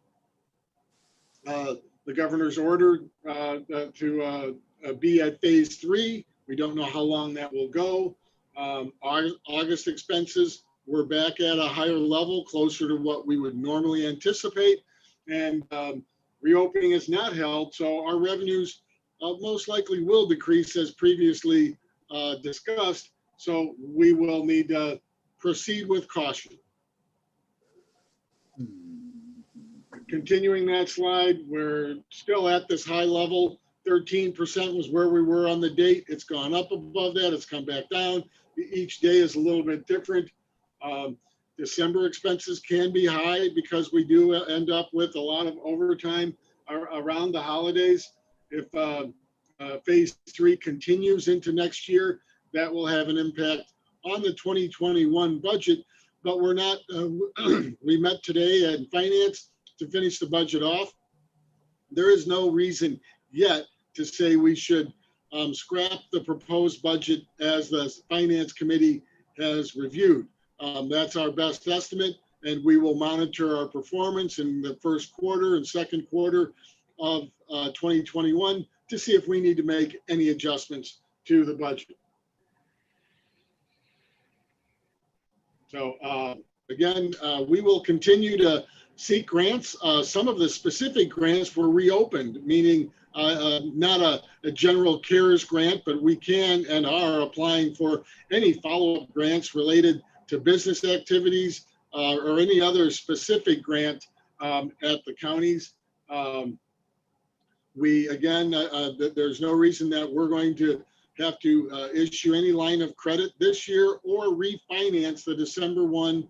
The governor's order to be at phase 3. We don't know how long that will go. August expenses, we're back at a higher level, closer to what we would normally anticipate. And reopening is not held, so our revenues most likely will decrease as previously discussed. So we will need to proceed with caution. Continuing that slide, we're still at this high level. 13% was where we were on the date. It's gone up above that. It's come back down. Each day is a little bit different. December expenses can be high because we do end up with a lot of overtime around the holidays. If phase 3 continues into next year, that will have an impact on the 2021 budget. But we're not, we met today in finance to finish the budget off. There is no reason yet to say we should scrap the proposed budget as the finance committee has reviewed. That's our best estimate, and we will monitor our performance in the first quarter and second quarter of 2021 to see if we need to make any adjustments to the budget. So again, we will continue to seek grants. Some of the specific grants were reopened, meaning not a general CARES grant, but we can and are applying for any follow-up grants related to business activities or any other specific grant at the counties. There's no reason that we're going to have to issue any line of credit this year or refinance the December 1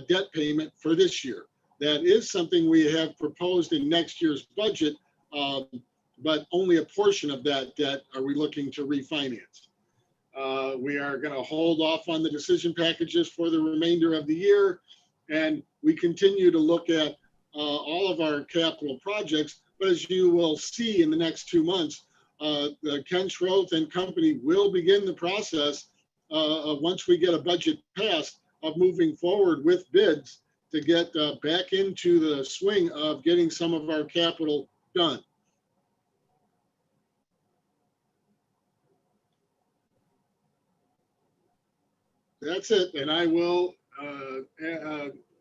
debt payment for this year. That is something we have proposed in next year's budget, but only a portion of that debt are we looking to refinance. We are going to hold off on the decision packages for the remainder of the year, and we continue to look at all of our capital projects. But as you will see in the next 2 months, Ken Schroth and company will begin the process once we get a budget passed of moving forward with bids to get back into the swing of getting some of our capital done. That's it, and I will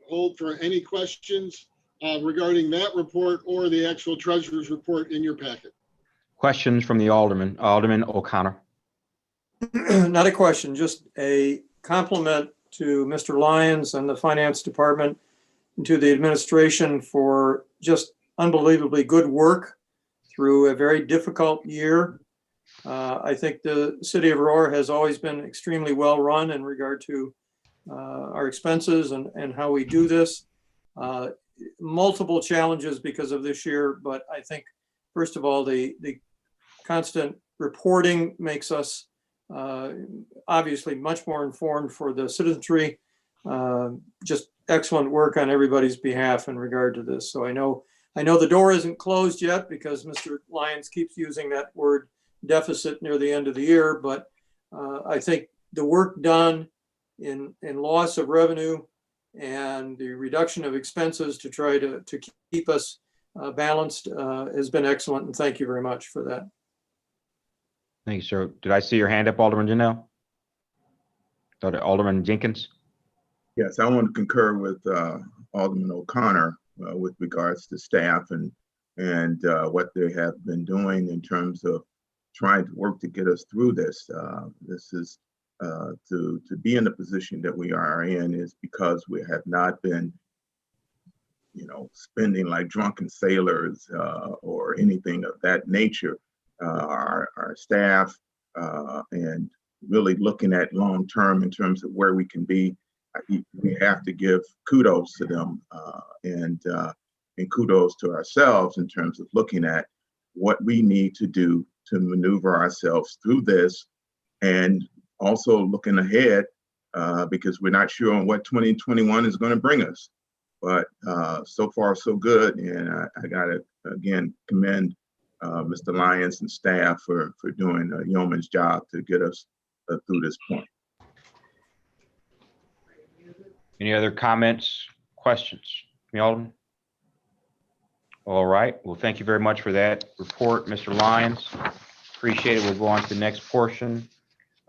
hold for any questions regarding that report or the actual treasurer's report in your packet. Questions from the Alderman. Alderman O'Connor. Not a question, just a compliment to Mr. Lyons and the Finance Department and to the administration for just unbelievably good work through a very difficult year. I think the city of Aurora has always been extremely well run in regard to our expenses and how we do this. Multiple challenges because of this year, but I think, first of all, the constant reporting makes us obviously much more informed for the citizenry. Just excellent work on everybody's behalf in regard to this. So I know the door isn't closed yet because Mr. Lyons keeps using that word deficit near the end of the year, but I think the work done in loss of revenue and the reduction of expenses to try to keep us balanced has been excellent, and thank you very much for that. Thank you, sir. Did I see your hand up, Alderman Janelle? Alderman Jenkins. Yes, I want to concur with Alderman O'Connor with regards to staff and what they have been doing in terms of trying to work to get us through this. This is to be in the position that we are in is because we have not been, spending like drunken sailors or anything of that nature. Our staff and really looking at long term in terms of where we can be. We have to give kudos to them and kudos to ourselves in terms of looking at what we need to do to maneuver ourselves through this, and also looking ahead because we're not sure on what 2021 is going to bring us. But so far, so good. And I got to, again, commend Mr. Lyons and staff for doing a yeoman's job to get us through this point. Any other comments, questions? Alderman? All right. Well, thank you very much for that report, Mr. Lyons. Appreciate it. We'll go on to the next portion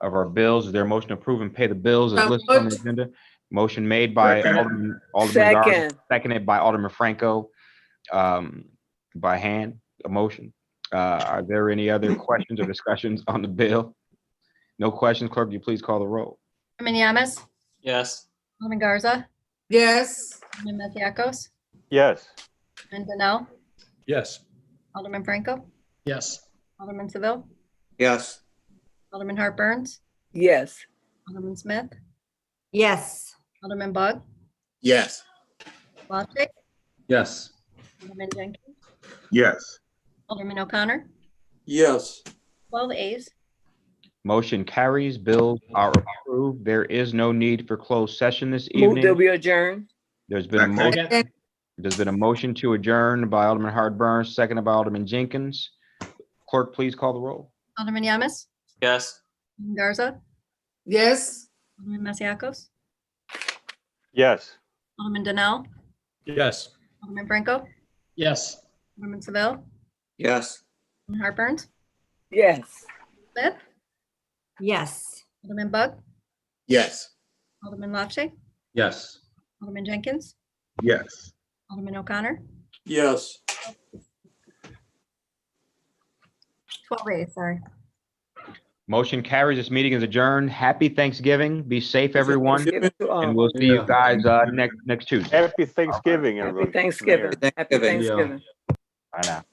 of our bills. Is there a motion to approve and pay the bills as listed on the agenda? Motion made by Alderman Garza, seconded by Alderman Franco by hand, a motion. Are there any other questions or discussions on the bill? No questions. Clerk, will you please call the roll? Alderman Yamas, Yes. Alderman Garza, Yes. Alderman Masiacos, Yes. Alderman Donnell, Yes. Alderman Franco, Yes. Alderman Seville, Yes. Alderman Hart Burns, Yes. Alderman Smith, Yes. Alderman Bug, Yes. Lawchick, Yes. Alderman Jenkins, Yes. Alderman O'Connor, Yes. 12 A's. Motion carries. Bills are approved. There is no need for closed session this Move that evening. we adjourn. There's been a motion. Second. There's been a motion to adjourn by Alderman Hart Burns, seconded by Alderman Jenkins. Clerk, please call the roll. Alderman Yamas, Yes. Alderman Garza, Yes. Alderman Masiacos, Yes. Alderman Donnell, Yes. Alderman Franco, Yes. Alderman Seville, Yes. Alderman Hart Burns, Yes. Smith, Yes. Alderman Bug, Yes. Alderman Lawchick, Yes. Alderman Jenkins, Yes. Alderman O'Connor, Yes. 12 A's, sorry. Motion carries. This meeting is adjourned. Happy Thanksgiving. Be safe, everyone. Give it to all. And we'll see you guys next Tuesday. Happy Thanksgiving, everyone. Happy Thanksgiving. Happy Thanksgiving. Thanksgiving. Bye now.